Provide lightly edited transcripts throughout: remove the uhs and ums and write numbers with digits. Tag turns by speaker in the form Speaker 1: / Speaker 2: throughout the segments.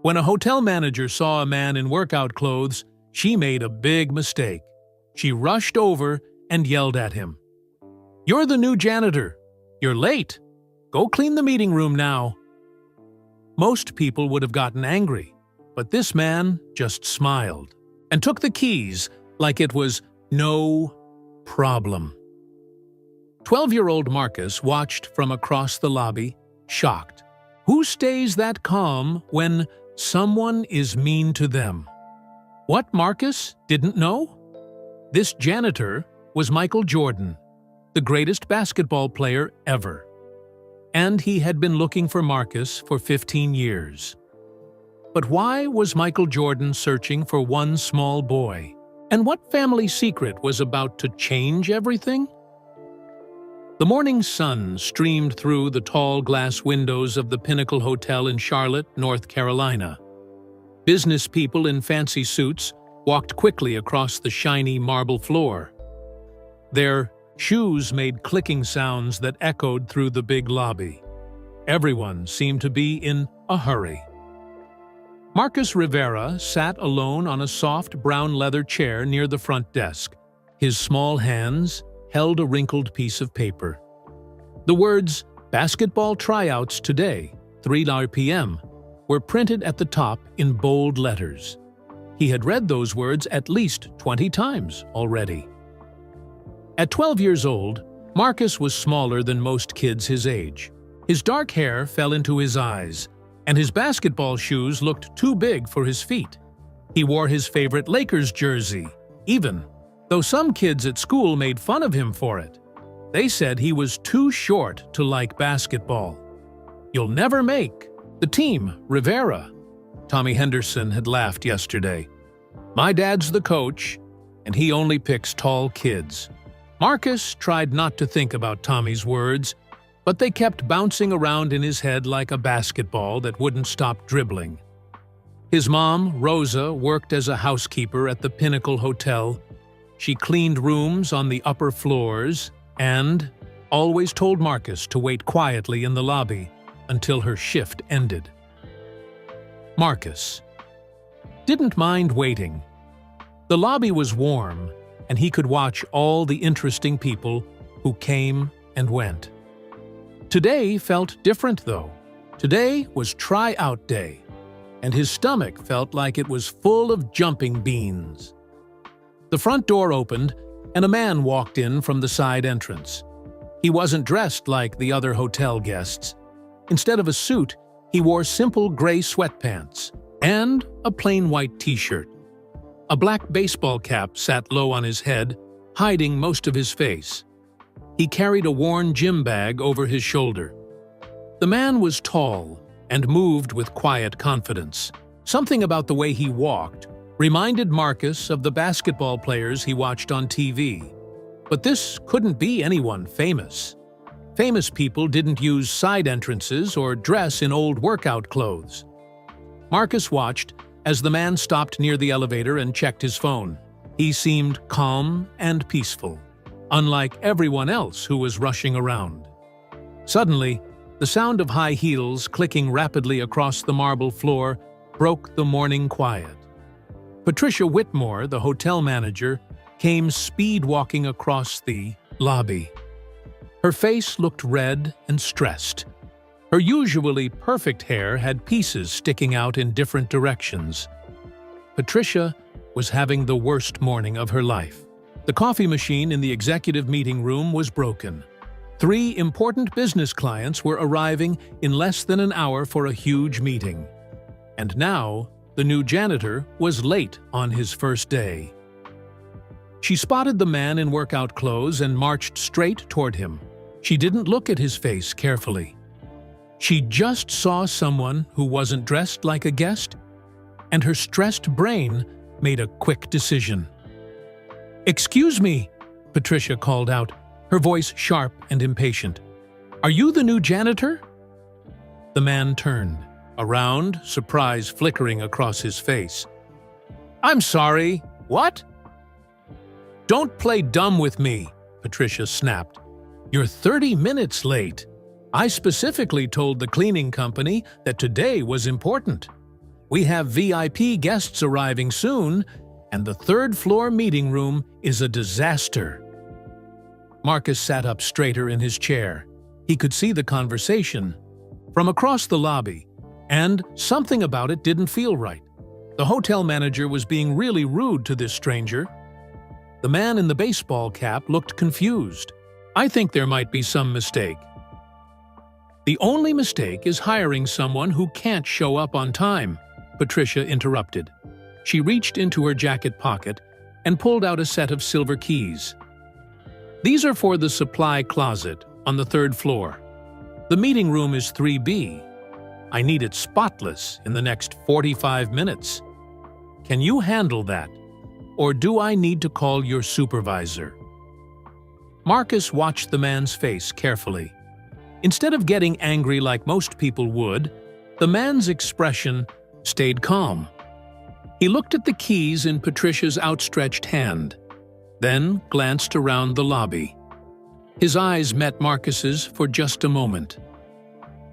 Speaker 1: When a hotel manager saw a man in workout clothes, she made a big mistake. She rushed over and yelled at him. "You're the new janitor. You're late. Go clean the meeting room now." Most people would have gotten angry, but this man just smiled and took the keys like it was no problem. 12-year-old Marcus watched from across the lobby, shocked. Who stays that calm when someone is mean to them? What Marcus didn't know? This janitor was Michael Jordan, the greatest basketball player ever. And he had been looking for Marcus for 15 years. But why was Michael Jordan searching for one small boy? And what family secret was about to change everything? The morning sun streamed through the tall glass windows of the Pinnacle Hotel in Charlotte, North Carolina. Business people in fancy suits walked quickly across the shiny marble floor. Their shoes made clicking sounds that echoed through the big lobby. Everyone seemed to be in a hurry. Marcus Rivera sat alone on a soft brown leather chair near the front desk. His small hands held a wrinkled piece of paper. The words, "Basketball tryouts today, 3 p.m., were printed at the top in bold letters. He had read those words at least 20 times already. At 12 years old, Marcus was smaller than most kids his age. His dark hair fell into his eyes, and his basketball shoes looked too big for his feet. He wore his favorite Lakers jersey, even though some kids at school made fun of him for it. They said he was too short to like basketball. "You'll never make the team, Rivera," Tommy Henderson had laughed yesterday. "My dad's the coach, and he only picks tall kids." Marcus tried not to think about Tommy's words, but they kept bouncing around in his head like a basketball that wouldn't stop dribbling. His mom, Rosa, worked as a housekeeper at the Pinnacle Hotel. She cleaned rooms on the upper floors and always told Marcus to wait quietly in the lobby until her shift ended. Marcus didn't mind waiting. The lobby was warm, and he could watch all the interesting people who came and went. Today felt different, though. Today was try-out day, and his stomach felt like it was full of jumping beans. The front door opened, and a man walked in from the side entrance. He wasn't dressed like the other hotel guests. Instead of a suit, he wore simple gray sweatpants and a plain white t-shirt. A black baseball cap sat low on his head, hiding most of his face. He carried a worn gym bag over his shoulder. The man was tall and moved with quiet confidence. Something about the way he walked reminded Marcus of the basketball players he watched on TV. But this couldn't be anyone famous. Famous people didn't use side entrances or dress in old workout clothes. Marcus watched as the man stopped near the elevator and checked his phone. He seemed calm and peaceful, unlike everyone else who was rushing around. Suddenly, the sound of high heels clicking rapidly across the marble floor broke the morning quiet. Patricia Whitmore, the hotel manager, came speed-walking across the lobby. Her face looked red and stressed. Her usually perfect hair had pieces sticking out in different directions. Patricia was having the worst morning of her life. The coffee machine in the executive meeting room was broken. 3 important business clients were arriving in less than an hour for a huge meeting. And now, the new janitor was late on his first day. She spotted the man in workout clothes and marched straight toward him. She didn't look at his face carefully. She just saw someone who wasn't dressed like a guest, and her stressed brain made a quick decision. "Excuse me," Patricia called out, her voice sharp and impatient. "Are you the new janitor?" The man turned around, surprise flickering across his face. "I'm sorry, what?" "Don't play dumb with me," Patricia snapped. "You're 30 minutes late. I specifically told the cleaning company that today was important." We have VIP guests arriving soon, and the third-floor meeting room is a disaster." Marcus sat up straighter in his chair. He could see the conversation from across the lobby, and something about it didn't feel right. The hotel manager was being really rude to this stranger. The man in the baseball cap looked confused. "I think there might be some mistake." "The only mistake is hiring someone who can't show up on time," Patricia interrupted. She reached into her jacket pocket and pulled out a set of silver keys. "These are for the supply closet on the third floor. The meeting room is 3B. I need it spotless in the next 45 minutes. Can you handle that? Or do I need to call your supervisor?" Marcus watched the man's face carefully. Instead of getting angry like most people would, the man's expression stayed calm. He looked at the keys in Patricia's outstretched hand, then glanced around the lobby. His eyes met Marcus's for just a moment.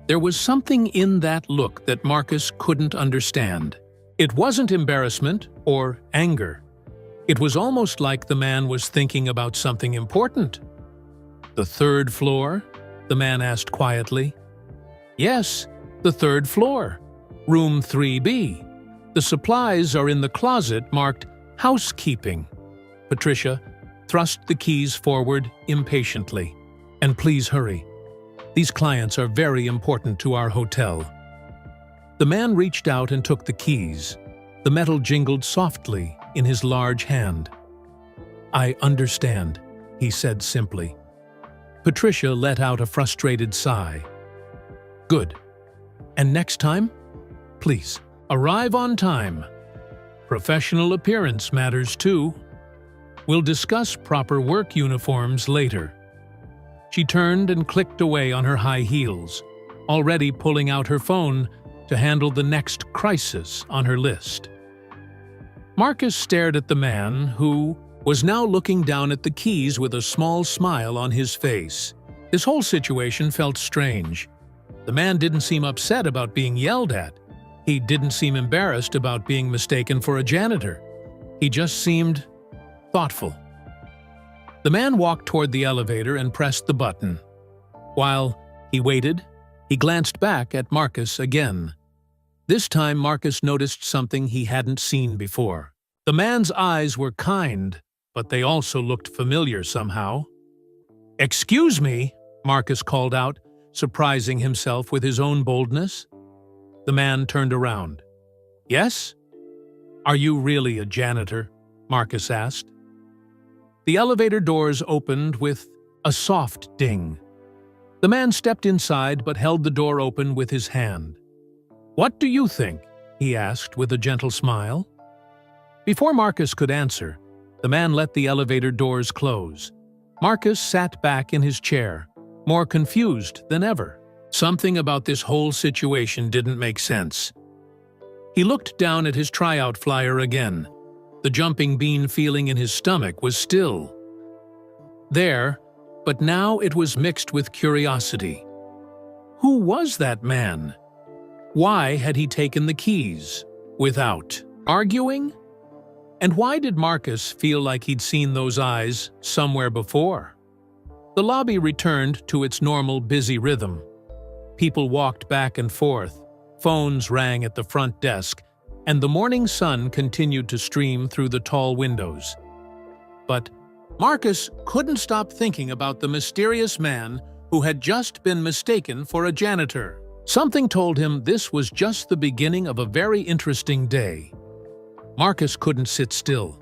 Speaker 1: There was something in that look that Marcus couldn't understand. It wasn't embarrassment or anger. It was almost like the man was thinking about something important. "The third floor?" the man asked quietly. "Yes, the third floor. Room 3B. The supplies are in the closet marked housekeeping." Patricia thrust the keys forward impatiently. "And please hurry. These clients are very important to our hotel." The man reached out and took the keys. The metal jingled softly in his large hand. "I understand," he said simply. Patricia let out a frustrated sigh. "Good. And next time, please, arrive on time. Professional appearance matters too. We'll discuss proper work uniforms later." She turned and clicked away on her high heels, already pulling out her phone to handle the next crisis on her list. Marcus stared at the man, who was now looking down at the keys with a small smile on his face. This whole situation felt strange. The man didn't seem upset about being yelled at. He didn't seem embarrassed about being mistaken for a janitor. He just seemed thoughtful. The man walked toward the elevator and pressed the button. While he waited, he glanced back at Marcus again. This time Marcus noticed something he hadn't seen before. The man's eyes were kind, but they also looked familiar somehow. "Excuse me," Marcus called out, surprising himself with his own boldness. The man turned around. "Yes? Are you really a janitor?" Marcus asked. The elevator doors opened with a soft ding. The man stepped inside but held the door open with his hand. "What do you think?" he asked with a gentle smile. Before Marcus could answer, the man let the elevator doors close. Marcus sat back in his chair, more confused than ever. Something about this whole situation didn't make sense. He looked down at his tryout flyer again. The jumping bean feeling in his stomach was still there, but now it was mixed with curiosity. Who was that man? Why had he taken the keys without arguing? And why did Marcus feel like he'd seen those eyes somewhere before? The lobby returned to its normal busy rhythm. People walked back and forth, phones rang at the front desk, and the morning sun continued to stream through the tall windows. But Marcus couldn't stop thinking about the mysterious man who had just been mistaken for a janitor. Something told him this was just the beginning of a very interesting day. Marcus couldn't sit still.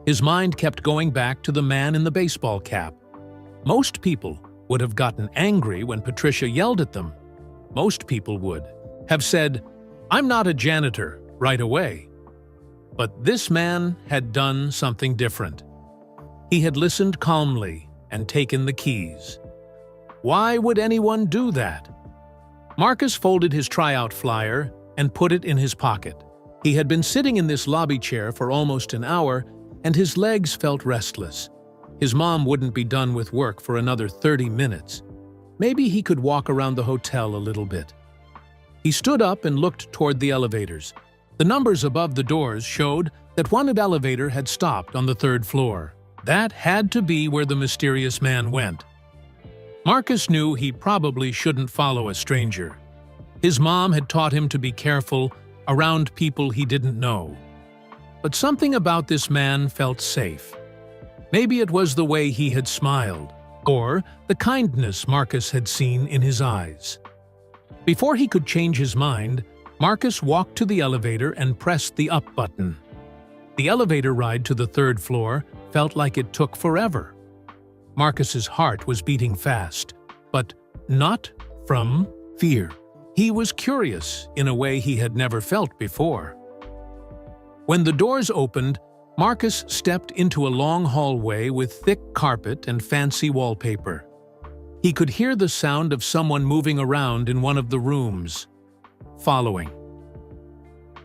Speaker 1: His mind kept going back to the man in the baseball cap. Most people would have gotten angry when Patricia yelled at them. Most people would have said, "I'm not a janitor," right away. But this man had done something different. He had listened calmly and taken the keys. Why would anyone do that? Marcus folded his tryout flyer and put it in his pocket. He had been sitting in this lobby chair for almost an hour, and his legs felt restless. His mom wouldn't be done with work for another 30 minutes. Maybe he could walk around the hotel a little bit. He stood up and looked toward the elevators. The numbers above the doors showed that one elevator had stopped on the 3rd floor. That had to be where the mysterious man went. Marcus knew he probably shouldn't follow a stranger. His mom had taught him to be careful around people he didn't know. But something about this man felt safe. Maybe it was the way he had smiled, or the kindness Marcus had seen in his eyes. Before he could change his mind, Marcus walked to the elevator and pressed the up button. The elevator ride to the 3rd floor felt like it took forever. Marcus's heart was beating fast, but not from fear. He was curious in a way he had never felt before. When the doors opened, Marcus stepped into a long hallway with thick carpet and fancy wallpaper. He could hear the sound of someone moving around in one of the rooms. Following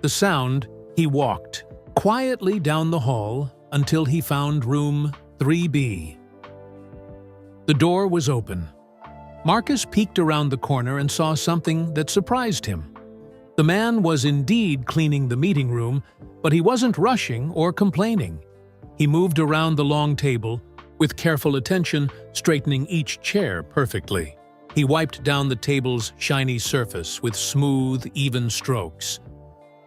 Speaker 1: the sound, he walked quietly down the hall until he found room 3B. The door was open. Marcus peeked around the corner and saw something that surprised him. The man was indeed cleaning the meeting room, but he wasn't rushing or complaining. He moved around the long table, with careful attention straightening each chair perfectly. He wiped down the table's shiny surface with smooth, even strokes.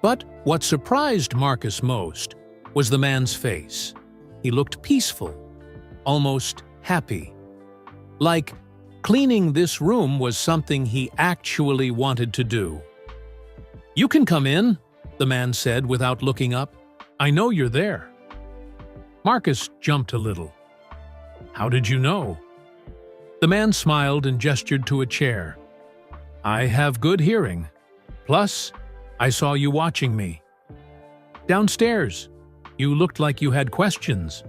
Speaker 1: But what surprised Marcus most was the man's face. He looked peaceful, almost happy. Like cleaning this room was something he actually wanted to do. "You can come in," the man said without looking up. "I know you're there." Marcus jumped a little. "How did you know?" The man smiled and gestured to a chair. "I have good hearing. Plus, I saw you watching me. Downstairs, you looked like you had questions."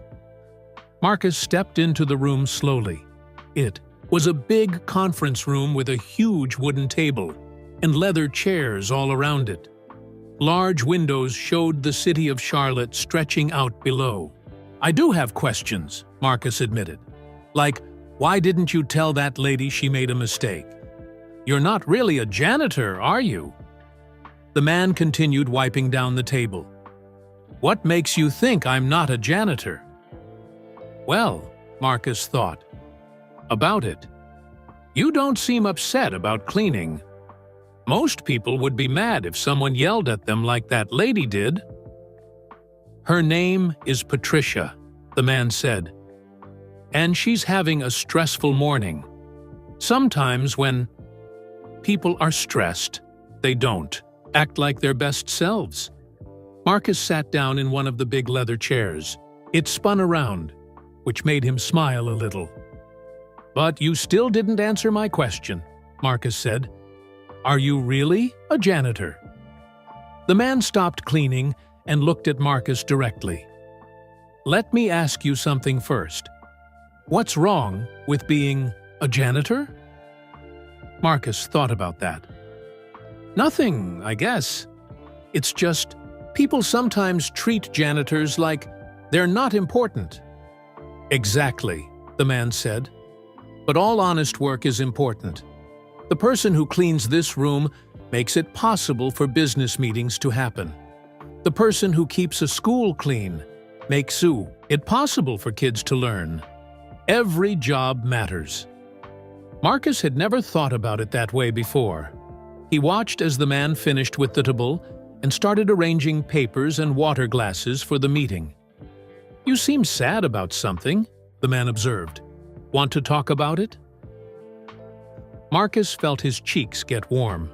Speaker 1: Marcus stepped into the room slowly. It was a big conference room with a huge wooden table and leather chairs all around it. Large windows showed the city of Charlotte stretching out below. "I do have questions," Marcus admitted. "Like, why didn't you tell that lady she made a mistake? You're not really a janitor, are you?" The man continued wiping down the table. "What makes you think I'm not a janitor?" "Well," Marcus thought about it, "you don't seem upset about cleaning. Most people would be mad if someone yelled at them like that lady did." "Her name is Patricia," the man said, "and she's having a stressful morning. Sometimes when people are stressed, they don't act like their best selves." Marcus sat down in one of the big leather chairs. It spun around, which made him smile a little. "But you still didn't answer my question," Marcus said. "Are you really a janitor?" The man stopped cleaning and looked at Marcus directly. "Let me ask you something first. What's wrong with being a janitor?" Marcus thought about that. "Nothing, I guess. It's just people sometimes treat janitors like they're not important." "Exactly," the man said. "But all honest work is important. The person who cleans this room makes it possible for business meetings to happen. The person who keeps a school clean makes it possible for kids to learn. Every job matters." Marcus had never thought about it that way before. He watched as the man finished with the table and started arranging papers and water glasses for the meeting. "You seem sad about something," the man observed. "Want to talk about it?" Marcus felt his cheeks get warm.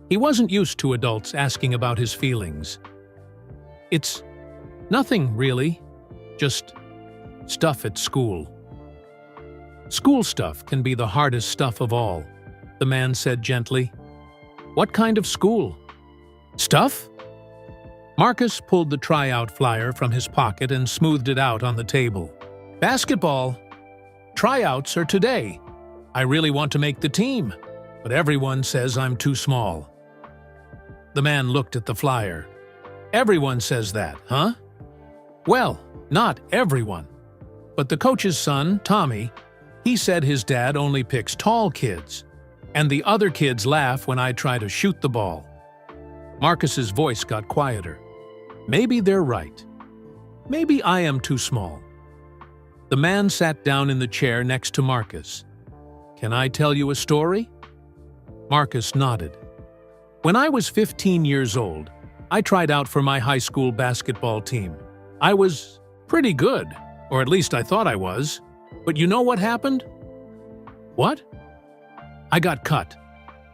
Speaker 1: He wasn't used to adults asking about his feelings. "It's nothing, really. Just stuff at school." "School stuff can be the hardest stuff of all," the man said gently. "What kind of school?" "Stuff?" Marcus pulled the tryout flyer from his pocket and smoothed it out on the table. "Basketball. Tryouts are today. I really want to make the team, but everyone says I'm too small." The man looked at the flyer. "Everyone says that, huh?" "Well, not everyone. But the coach's son, Tommy, he said his dad only picks tall kids, and the other kids laugh when I try to shoot the ball." Marcus's voice got quieter. Maybe they're right. Maybe I am too small. The man sat down in the chair next to Marcus. Can I tell you a story? Marcus nodded. When I was 15 years old, I tried out for my high school basketball team. I was pretty good, or at least I thought I was. But you know what happened? What? I got cut.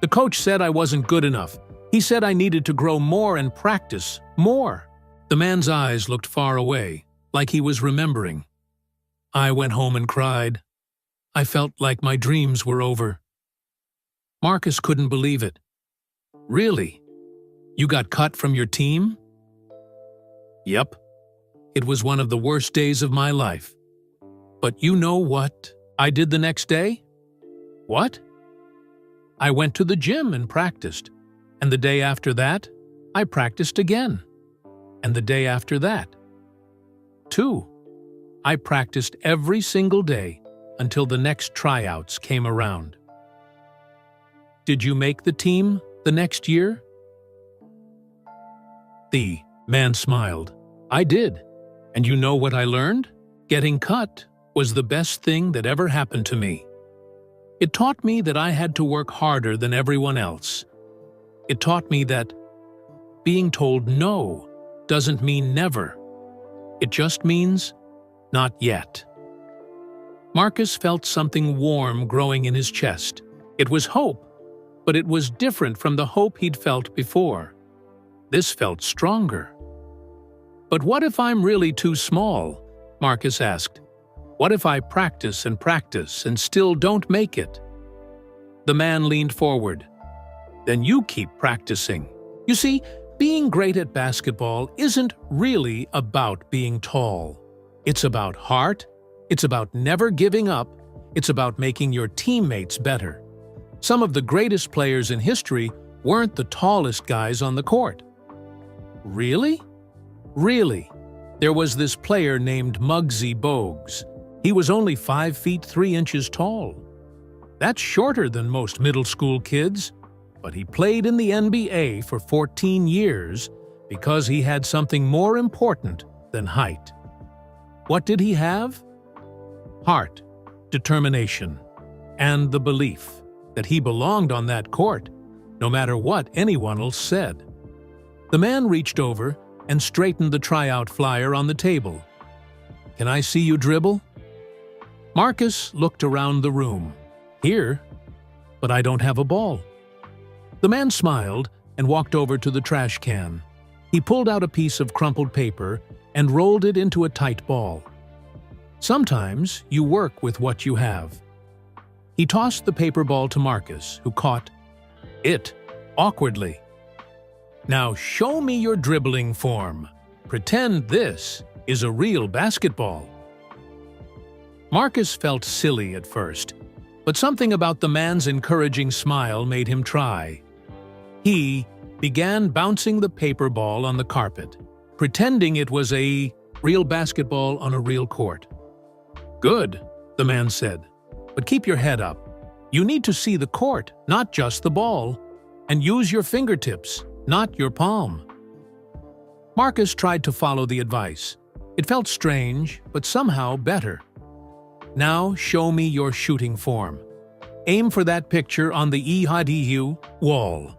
Speaker 1: The coach said I wasn't good enough. He said I needed to grow more and practice more. The man's eyes looked far away, like he was remembering. I went home and cried. I felt like my dreams were over. Marcus couldn't believe it. Really? You got cut from your team? Yep. It was one of the worst days of my life. But you know what I did the next day? What? I went to the gym and practiced. And the day after that, I practiced again. And the day after that, too. I practiced every single day until the next tryouts came around. Did you make the team the next year? The man smiled. I did. And you know what I learned? Getting cut was the best thing that ever happened to me. It taught me that I had to work harder than everyone else. It taught me that being told no doesn't mean never. It just means not yet. Marcus felt something warm growing in his chest. It was hope, but it was different from the hope he'd felt before. This felt stronger. But what if I'm really too small? Marcus asked. What if I practice and still don't make it? The man leaned forward. Then you keep practicing. You see, being great at basketball isn't really about being tall. It's about heart, it's about never giving up, it's about making your teammates better. Some of the greatest players in history weren't the tallest guys on the court. Really? Really. There was this player named Muggsy Bogues. He was only 5 feet 3 inches tall. That's shorter than most middle school kids, but he played in the NBA for 14 years because he had something more important than height. What did he have? Heart, determination, and the belief that he belonged on that court, no matter what anyone else said. The man reached over and straightened the tryout flyer on the table. Can I see you dribble? Marcus looked around the room. Here, but I don't have a ball. The man smiled and walked over to the trash can. He pulled out a piece of crumpled paper and rolled it into a tight ball. Sometimes you work with what you have. He tossed the paper ball to Marcus, who caught it awkwardly. Now show me your dribbling form. Pretend this is a real basketball. Marcus felt silly at first, but something about the man's encouraging smile made him try. He began bouncing the paper ball on the carpet, pretending it was a real basketball on a real court. Good, the man said, but keep your head up. You need to see the court, not just the ball, and use your fingertips, not your palm. Marcus tried to follow the advice. It felt strange, but somehow better. Now show me your shooting form. Aim for that picture on the EHDU wall.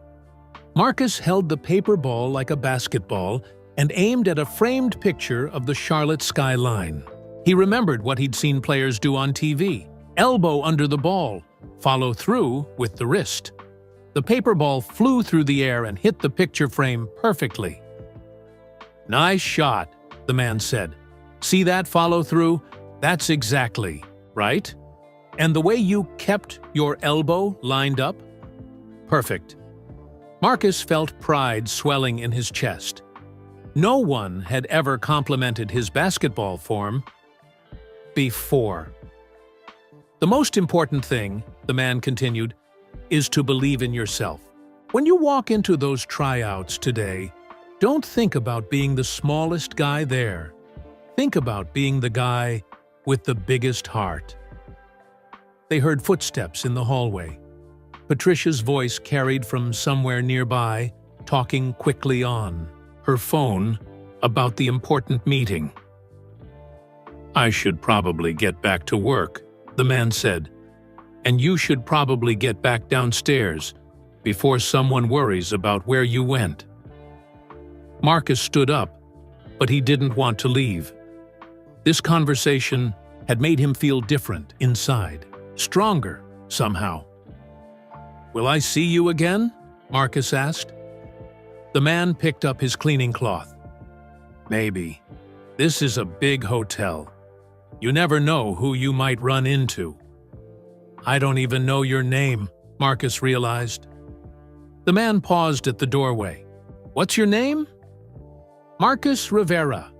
Speaker 1: Marcus held the paper ball like a basketball and aimed at a framed picture of the Charlotte skyline. He remembered what he'd seen players do on TV. Elbow under the ball, follow through with the wrist. The paper ball flew through the air and hit the picture frame perfectly. Nice shot, the man said. See that follow through? That's exactly right. And the way you kept your elbow lined up? Perfect. Marcus felt pride swelling in his chest. No one had ever complimented his basketball form before. The most important thing, the man continued, is to believe in yourself. When you walk into those tryouts today, don't think about being the smallest guy there. Think about being the guy with the biggest heart. They heard footsteps in the hallway. Patricia's voice carried from somewhere nearby. talking quickly on her phone about the important meeting. "I should probably get back to work," the man said, "and you should probably get back downstairs before someone worries about where you went." Marcus stood up, but he didn't want to leave. This conversation had made him feel different inside, stronger somehow. "Will I see you again?" Marcus asked. The man picked up his cleaning cloth. "Maybe. This is a big hotel. You never know who you might run into." "I don't even know your name," Marcus realized. The man paused at the doorway. "What's your name?" "Marcus Rivera."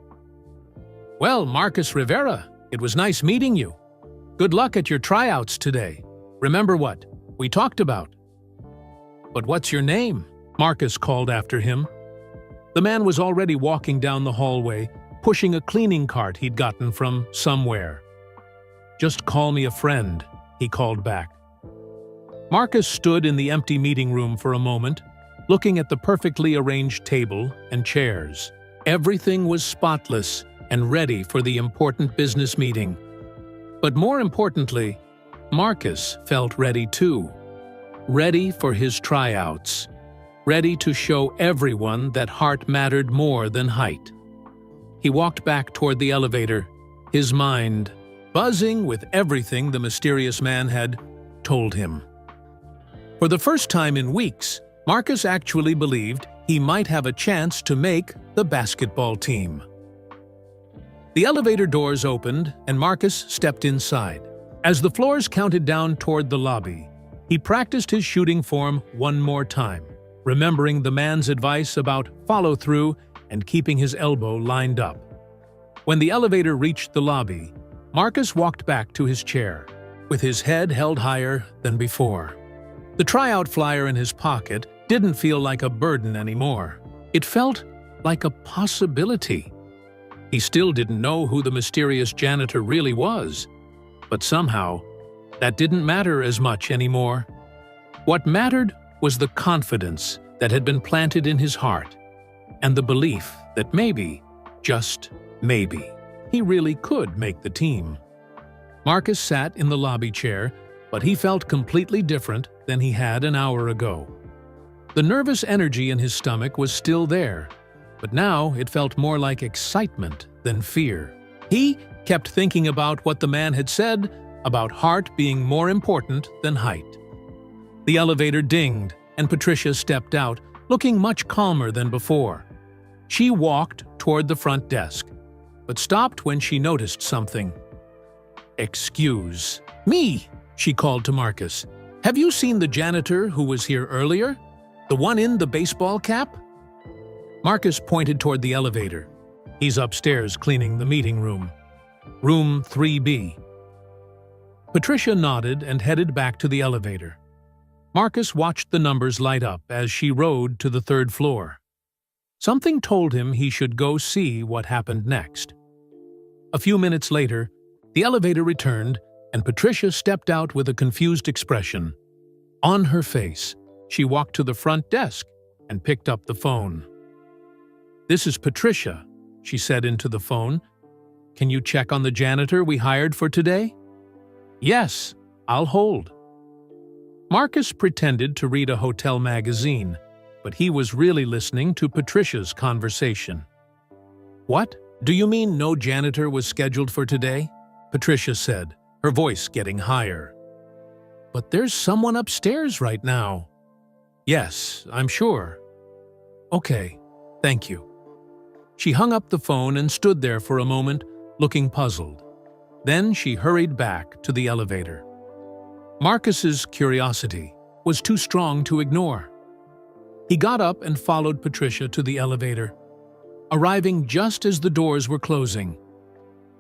Speaker 1: "Well, Marcus Rivera, it was nice meeting you. Good luck at your tryouts today. Remember what we talked about." "But what's your name?" Marcus called after him. The man was already walking down the hallway, pushing a cleaning cart he'd gotten from somewhere. "Just call me a friend," he called back. Marcus stood in the empty meeting room for a moment, looking at the perfectly arranged table and chairs. Everything was spotless and ready for the important business meeting. But more importantly, Marcus felt ready too. Ready for his tryouts. Ready to show everyone that heart mattered more than height. He walked back toward the elevator, his mind buzzing with everything the mysterious man had told him. For the first time in weeks, Marcus actually believed he might have a chance to make the basketball team. The elevator doors opened and Marcus stepped inside. As the floors counted down toward the lobby, he practiced his shooting form one more time, remembering the man's advice about follow-through and keeping his elbow lined up. When the elevator reached the lobby, Marcus walked back to his chair, with his head held higher than before. The tryout flyer in his pocket didn't feel like a burden anymore. It felt like a possibility. He still didn't know who the mysterious janitor really was, but somehow that didn't matter as much anymore. What mattered was the confidence that had been planted in his heart, and the belief that maybe, just maybe, he really could make the team. Marcus sat in the lobby chair, but he felt completely different than he had an hour ago. The nervous energy in his stomach was still there, but now it felt more like excitement than fear. He kept thinking about what the man had said about heart being more important than height. The elevator dinged, and Patricia stepped out, looking much calmer than before. She walked toward the front desk, but stopped when she noticed something. "Excuse me," she called to Marcus. "Have you seen the janitor who was here earlier? The one in the baseball cap?" Marcus pointed toward the elevator. "He's upstairs cleaning the meeting room. Room 3B. Patricia nodded and headed back to the elevator. Marcus watched the numbers light up as she rode to the third floor. Something told him he should go see what happened next. A few minutes later, the elevator returned, and Patricia stepped out with a confused expression. On her face, she walked to the front desk and picked up the phone. "This is Patricia," she said into the phone. "Can you check on the janitor we hired for today?" "Yes, I'll hold." Marcus pretended to read a hotel magazine, but he was really listening to Patricia's conversation. "What? Do you mean no janitor was scheduled for today?" Patricia said, her voice getting higher. "But there's someone upstairs right now." "Yes, I'm sure." "Okay, thank you." She hung up the phone and stood there for a moment, looking puzzled. Then she hurried back to the elevator. Marcus's curiosity was too strong to ignore. He got up and followed Patricia to the elevator, arriving just as the doors were closing.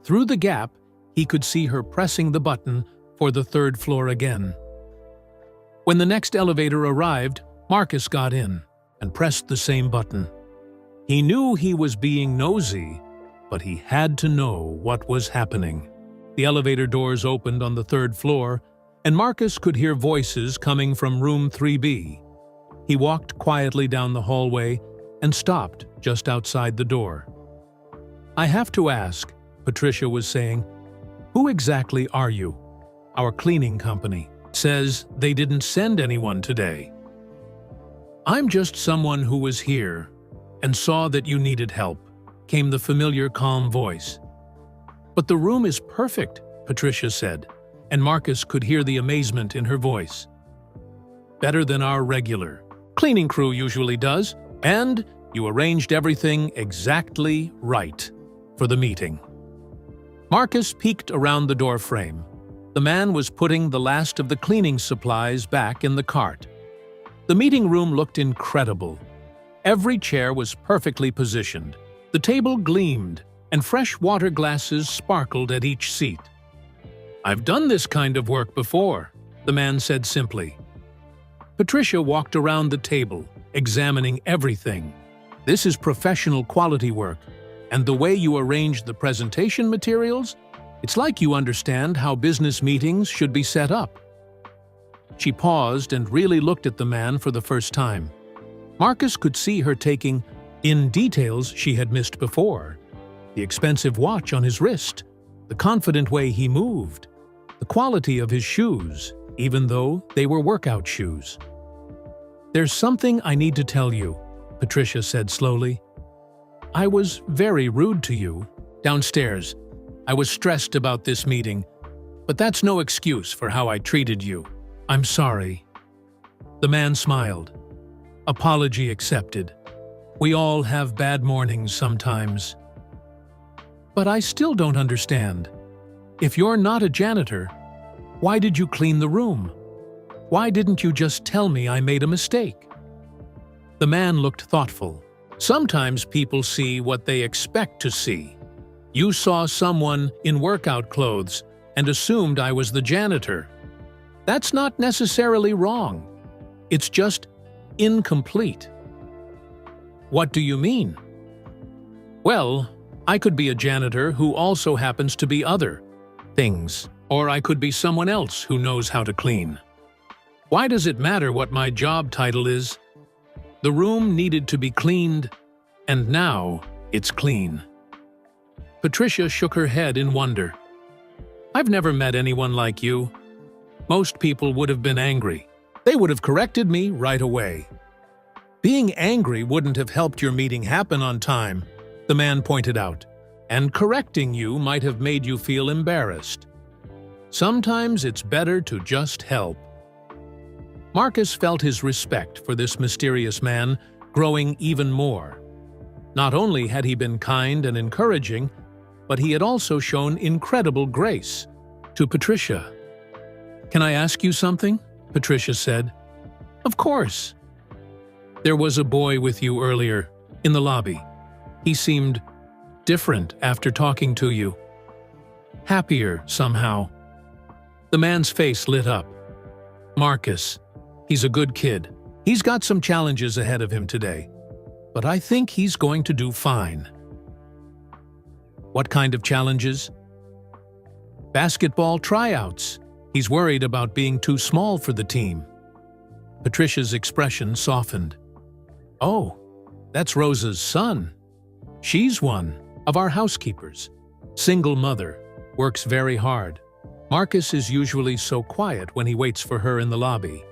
Speaker 1: Through the gap, he could see her pressing the button for the third floor again. When the next elevator arrived, Marcus got in and pressed the same button. He knew he was being nosy, but he had to know what was happening. The elevator doors opened on the third floor, and Marcus could hear voices coming from room 3B. He walked quietly down the hallway and stopped just outside the door. "I have to ask," Patricia was saying, "who exactly are you? Our cleaning company says they didn't send anyone today." "I'm just someone who was here and saw that you needed help," came the familiar calm voice. "But the room is perfect," Patricia said, and Marcus could hear the amazement in her voice. "Better than our regular cleaning crew usually does, and you arranged everything exactly right for the meeting." Marcus peeked around the door frame. The man was putting the last of the cleaning supplies back in the cart. The meeting room looked incredible. Every chair was perfectly positioned. The table gleamed, and fresh water glasses sparkled at each seat. "I've done this kind of work before," the man said simply. Patricia walked around the table, examining everything. "This is professional quality work, and the way you arrange the presentation materials, it's like you understand how business meetings should be set up." She paused and really looked at the man for the first time. Marcus could see her taking in details she had missed before. The expensive watch on his wrist, the confident way he moved, the quality of his shoes, even though they were workout shoes. "There's something I need to tell you," Patricia said slowly. "I was very rude to you downstairs. I was stressed about this meeting, but that's no excuse for how I treated you. I'm sorry." The man smiled. "Apology accepted. We all have bad mornings sometimes." "But I still don't understand. If you're not a janitor, why did you clean the room? Why didn't you just tell me I made a mistake?" The man looked thoughtful. "Sometimes people see what they expect to see. You saw someone in workout clothes and assumed I was the janitor. That's not necessarily wrong. It's just incomplete." "What do you mean?" "Well, I could be a janitor who also happens to be other things, or I could be someone else who knows how to clean. Why does it matter what my job title is? The room needed to be cleaned, and now it's clean." Patricia shook her head in wonder. "I've never met anyone like you. Most people would have been angry. They would have corrected me right away." "Being angry wouldn't have helped your meeting happen on time," the man pointed out, "and correcting you might have made you feel embarrassed. Sometimes it's better to just help." Marcus felt his respect for this mysterious man growing even more. Not only had he been kind and encouraging, but he had also shown incredible grace to Patricia. "Can I ask you something?" Patricia said. "Of course." "There was a boy with you earlier, in the lobby. He seemed different after talking to you. Happier, somehow." The man's face lit up. "Marcus, he's a good kid. He's got some challenges ahead of him today, but I think he's going to do fine." "What kind of challenges?" "Basketball tryouts. He's worried about being too small for the team." Patricia's expression softened. "Oh, that's Rosa's son. She's one of our housekeepers. Single mother, works very hard. Marcus is usually so quiet when he waits for her in the lobby.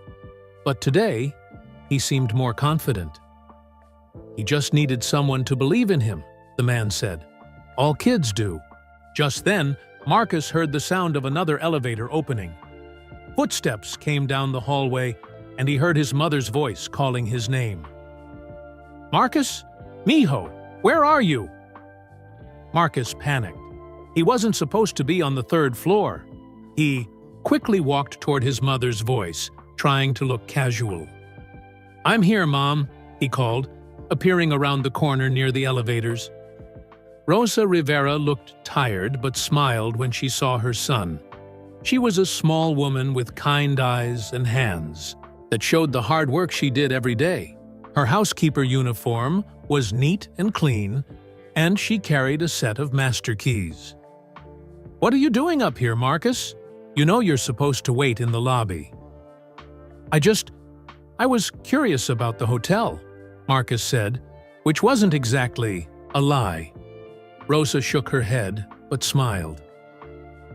Speaker 1: But today, he seemed more confident." "He just needed someone to believe in him," the man said. "All kids do." Just then, Marcus heard the sound of another elevator opening. Footsteps came down the hallway, and he heard his mother's voice calling his name. "Marcus? Mijo, where are you?" Marcus panicked. He wasn't supposed to be on the third floor. He quickly walked toward his mother's voice, trying to look casual. "I'm here, Mom," he called, appearing around the corner near the elevators. Rosa Rivera looked tired but smiled when she saw her son. She was a small woman with kind eyes and hands that showed the hard work she did every day. Her housekeeper uniform was neat and clean, and she carried a set of master keys. "What are you doing up here, Marcus? You know you're supposed to wait in the lobby." I was curious about the hotel, Marcus said, which wasn't exactly a lie. Rosa shook her head, but smiled.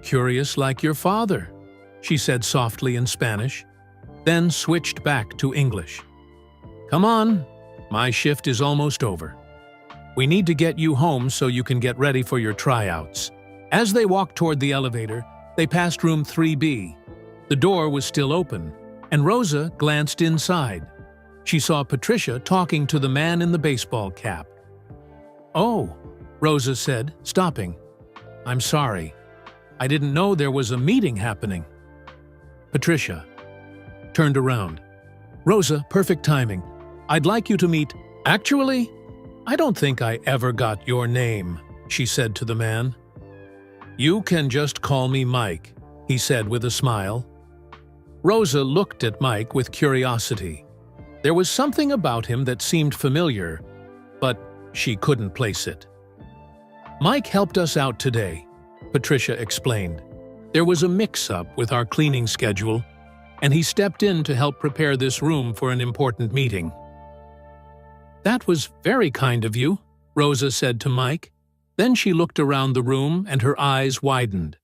Speaker 1: Curious like your father, she said softly in Spanish, then switched back to English. Come on, my shift is almost over. We need to get you home so you can get ready for your tryouts. As they walked toward the elevator, they passed room 3B. The door was still open, and Rosa glanced inside. She saw Patricia talking to the man in the baseball cap. Oh, Rosa said, stopping. I'm sorry. I didn't know there was a meeting happening. Patricia turned around. Rosa, perfect timing. I'd like you to meet… Actually, I don't think I ever got your name, she said to the man. You can just call me Mike, he said with a smile. Rosa looked at Mike with curiosity. There was something about him that seemed familiar, but she couldn't place it. Mike helped us out today, Patricia explained. There was a mix-up with our cleaning schedule, and he stepped in to help prepare this room for an important meeting. That was very kind of you, Rosa said to Mike. Then she looked around the room and her eyes widened.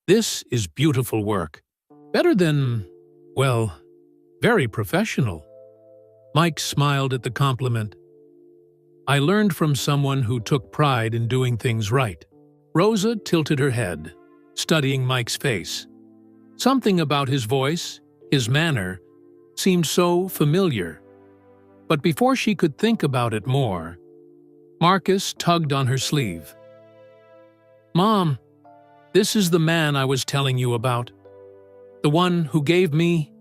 Speaker 1: This is beautiful work. Better than, well, very professional. Mike smiled at the compliment. I learned from someone who took pride in doing things right. Rosa tilted her head, studying Mike's face. Something about his voice, his manner, seemed so familiar. But before she could think about it more, Marcus tugged on her sleeve. Mom, this is the man I was telling you about. The one who gave me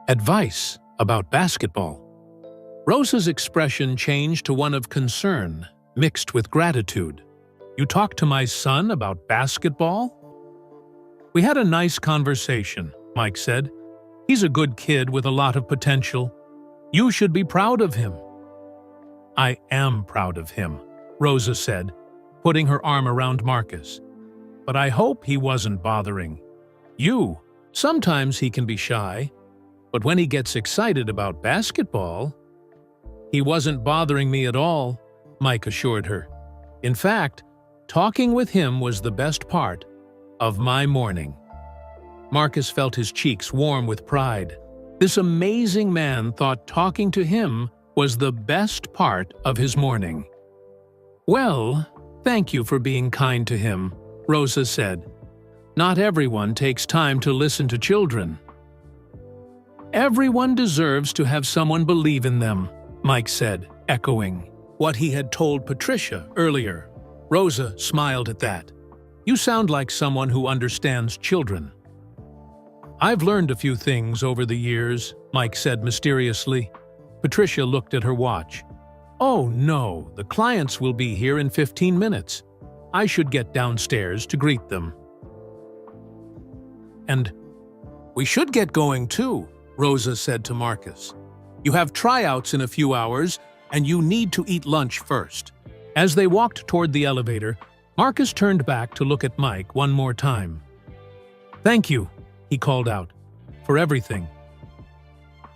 Speaker 1: advice about basketball. Rosa's expression changed to one of concern, mixed with gratitude. You talked to my son about basketball? We had a nice conversation, Mike said. He's a good kid with a lot of potential. You should be proud of him. I am proud of him, Rosa said, putting her arm around Marcus. But I hope he wasn't bothering you. Sometimes he can be shy, but when he gets excited about basketball… He wasn't bothering me at all, Mike assured her. In fact, talking with him was the best part of my morning. Marcus felt his cheeks warm with pride. This amazing man thought talking to him was the best part of his morning. Well, thank you for being kind to him, Rosa said. Not everyone takes time to listen to children. Everyone deserves to have someone believe in them, Mike said, echoing what he had told Patricia earlier. Rosa smiled at that. You sound like someone who understands children. I've learned a few things over the years, Mike said mysteriously. Patricia looked at her watch. Oh no, the clients will be here in 15 minutes. I should get downstairs to greet them. And we should get going too, Rosa said to Marcus. You have tryouts in a few hours, and you need to eat lunch first. As they walked toward the elevator, Marcus turned back to look at Mike one more time. Thank you, he called out, for everything.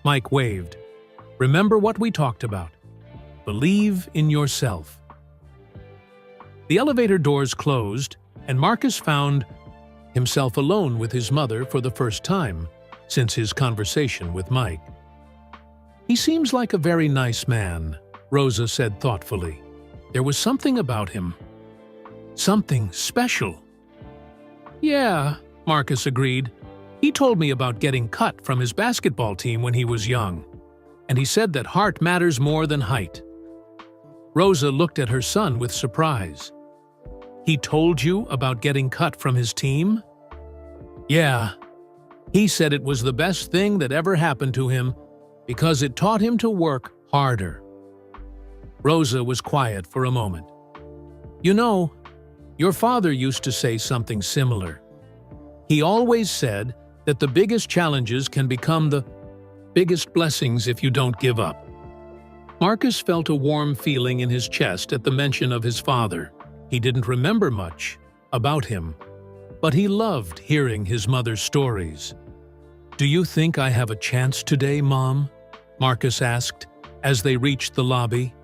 Speaker 1: Mike waved. Remember what we talked about. Believe in yourself. The elevator doors closed, and Marcus found himself alone with his mother for the first time since his conversation with Mike. He seems like a very nice man, Rosa said thoughtfully. There was something about him. Something special. Yeah, Marcus agreed. He told me about getting cut from his basketball team when he was young, and he said that heart matters more than height. Rosa looked at her son with surprise. He told you about getting cut from his team? Yeah. He said it was the best thing that ever happened to him because it taught him to work harder. Rosa was quiet for a moment. You know, your father used to say something similar. He always said that the biggest challenges can become the biggest blessings if you don't give up. Marcus felt a warm feeling in his chest at the mention of his father. He didn't remember much about him, but he loved hearing his mother's stories. Do you think I have a chance today, Mom? Marcus asked as they reached the lobby.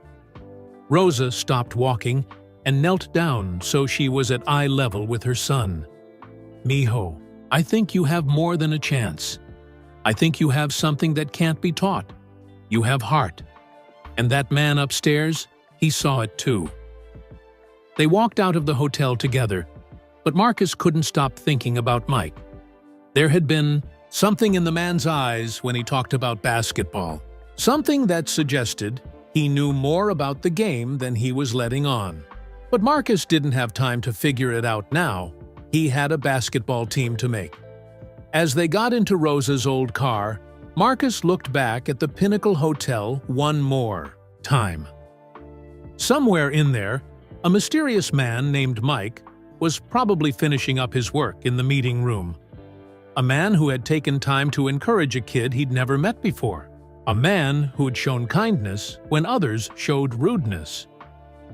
Speaker 1: Rosa stopped walking and knelt down so she was at eye level with her son. "Mijo, I think you have more than a chance. I think you have something that can't be taught. You have heart. And that man upstairs, he saw it too." They walked out of the hotel together, but Marcus couldn't stop thinking about Mike. There had been something in the man's eyes when he talked about basketball, something that suggested he knew more about the game than he was letting on. But Marcus didn't have time to figure it out now. He had a basketball team to make. As they got into Rosa's old car, Marcus looked back at the Pinnacle Hotel one more time. Somewhere in there, a mysterious man named Mike was probably finishing up his work in the meeting room. A man who had taken time to encourage a kid he'd never met before. A man who had shown kindness when others showed rudeness.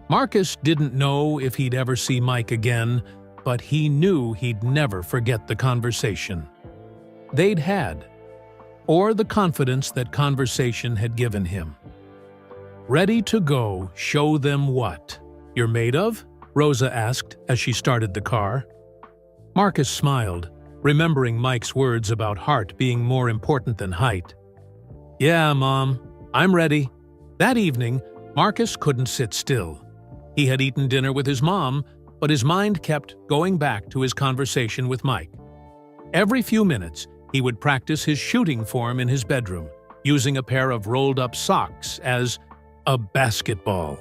Speaker 1: Marcus didn't know if he'd ever see Mike again, but he knew he'd never forget the conversation they'd had, or the confidence that conversation had given him. "Ready to go, show them what you're made of?" Rosa asked as she started the car. Marcus smiled, remembering Mike's words about heart being more important than height. "Yeah, Mom, I'm ready." That evening, Marcus couldn't sit still. He had eaten dinner with his mom, but his mind kept going back to his conversation with Mike. Every few minutes, he would practice his shooting form in his bedroom, using a pair of rolled-up socks as a basketball.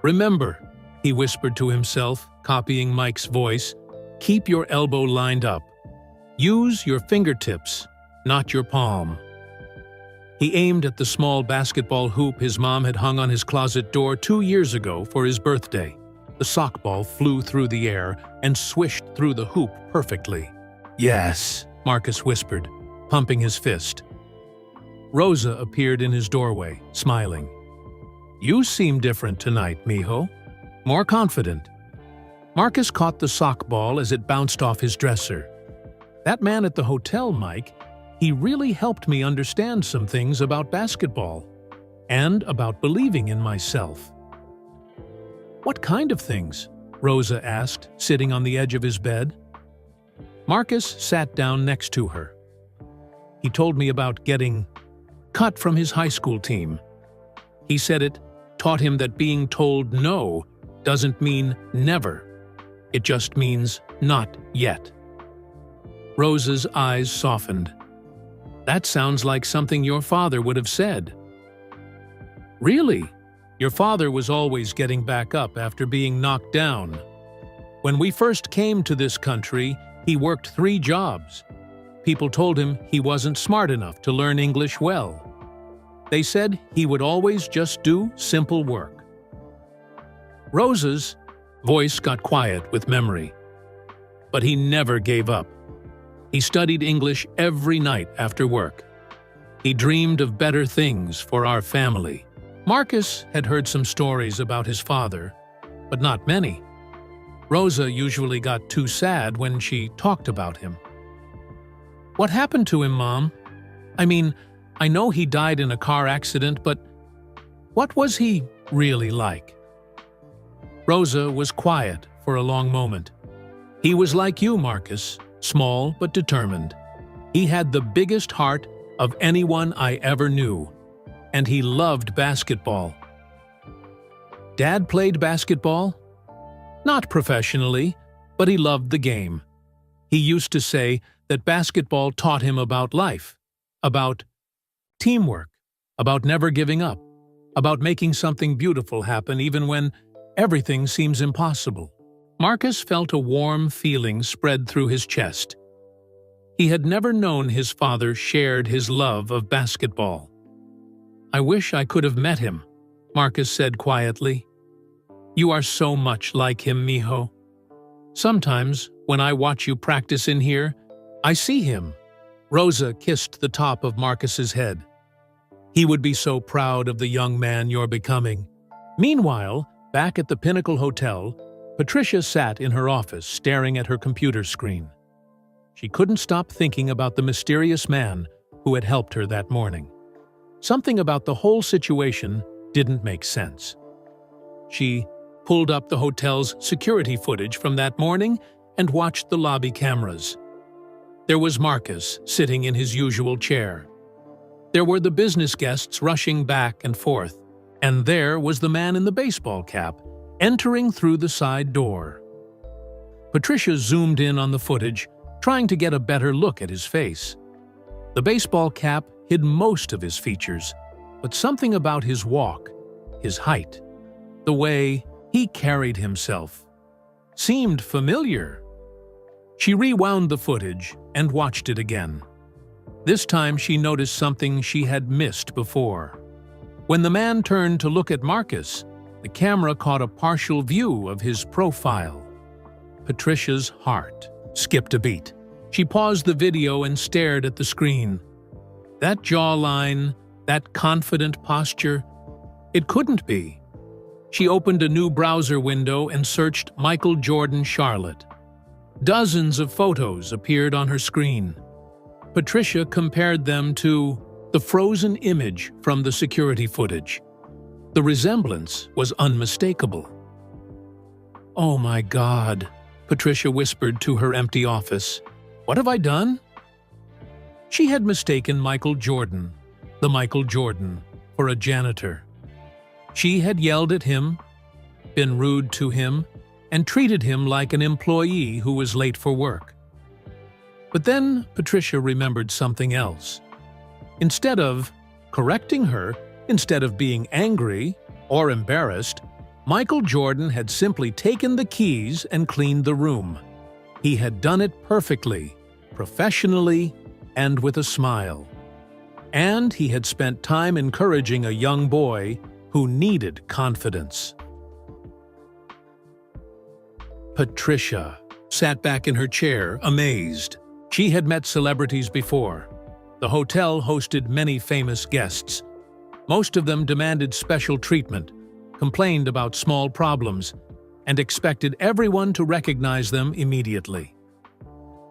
Speaker 1: "Remember," he whispered to himself, copying Mike's voice, "keep your elbow lined up. Use your fingertips, not your palm." He aimed at the small basketball hoop his mom had hung on his closet door 2 years ago for his birthday. The sock ball flew through the air and swished through the hoop perfectly. "Yes," Marcus whispered, pumping his fist. Rosa appeared in his doorway, smiling. "You seem different tonight, mijo. More confident." Marcus caught the sock ball as it bounced off his dresser. "That man at the hotel, Mike, he really helped me understand some things about basketball and about believing in myself." "What kind of things?" Rosa asked, sitting on the edge of his bed. Marcus sat down next to her. "He told me about getting cut from his high school team. He said it taught him that being told no doesn't mean never. It just means not yet." Rosa's eyes softened. "That sounds like something your father would have said." "Really? Your father was always getting back up after being knocked down. When we first came to this country, he worked 3 jobs. People told him he wasn't smart enough to learn English well. They said he would always just do simple work." Rosa's voice got quiet with memory. "But he never gave up. He studied English every night after work. He dreamed of better things for our family." Marcus had heard some stories about his father, but not many. Rosa usually got too sad when she talked about him. "What happened to him, Mom? I mean, I know he died in a car accident, but what was he really like?" Rosa was quiet for a long moment. "He was like you, Marcus, small but determined. He had the biggest heart of anyone I ever knew, and he loved basketball." "Dad played basketball?" "Not professionally, but he loved the game. He used to say that basketball taught him about life, about teamwork, about never giving up, about making something beautiful happen even when everything seems impossible." Marcus felt a warm feeling spread through his chest. He had never known his father shared his love of basketball. "I wish I could have met him," Marcus said quietly. "You are so much like him, mijo. Sometimes, when I watch you practice in here, I see him." Rosa kissed the top of Marcus's head. "He would be so proud of the young man you're becoming." Meanwhile, back at the Pinnacle Hotel, Patricia sat in her office staring at her computer screen. She couldn't stop thinking about the mysterious man who had helped her that morning. Something about the whole situation didn't make sense. She pulled up the hotel's security footage from that morning and watched the lobby cameras. There was Marcus sitting in his usual chair. There were the business guests rushing back and forth, and there was the man in the baseball cap entering through the side door. Patricia zoomed in on the footage, trying to get a better look at his face. The baseball cap hid most of his features, but something about his walk, his height, the way he carried himself, seemed familiar. She rewound the footage and watched it again. This time she noticed something she had missed before. When the man turned to look at Marcus, the camera caught a partial view of his profile. Patricia's heart skipped a beat. She paused the video and stared at the screen. That jawline, that confident posture, it couldn't be. She opened a new browser window and searched Michael Jordan Charlotte. Dozens of photos appeared on her screen. Patricia compared them to the frozen image from the security footage. The resemblance was unmistakable. "Oh my God," Patricia whispered to her empty office. "What have I done?" She had mistaken Michael Jordan, the Michael Jordan, for a janitor. She had yelled at him, been rude to him, and treated him like an employee who was late for work. But then Patricia remembered something else. Instead of correcting her, instead of being angry or embarrassed, Michael Jordan had simply taken the keys and cleaned the room. He had done it perfectly, professionally, and with a smile. And he had spent time encouraging a young boy who needed confidence. Patricia sat back in her chair, amazed. She had met celebrities before. The hotel hosted many famous guests. Most of them demanded special treatment, complained about small problems, and expected everyone to recognize them immediately.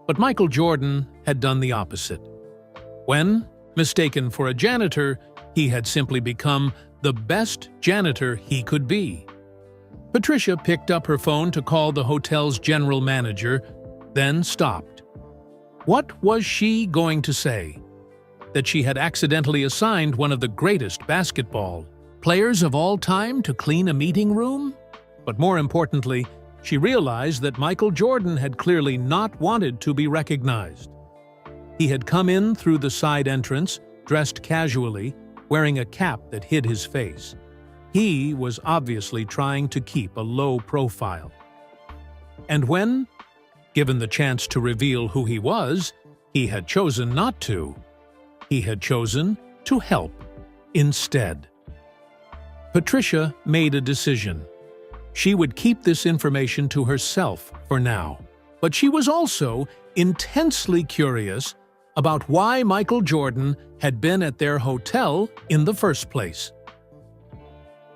Speaker 1: But Michael Jordan had done the opposite. When, mistaken for a janitor, he had simply become the best janitor he could be. Patricia picked up her phone to call the hotel's general manager, then stopped. What was she going to say? That she had accidentally assigned one of the greatest basketball players of all time to clean a meeting room? But more importantly, she realized that Michael Jordan had clearly not wanted to be recognized. He had come in through the side entrance, dressed casually, wearing a cap that hid his face. He was obviously trying to keep a low profile. And when, given the chance to reveal who he was, he had chosen not to. He had chosen to help instead. Patricia made a decision. She would keep this information to herself for now. But she was also intensely curious about why Michael Jordan had been at their hotel in the first place.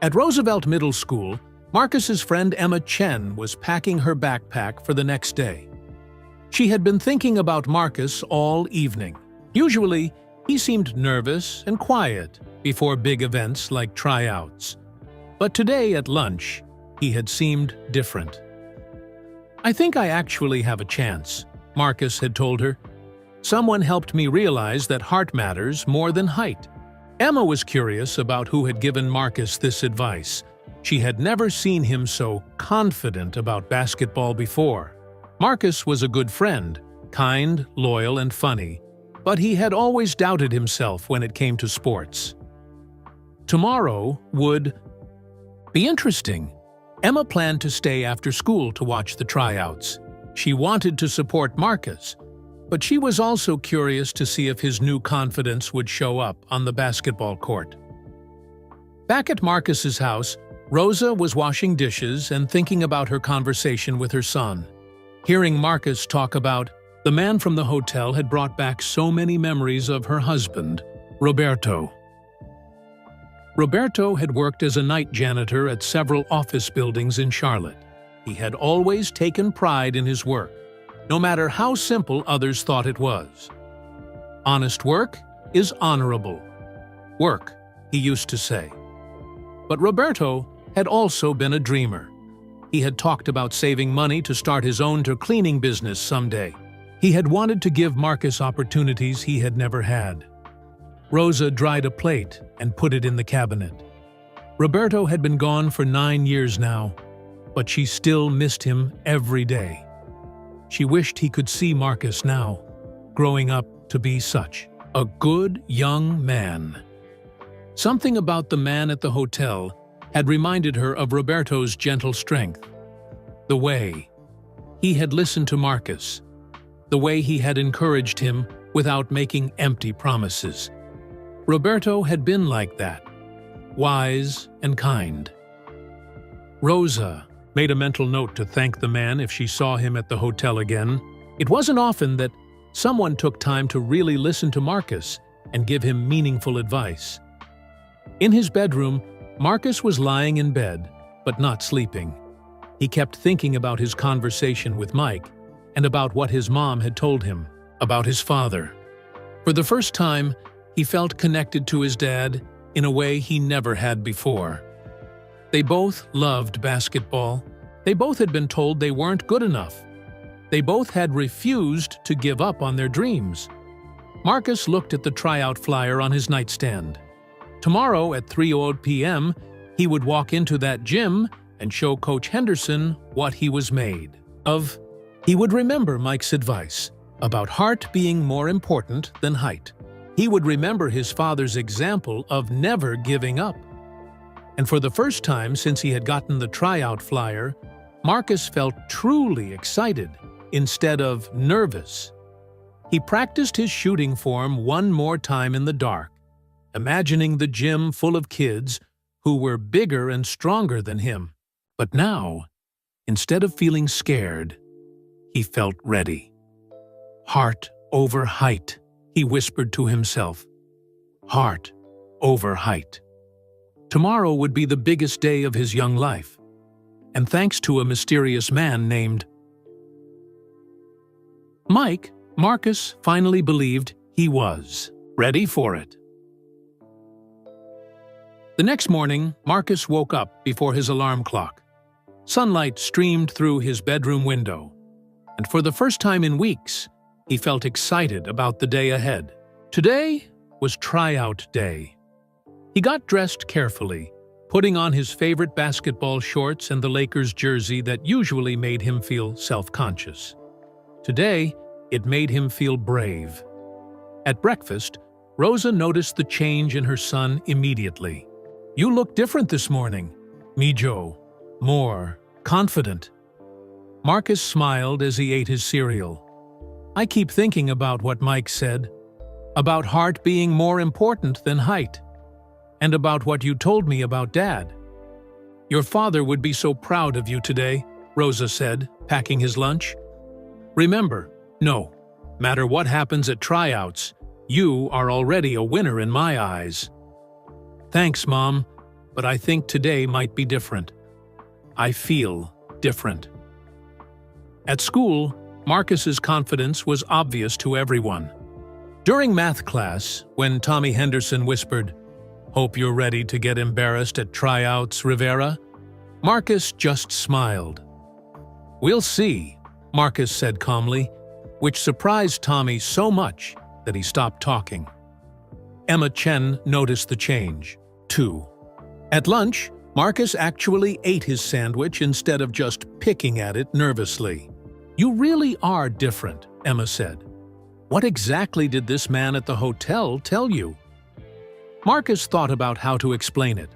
Speaker 1: At Roosevelt Middle School, Marcus's friend Emma Chen was packing her backpack for the next day. She had been thinking about Marcus all evening. Usually, he seemed nervous and quiet before big events like tryouts. But today at lunch, he had seemed different. "I think I actually have a chance," Marcus had told her. "Someone helped me realize that heart matters more than height." Emma was curious about who had given Marcus this advice. She had never seen him so confident about basketball before. Marcus was a good friend, kind, loyal, and funny, but he had always doubted himself when it came to sports. Tomorrow would be interesting. Emma planned to stay after school to watch the tryouts. She wanted to support Marcus, but she was also curious to see if his new confidence would show up on the basketball court. Back at Marcus's house, Rosa was washing dishes and thinking about her conversation with her son. Hearing Marcus talk about the man from the hotel had brought back so many memories of her husband, Roberto. Roberto had worked as a night janitor at several office buildings in Charlotte. He had always taken pride in his work, no matter how simple others thought it was. Honest work is honorable. work, he used to say. But Roberto had also been a dreamer. He had talked about saving money to start his own cleaning business someday. He had wanted to give Marcus opportunities he had never had. Rosa dried a plate and put it in the cabinet. Roberto had been gone for 9 years now, but she still missed him every day. She wished he could see Marcus now, growing up to be such a good young man. Something about the man at the hotel had reminded her of Roberto's gentle strength. The way he had listened to Marcus, the way he had encouraged him without making empty promises. Roberto had been like that, wise and kind. Rosa made a mental note to thank the man if she saw him at the hotel again. It wasn't often that someone took time to really listen to Marcus and give him meaningful advice. In his bedroom, Marcus was lying in bed, but not sleeping. He kept thinking about his conversation with Mike and about what his mom had told him about his father. For the first time, he felt connected to his dad in a way he never had before. They both loved basketball. They both had been told they weren't good enough. They both had refused to give up on their dreams. Marcus looked at the tryout flyer on his nightstand. Tomorrow at 3:00 p.m., he would walk into that gym and show Coach Henderson what he was made of. He would remember Mike's advice about heart being more important than height. He would remember his father's example of never giving up. And for the first time since he had gotten the tryout flyer, Marcus felt truly excited instead of nervous. He practiced his shooting form one more time in the dark, imagining the gym full of kids who were bigger and stronger than him. But now, instead of feeling scared, he felt ready. Heart over height, he whispered to himself. Heart over height. Tomorrow would be the biggest day of his young life, and thanks to a mysterious man named Mike, Marcus finally believed he was ready for it. The next morning, Marcus woke up before his alarm clock. Sunlight streamed through his bedroom window, and for the first time in weeks, he felt excited about the day ahead. Today was tryout day. He got dressed carefully, putting on his favorite basketball shorts and the Lakers jersey that usually made him feel self-conscious. Today, it made him feel brave. At breakfast, Rosa noticed the change in her son immediately. "You look different this morning, Mijo. More confident." Marcus smiled as he ate his cereal. "I keep thinking about what Mike said, about heart being more important than height, and about what you told me about Dad. Your father would be so proud of you today," Rosa said, packing his lunch. "Remember, no matter what happens at tryouts, you are already a winner in my eyes." "Thanks, Mom, but I think today might be different. I feel different." At school, Marcus's confidence was obvious to everyone. During math class, when Tommy Henderson whispered, "Hope you're ready to get embarrassed at tryouts, Rivera," Marcus just smiled. "We'll see," Marcus said calmly, which surprised Tommy so much that he stopped talking. Emma Chen noticed the change, too. At lunch, Marcus actually ate his sandwich instead of just picking at it nervously. "You really are different," Emma said. "What exactly did this man at the hotel tell you?" Marcus thought about how to explain it.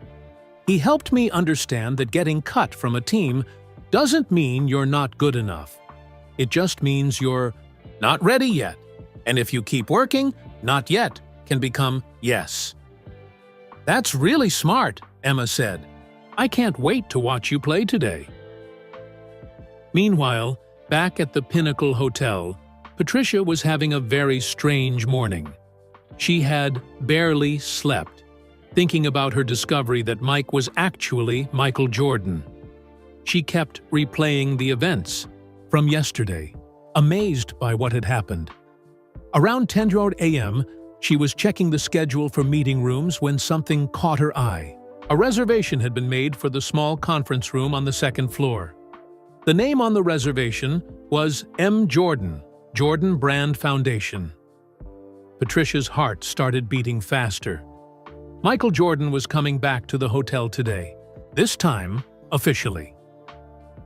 Speaker 1: "He helped me understand that getting cut from a team doesn't mean you're not good enough. It just means you're not ready yet. And if you keep working, not yet can become yes." "That's really smart," Emma said. "I can't wait to watch you play today." Meanwhile, back at the Pinnacle Hotel, Patricia was having a very strange morning. She had barely slept, thinking about her discovery that Mike was actually Michael Jordan. She kept replaying the events from yesterday, amazed by what had happened. Around 10:00 a.m., She was checking the schedule for meeting rooms when something caught her eye. A reservation had been made for the small conference room on the second floor. The name on the reservation was M. Jordan, Jordan Brand Foundation. Patricia's heart started beating faster. Michael Jordan was coming back to the hotel today, this time officially.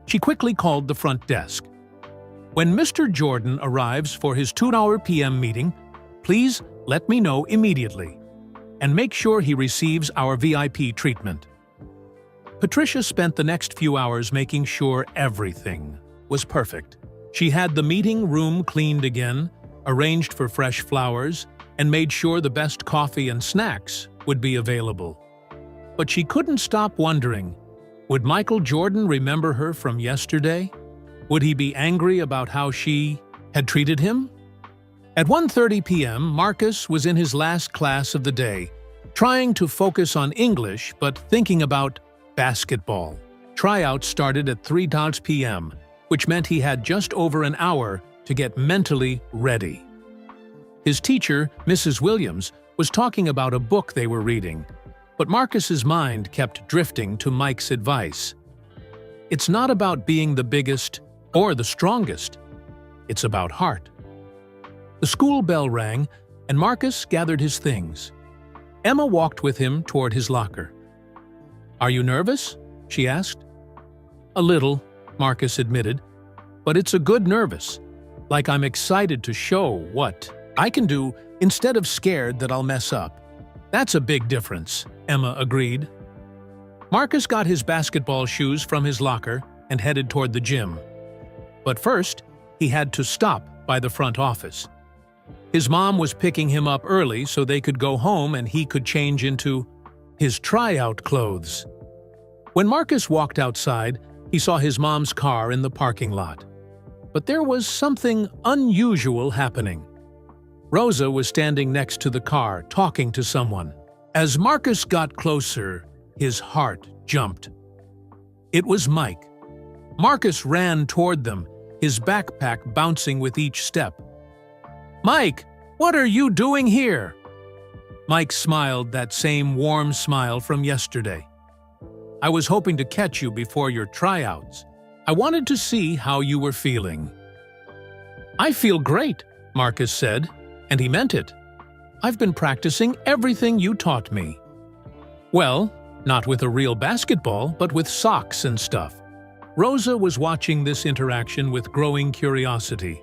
Speaker 1: She quickly called the front desk. When Mr. Jordan arrives for his 2 p.m. meeting, please let me know immediately, and make sure he receives our VIP treatment. Patricia spent the next few hours making sure everything was perfect. She had the meeting room cleaned again, arranged for fresh flowers, and made sure the best coffee and snacks would be available. But she couldn't stop wondering, would Michael Jordan remember her from yesterday? Would he be angry about how she had treated him? At 1:30 p.m., Marcus was in his last class of the day, trying to focus on English but thinking about basketball. Tryouts started at 3 p.m., which meant he had just over an hour to get mentally ready. His teacher, Mrs. Williams, was talking about a book they were reading, but Marcus's mind kept drifting to Mike's advice. It's not about being the biggest or the strongest. It's about heart. The school bell rang, and Marcus gathered his things. Emma walked with him toward his locker. "Are you nervous?" she asked. "A little," Marcus admitted, "but it's a good nervous, like I'm excited to show what I can do instead of scared that I'll mess up." "That's a big difference," Emma agreed. Marcus got his basketball shoes from his locker and headed toward the gym. But first, he had to stop by the front office. His mom was picking him up early so they could go home and he could change into his tryout clothes. When Marcus walked outside, he saw his mom's car in the parking lot. But there was something unusual happening. Rosa was standing next to the car, talking to someone. As Marcus got closer, his heart jumped. It was Mike. Marcus ran toward them, his backpack bouncing with each step. "Mike, what are you doing here?" Mike smiled, that same warm smile from yesterday. "I was hoping to catch you before your tryouts. I wanted to see how you were feeling." "I feel great," Marcus said, and he meant it. "I've been practicing everything you taught me." "Well, not with a real basketball, but with socks and stuff." Rosa was watching this interaction with growing curiosity.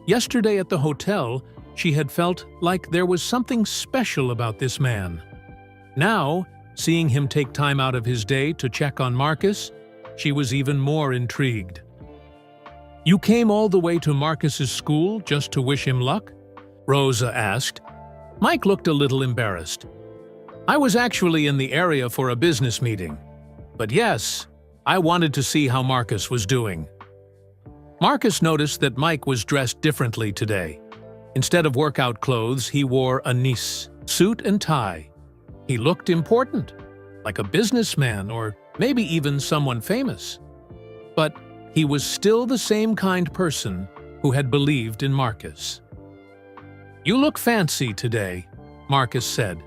Speaker 1: Yesterday at the hotel, she had felt like there was something special about this man. Now, seeing him take time out of his day to check on Marcus, she was even more intrigued. "You came all the way to Marcus's school just to wish him luck?" Rosa asked. Mike looked a little embarrassed. "I was actually in the area for a business meeting. But yes, I wanted to see how Marcus was doing." Marcus noticed that Mike was dressed differently today. Instead of workout clothes, he wore a nice suit and tie. He looked important, like a businessman or maybe even someone famous. But he was still the same kind person who had believed in Marcus. "You look fancy today," Marcus said.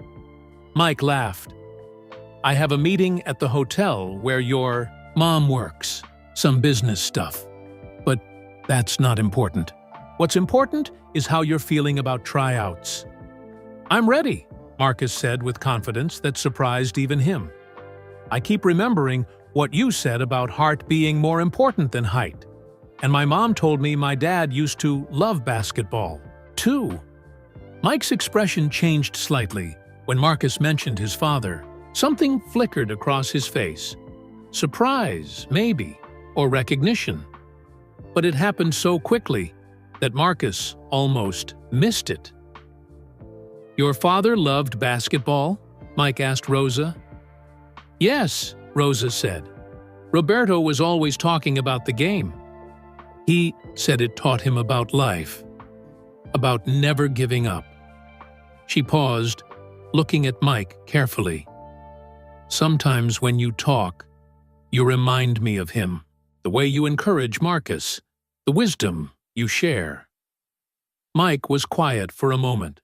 Speaker 1: Mike laughed. "I have a meeting at the hotel where your mom works, some business stuff. But that's not important. What's important is how you're feeling about tryouts." "I'm ready," Marcus said with confidence that surprised even him. "I keep remembering what you said about heart being more important than height. And my mom told me my dad used to love basketball, too." Mike's expression changed slightly when Marcus mentioned his father. Something flickered across his face. Surprise, maybe, or recognition. But it happened so quickly that Marcus almost missed it. "Your father loved basketball?" Mike asked Rosa. "Yes," Rosa said. "Roberto was always talking about the game. He said it taught him about life, about never giving up." She paused, looking at Mike carefully. "Sometimes when you talk, you remind me of him, the way you encourage Marcus, the wisdom you share." Mike was quiet for a moment.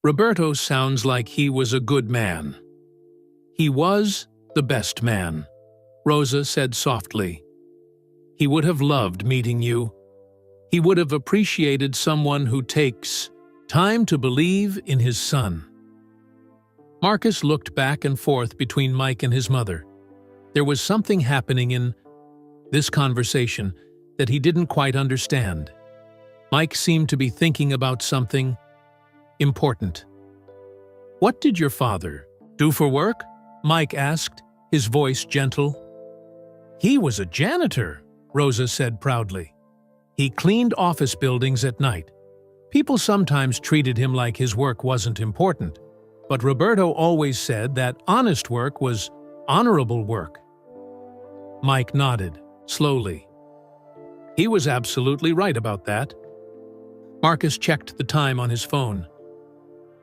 Speaker 1: Roberto sounds like he was a good man. He was the best man, Rosa said softly. He would have loved meeting you. He would have appreciated someone who takes time to believe in his son. Marcus looked back and forth between Mike and his mother. There was something happening in this conversation that he didn't quite understand. Mike seemed to be thinking about something important. "What did your father do for work?" Mike asked, his voice gentle. "He was a janitor," Rosa said proudly. "He cleaned office buildings at night. People sometimes treated him like his work wasn't important, but Roberto always said that honest work was honorable work." Mike nodded, slowly. He was absolutely right about that. Marcus checked the time on his phone.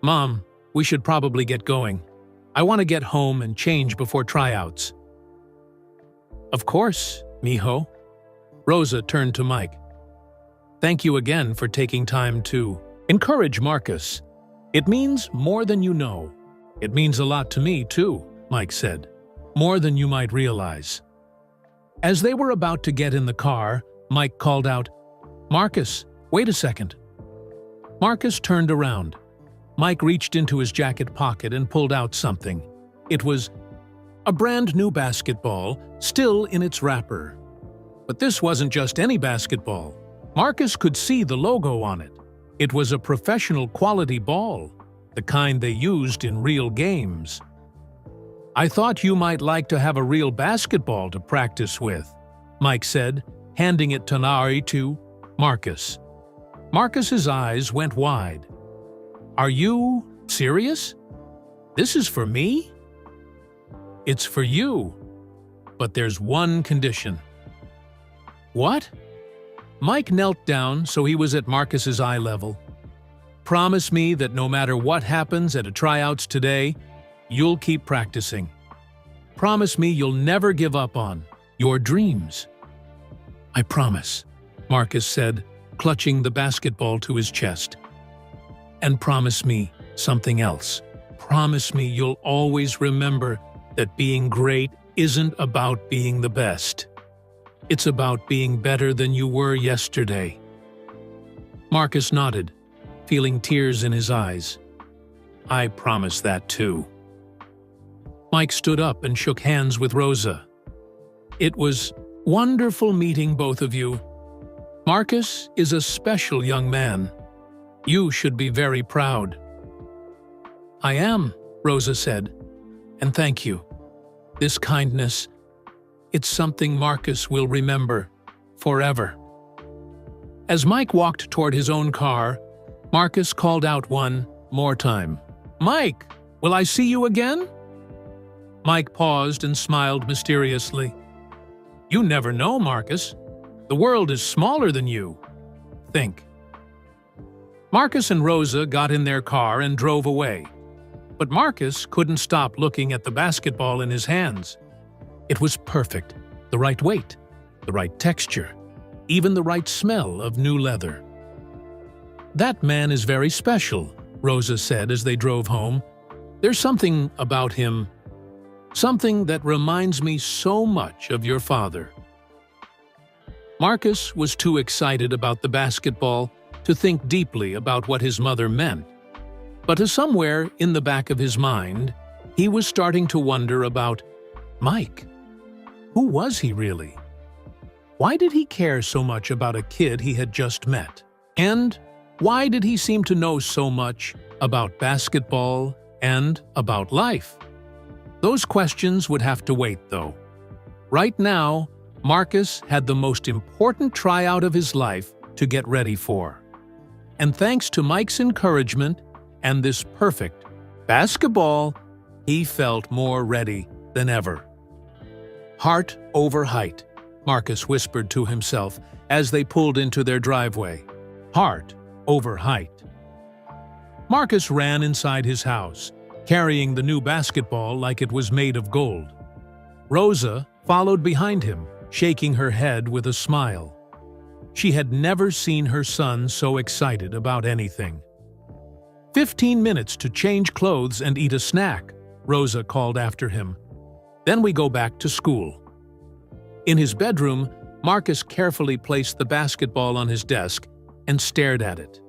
Speaker 1: "Mom, we should probably get going. I want to get home and change before tryouts." "Of course, mijo." Rosa turned to Mike. "Thank you again for taking time to encourage Marcus. It means more than you know." "It means a lot to me, too," Mike said. "More than you might realize." As they were about to get in the car, Mike called out, "Marcus, wait a second." Marcus turned around. Mike reached into his jacket pocket and pulled out something. It was a brand new basketball, still in its wrapper. But this wasn't just any basketball. Marcus could see the logo on it. It was a professional quality ball, the kind they used in real games. "I thought you might like to have a real basketball to practice with," Mike said, handing it to Marcus. Marcus's eyes went wide. "Are you serious? This is for me?" "It's for you, but there's one condition." "What?" Mike knelt down so he was at Marcus's eye level. "Promise me that no matter what happens at a tryouts today, you'll keep practicing. Promise me you'll never give up on your dreams." "I promise," Marcus said, clutching the basketball to his chest. "And promise me something else. Promise me you'll always remember that being great isn't about being the best. It's about being better than you were yesterday." Marcus nodded, feeling tears in his eyes. "I promise that too." Mike stood up and shook hands with Rosa. "It was wonderful meeting both of you. Marcus is a special young man. You should be very proud." "I am," Rosa said, "and thank you. This kindness, it's something Marcus will remember forever." As Mike walked toward his own car, Marcus called out one more time, "Mike, will I see you again?" Mike paused and smiled mysteriously. "You never know, Marcus. The world is smaller than you. Think." Marcus and Rosa got in their car and drove away. But Marcus couldn't stop looking at the basketball in his hands. It was perfect, the right weight, the right texture, even the right smell of new leather. "That man is very special," Rosa said as they drove home. "There's something about him, something that reminds me so much of your father." Marcus was too excited about the basketball to think deeply about what his mother meant. But somewhere in the back of his mind, he was starting to wonder about Mike. Who was he really? Why did he care so much about a kid he had just met? And why did he seem to know so much about basketball and about life? Those questions would have to wait, though. Right now, Marcus had the most important tryout of his life to get ready for. And thanks to Mike's encouragement and this perfect basketball, he felt more ready than ever. "Heart over height," Marcus whispered to himself as they pulled into their driveway. "Heart over height." Marcus ran inside his house, carrying the new basketball like it was made of gold. Rosa followed behind him, shaking her head with a smile. She had never seen her son so excited about anything. 15 minutes to change clothes and eat a snack, Rosa called after him. Then we go back to school. In his bedroom, Marcus carefully placed the basketball on his desk and stared at it.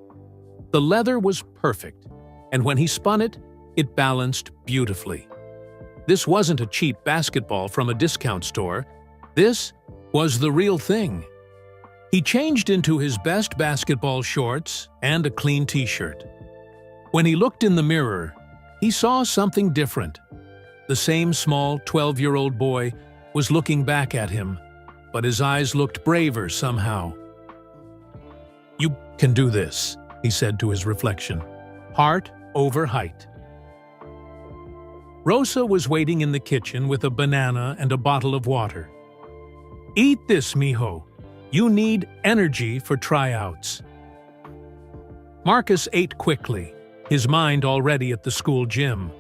Speaker 1: The leather was perfect, and when he spun it, it balanced beautifully. This wasn't a cheap basketball from a discount store. This was the real thing. He changed into his best basketball shorts and a clean t-shirt. When he looked in the mirror, he saw something different. The same small 12-year-old boy was looking back at him, but his eyes looked braver somehow. "You can do this," he said to his reflection. "Heart over height." Rosa was waiting in the kitchen with a banana and a bottle of water. "Eat this, mijo. You need energy for tryouts." Marcus ate quickly, his mind already at the school gym.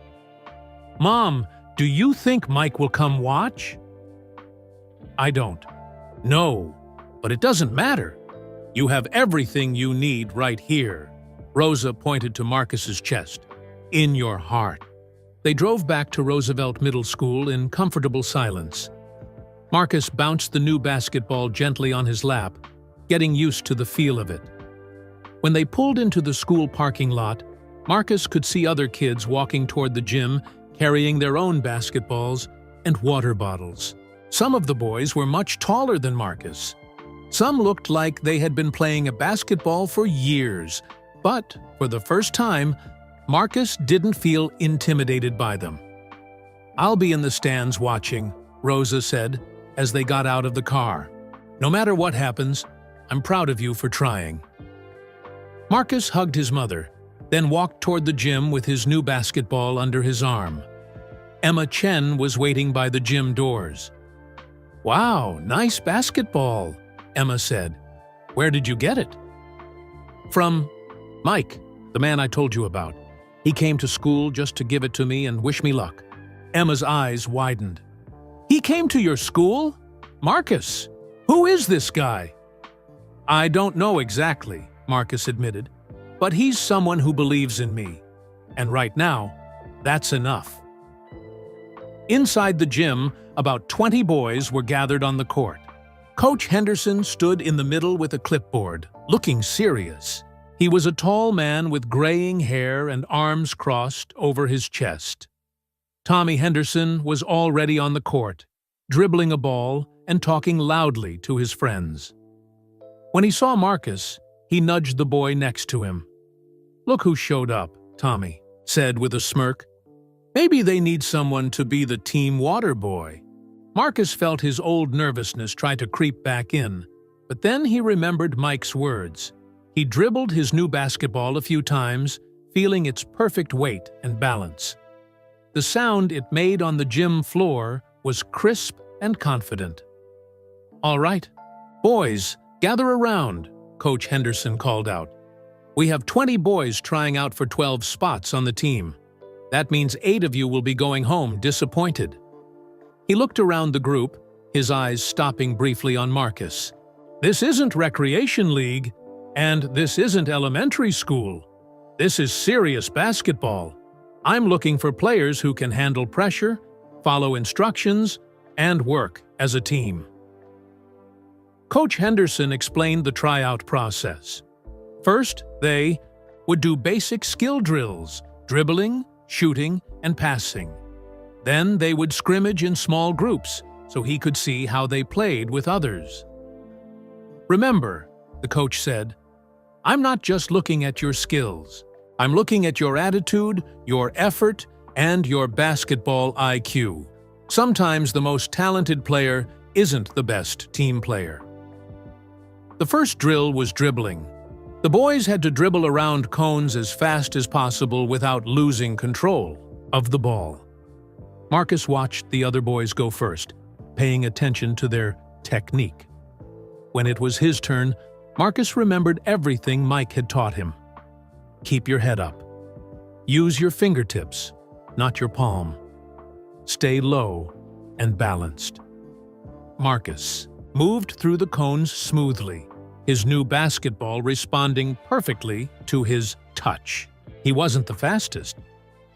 Speaker 1: "Mom, do you think Mike will come watch?" "I don't." "No, but it doesn't matter. You have everything you need right here." Rosa pointed to Marcus's chest. "In your heart." They drove back to Roosevelt Middle School in comfortable silence. Marcus bounced the new basketball gently on his lap, getting used to the feel of it. When they pulled into the school parking lot, Marcus could see other kids walking toward the gym carrying their own basketballs and water bottles. Some of the boys were much taller than Marcus. Some looked like they had been playing a basketball for years, but for the first time, Marcus didn't feel intimidated by them. "I'll be in the stands watching," Rosa said as they got out of the car. "No matter what happens, I'm proud of you for trying." Marcus hugged his mother, then walked toward the gym with his new basketball under his arm. Emma Chen was waiting by the gym doors. "Wow, nice basketball," Emma said. "Where did you get it?" "From Mike, the man I told you about. He came to school just to give it to me and wish me luck." Emma's eyes widened. "He came to your school? Marcus, who is this guy?" "I don't know exactly," Marcus admitted, "but he's someone who believes in me. And right now, that's enough." Inside the gym, about 20 boys were gathered on the court. Coach Henderson stood in the middle with a clipboard, looking serious. He was a tall man with graying hair and arms crossed over his chest. Tommy Henderson was already on the court, dribbling a ball and talking loudly to his friends. When he saw Marcus, he nudged the boy next to him. "Look who showed up," Tommy said with a smirk. "Maybe they need someone to be the team water boy." Marcus felt his old nervousness try to creep back in, but then he remembered Mike's words. He dribbled his new basketball a few times, feeling its perfect weight and balance. The sound it made on the gym floor was crisp and confident. "All right, boys, gather around," Coach Henderson called out. "We have 20 boys trying out for 12 spots on the team. That means 8 of you will be going home disappointed." He looked around the group, his eyes stopping briefly on Marcus. "This isn't Recreation League, and this isn't elementary school. This is serious basketball. I'm looking for players who can handle pressure, follow instructions, and work as a team." Coach Henderson explained the tryout process. First, they would do basic skill drills, dribbling, shooting, and passing. Then they would scrimmage in small groups so he could see how they played with others. "Remember," the coach said, "I'm not just looking at your skills. I'm looking at your attitude, your effort, and your basketball IQ. Sometimes the most talented player isn't the best team player." The first drill was dribbling. The boys had to dribble around cones as fast as possible without losing control of the ball. Marcus watched the other boys go first, paying attention to their technique. When it was his turn, Marcus remembered everything Mike had taught him. Keep your head up. Use your fingertips, not your palm. Stay low and balanced. Marcus moved through the cones smoothly, his new basketball responding perfectly to his touch. He wasn't the fastest,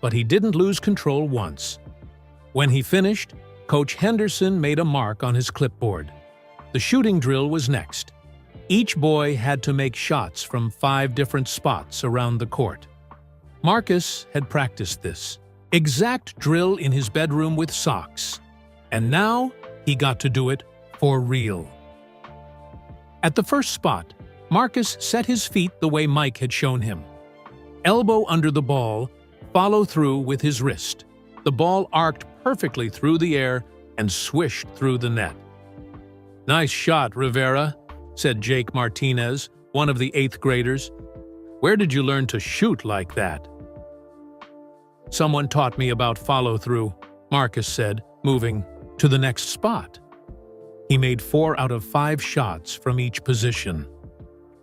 Speaker 1: but he didn't lose control once. When he finished, Coach Henderson made a mark on his clipboard. The shooting drill was next. Each boy had to make shots from 5 different spots around the court. Marcus had practiced this exact drill in his bedroom with socks, and now he got to do it for real. At the first spot, Marcus set his feet the way Mike had shown him. Elbow under the ball, follow through with his wrist. The ball arced perfectly through the air and swished through the net. "Nice shot, Rivera," said Jake Martinez, one of the 8th graders. "Where did you learn to shoot like that?" "Someone taught me about follow-through," Marcus said, moving to the next spot. He made 4 out of 5 shots from each position.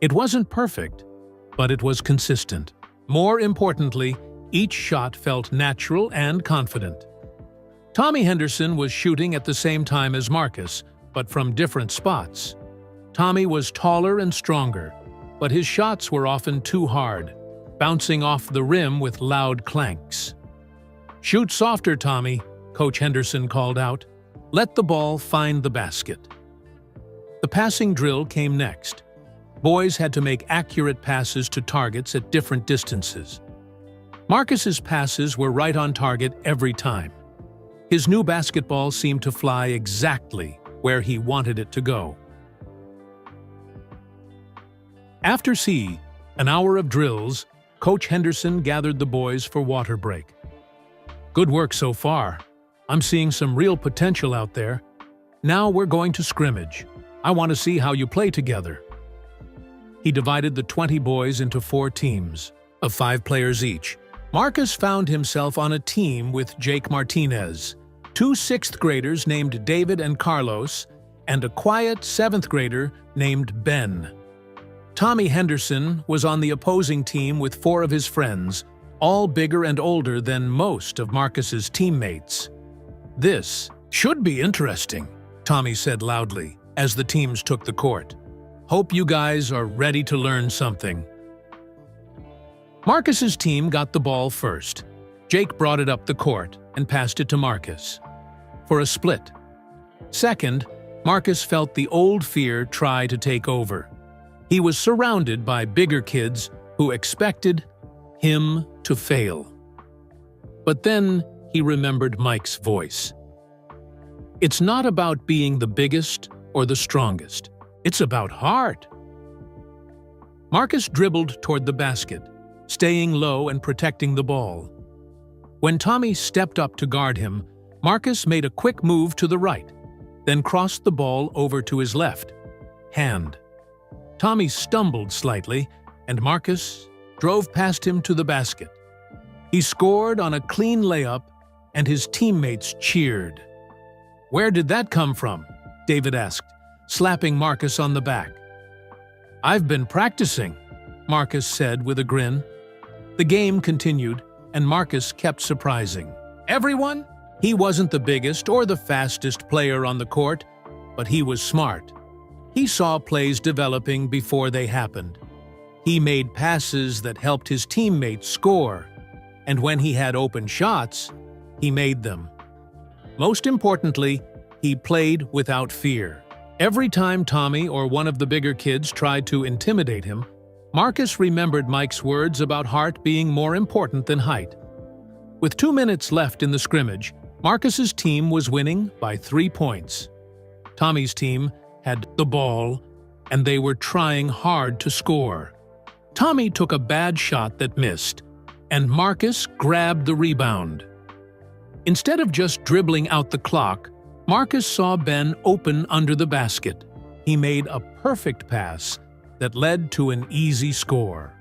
Speaker 1: It wasn't perfect, but it was consistent. More importantly, each shot felt natural and confident. Tommy Henderson was shooting at the same time as Marcus, but from different spots. Tommy was taller and stronger, but his shots were often too hard, bouncing off the rim with loud clanks. "Shoot softer, Tommy," Coach Henderson called out. "Let the ball find the basket." The passing drill came next. Boys had to make accurate passes to targets at different distances. Marcus's passes were right on target every time. His new basketball seemed to fly exactly where he wanted it to go. After an hour of drills, Coach Henderson gathered the boys for water break. "Good work so far. I'm seeing some real potential out there. Now we're going to scrimmage. I want to see how you play together." He divided the 20 boys into 4 teams, of 5 players each. Marcus found himself on a team with Jake Martinez, 2 6th graders named David and Carlos, and a quiet 7th grader named Ben. Tommy Henderson was on the opposing team with 4 of his friends, all bigger and older than most of Marcus's teammates. "This should be interesting," Tommy said loudly as the teams took the court. "Hope you guys are ready to learn something." Marcus's team got the ball first. Jake brought it up the court and passed it to Marcus for a split. Second, Marcus felt the old fear try to take over. He was surrounded by bigger kids who expected him to fail. But then he remembered Mike's voice. "It's not about being the biggest or the strongest. It's about heart." Marcus dribbled toward the basket, staying low and protecting the ball. When Tommy stepped up to guard him, Marcus made a quick move to the right, then crossed the ball over to his left hand. Tommy stumbled slightly, and Marcus drove past him to the basket. He scored on a clean layup, and his teammates cheered. "Where did that come from?" David asked, slapping Marcus on the back. "I've been practicing," Marcus said with a grin. The game continued, and Marcus kept surprising everyone. He wasn't the biggest or the fastest player on the court, but he was smart. He saw plays developing before they happened. He made passes that helped his teammates score, and when he had open shots, he made them. Most importantly, he played without fear. Every time Tommy or one of the bigger kids tried to intimidate him, Marcus remembered Mike's words about heart being more important than height. With 2 minutes left in the scrimmage, Marcus's team was winning by 3 points. Tommy's team had the ball, and they were trying hard to score. Tommy took a bad shot that missed, and Marcus grabbed the rebound. Instead of just dribbling out the clock, Marcus saw Ben open under the basket. He made a perfect pass that led to an easy score.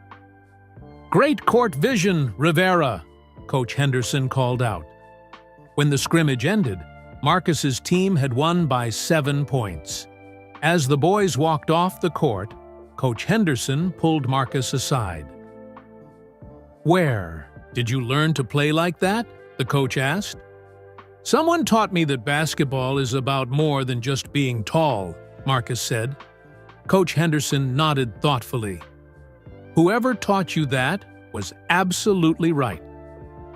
Speaker 1: "Great court vision, Rivera," Coach Henderson called out. When the scrimmage ended, Marcus's team had won by 7 points. As the boys walked off the court, Coach Henderson pulled Marcus aside. "Where did you learn to play like that?" the coach asked. "Someone taught me that basketball is about more than just being tall," Marcus said. Coach Henderson nodded thoughtfully. "Whoever taught you that was absolutely right.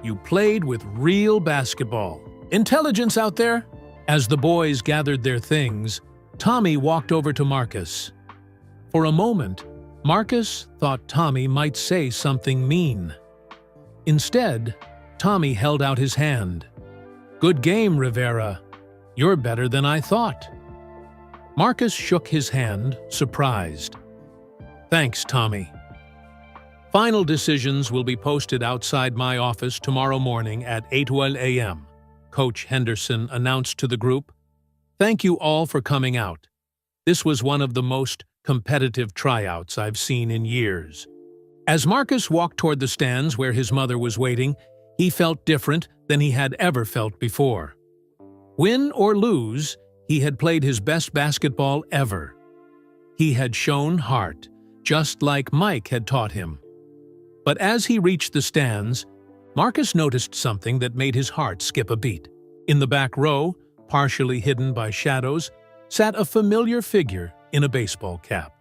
Speaker 1: You played with real basketball. Intelligence out there? As the boys gathered their things, Tommy walked over to Marcus. For a moment, Marcus thought Tommy might say something mean. Instead, Tommy held out his hand. "Good game, Rivera. You're better than I thought." Marcus shook his hand, surprised. "Thanks, Tommy." Final decisions will be posted outside my office tomorrow morning at 8:12 a.m., Coach Henderson announced to the group. "Thank you all for coming out. This was one of the most competitive tryouts I've seen in years." As Marcus walked toward the stands where his mother was waiting, he felt different than he had ever felt before. Win or lose, he had played his best basketball ever. He had shown heart, just like Mike had taught him. But as he reached the stands, Marcus noticed something that made his heart skip a beat. In the back row, partially hidden by shadows, sat a familiar figure in a baseball cap.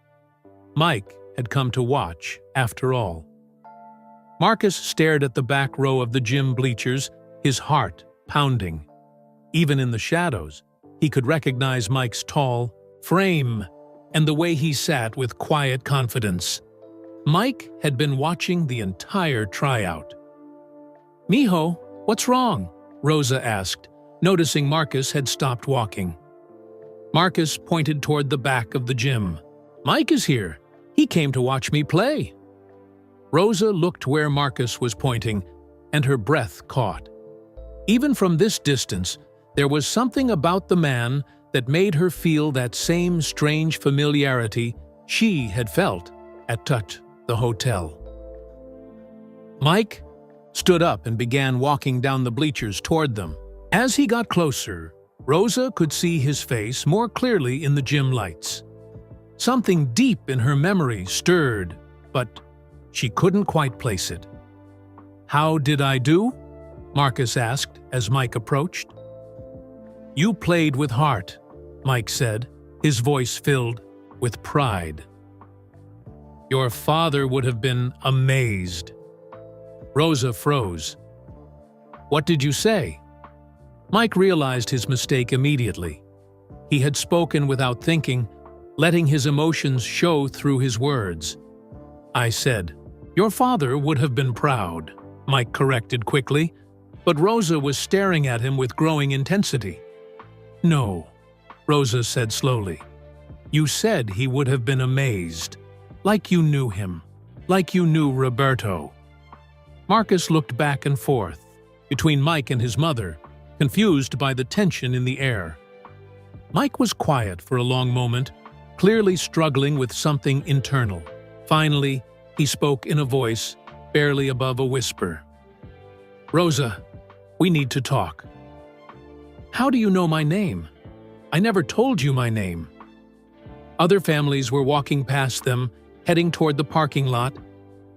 Speaker 1: Mike had come to watch, after all. Marcus stared at the back row of the gym bleachers, his heart pounding. Even in the shadows, he could recognize Mike's tall frame and the way he sat with quiet confidence. Mike had been watching the entire tryout. "Mijo, what's wrong?" Rosa asked, noticing Marcus had stopped walking. Marcus pointed toward the back of the gym. "Mike is here. He came to watch me play." Rosa looked where Marcus was pointing, and her breath caught. Even from this distance, there was something about the man that made her feel that same strange familiarity she had felt at the hotel. Mike stood up and began walking down the bleachers toward them. As he got closer, Rosa could see his face more clearly in the gym lights. Something deep in her memory stirred, but she couldn't quite place it. "How did I do?" Marcus asked as Mike approached. "You played with heart," Mike said, his voice filled with pride. "Your father would have been amazed." Rosa froze. "What did you say?" Mike realized his mistake immediately. He had spoken without thinking, letting his emotions show through his words. "I said, your father would have been proud," Mike corrected quickly, but Rosa was staring at him with growing intensity. "No," Rosa said slowly. "You said he would have been amazed, like you knew him, like you knew Roberto." Marcus looked back and forth, between Mike and his mother, confused by the tension in the air. Mike was quiet for a long moment, clearly struggling with something internal. Finally, he spoke in a voice barely above a whisper. "Rosa, we need to talk." "How do you know my name? I never told you my name." Other families were walking past them, heading toward the parking lot,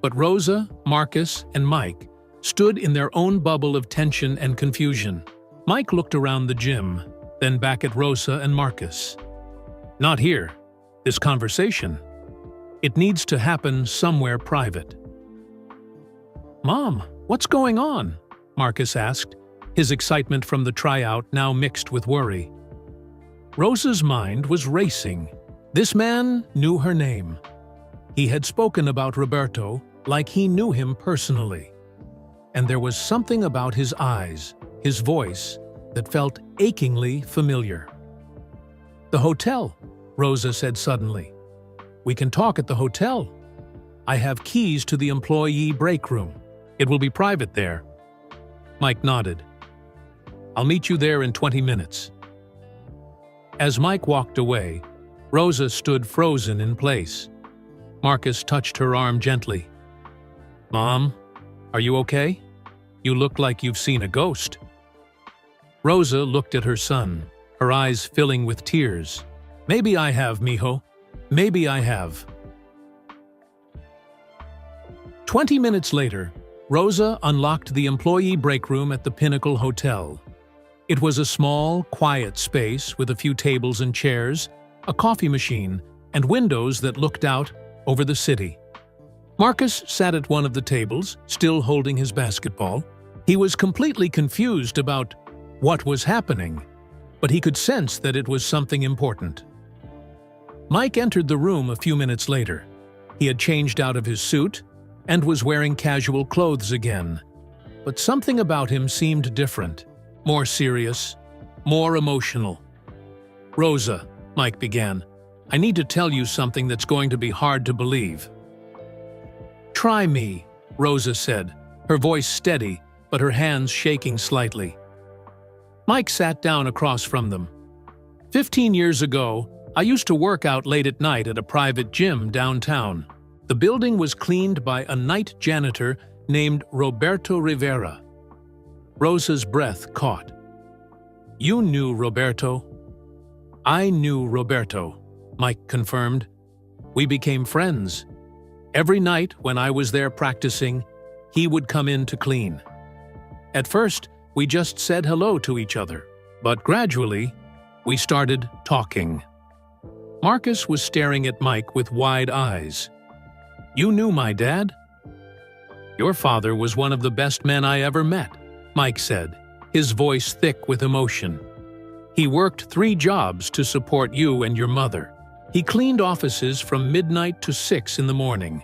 Speaker 1: but Rosa, Marcus, and Mike stood in their own bubble of tension and confusion. Mike looked around the gym, then back at Rosa and Marcus. "Not here. This conversation. It needs to happen somewhere private." "Mom, what's going on?" Marcus asked, his excitement from the tryout now mixed with worry. Rosa's mind was racing. This man knew her name. He had spoken about Roberto like he knew him personally. And there was something about his eyes, his voice, that felt achingly familiar. "The hotel," Rosa said suddenly. "We can talk at the hotel. I have keys to the employee break room. It will be private there." Mike nodded. "I'll meet you there in 20 minutes. As Mike walked away, Rosa stood frozen in place. Marcus touched her arm gently. "Mom, are you okay? You look like you've seen a ghost." Rosa looked at her son, her eyes filling with tears. "Maybe I have, mijo. Maybe I have." 20 minutes later, Rosa unlocked the employee break room at the Pinnacle Hotel. It was a small, quiet space with a few tables and chairs, a coffee machine, and windows that looked out over the city. Marcus sat at one of the tables, still holding his basketball. He was completely confused about what was happening, but he could sense that it was something important. Mike entered the room a few minutes later. He had changed out of his suit and was wearing casual clothes again. But something about him seemed different, more serious, more emotional. "Rosa," Mike began, "I need to tell you something that's going to be hard to believe." "Try me," Rosa said, her voice steady, but her hands shaking slightly. Mike sat down across from them. 15 years ago, I used to work out late at night at a private gym downtown. The building was cleaned by a night janitor named Roberto Rivera. Rosa's breath caught. "You knew Roberto?" "I knew Roberto," Mike confirmed. "We became friends. Every night when I was there practicing, he would come in to clean. At first, we just said hello to each other, but gradually, we started talking." Marcus was staring at Mike with wide eyes. "You knew my dad?" "Your father was one of the best men I ever met," Mike said, his voice thick with emotion. "He worked 3 jobs to support you and your mother. He cleaned offices from midnight to 6 in the morning,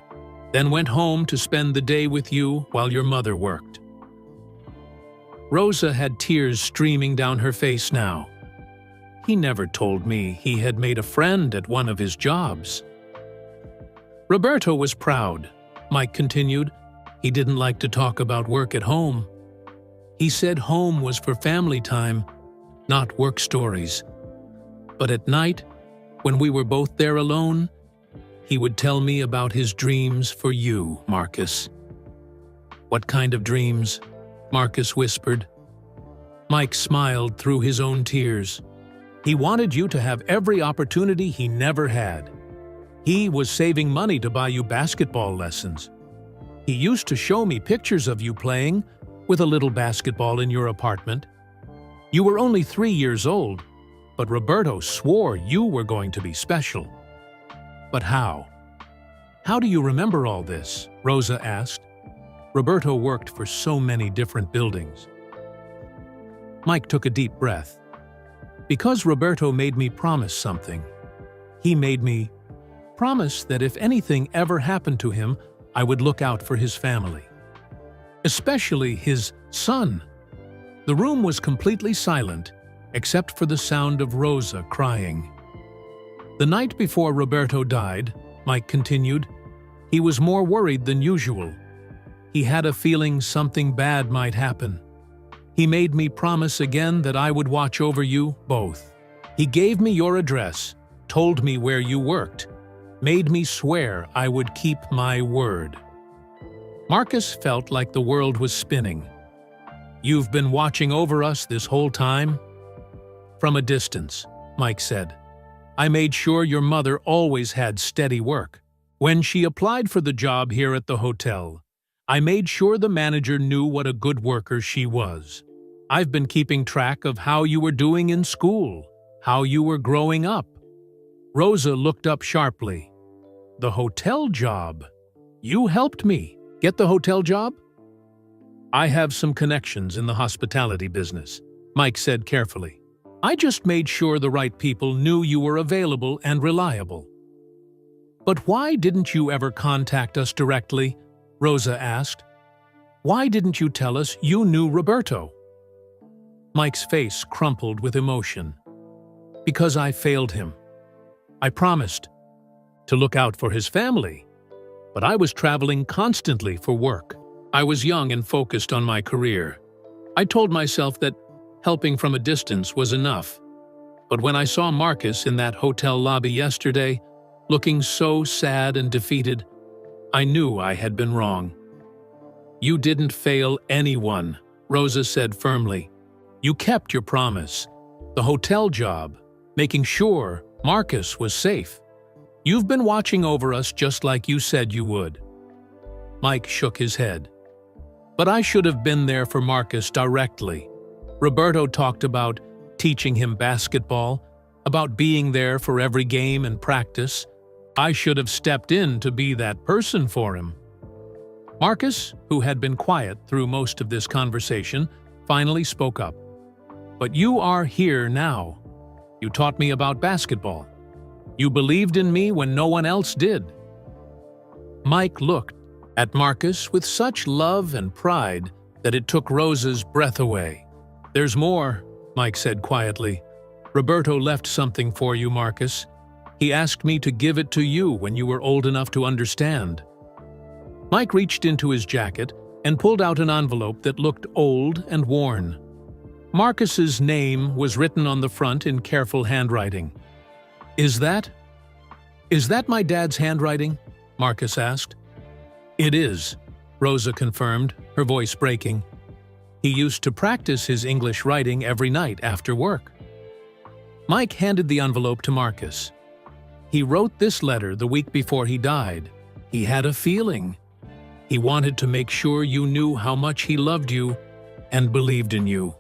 Speaker 1: then went home to spend the day with you while your mother worked." Rosa had tears streaming down her face now. "He never told me he had made a friend at one of his jobs." Roberto was proud, Mike continued. He didn't like to talk about work at home. He said home was for family time, not work stories. But at night, when we were both there alone, he would tell me about his dreams for you, Marcus. "What kind of dreams?" Marcus whispered. Mike smiled through his own tears. "He wanted you to have every opportunity he never had. He was saving money to buy you basketball lessons. He used to show me pictures of you playing with a little basketball in your apartment. You were only 3 years old, but Roberto swore you were going to be special." "But how? How do you remember all this?" Rosa asked. Roberto worked for so many different buildings. Mike took a deep breath. "Because Roberto made me promise something. He made me promise that if anything ever happened to him, I would look out for his family. Especially his son." The room was completely silent, except for the sound of Rosa crying. "The night before Roberto died," Mike continued, "he was more worried than usual. He had a feeling something bad might happen. He made me promise again that I would watch over you both. He gave me your address, told me where you worked, made me swear I would keep my word." Marcus felt like the world was spinning. "You've been watching over us this whole time?" "From a distance," Mike said. "I made sure your mother always had steady work. When she applied for the job here at the hotel, I made sure the manager knew what a good worker she was. I've been keeping track of how you were doing in school, how you were growing up." Rosa looked up sharply. "The hotel job? You helped me get the hotel job?" "I have some connections in the hospitality business," Mike said carefully. "I just made sure the right people knew you were available and reliable." "But why didn't you ever contact us directly?" Rosa asked. "Why didn't you tell us you knew Roberto?" Mike's face crumpled with emotion. "Because I failed him. I promised to look out for his family, but I was traveling constantly for work. I was young and focused on my career. I told myself that helping from a distance was enough. But when I saw Marcus in that hotel lobby yesterday, looking so sad and defeated, I knew I had been wrong." "You didn't fail anyone," Rosa said firmly. "You kept your promise. The hotel job, making sure Marcus was safe. You've been watching over us just like you said you would." Mike shook his head. "But I should have been there for Marcus directly. Roberto talked about teaching him basketball, about being there for every game and practice. I should have stepped in to be that person for him." Marcus, who had been quiet through most of this conversation, finally spoke up. "But you are here now. You taught me about basketball. You believed in me when no one else did." Mike looked at Marcus with such love and pride that it took Rosa's breath away. "There's more," Mike said quietly. "Roberto left something for you, Marcus. He asked me to give it to you when you were old enough to understand." Mike reached into his jacket and pulled out an envelope that looked old and worn. Marcus's name was written on the front in careful handwriting. Is that my dad's handwriting?" Marcus asked. "It is," Rosa confirmed, her voice breaking. "He used to practice his English writing every night after work." Mike handed the envelope to Marcus. "He wrote this letter the week before he died. He had a feeling. He wanted to make sure you knew how much he loved you and believed in you."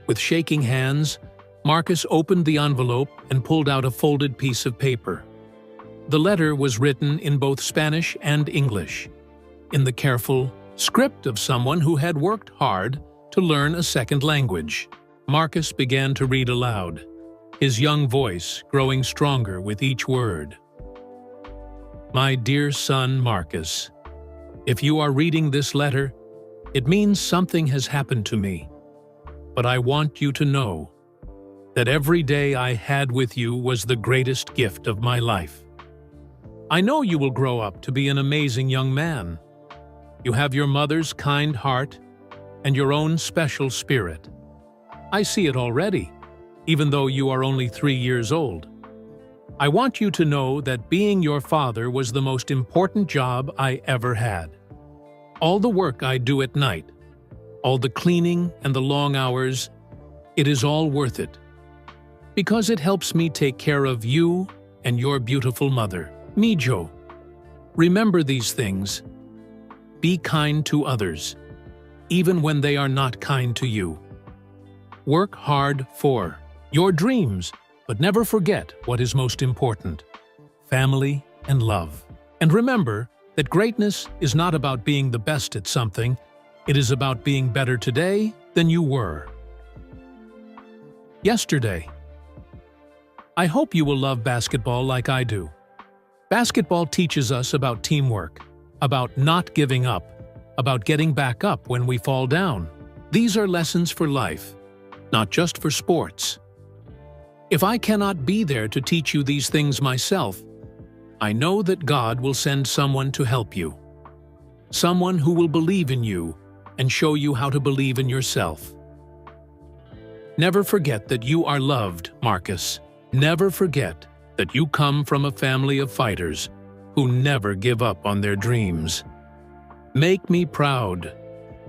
Speaker 1: With shaking hands, Marcus opened the envelope and pulled out a folded piece of paper. The letter was written in both Spanish and English, in the careful script of someone who had worked hard to learn a second language. Marcus began to read aloud, his young voice growing stronger with each word. "My dear son Marcus, if you are reading this letter, it means something has happened to me. But I want you to know that every day I had with you was the greatest gift of my life. I know you will grow up to be an amazing young man. You have your mother's kind heart and your own special spirit. I see it already, even though you are only 3 years old. I want you to know that being your father was the most important job I ever had. All the work I do at night, all the cleaning and the long hours, it is all worth it. Because it helps me take care of you and your beautiful mother, Mijo. Remember these things. Be kind to others, even when they are not kind to you. Work hard for your dreams, but never forget what is most important: family and love. And remember that greatness is not about being the best at something, it is about being better today than you were yesterday. I hope you will love basketball like I do. Basketball teaches us about teamwork, about not giving up, about getting back up when we fall down. These are lessons for life, not just for sports. If I cannot be there to teach you these things myself, I know that God will send someone to help you. Someone who will believe in you and show you how to believe in yourself. Never forget that you are loved, Marcus. Never forget that you come from a family of fighters who never give up on their dreams. Make me proud,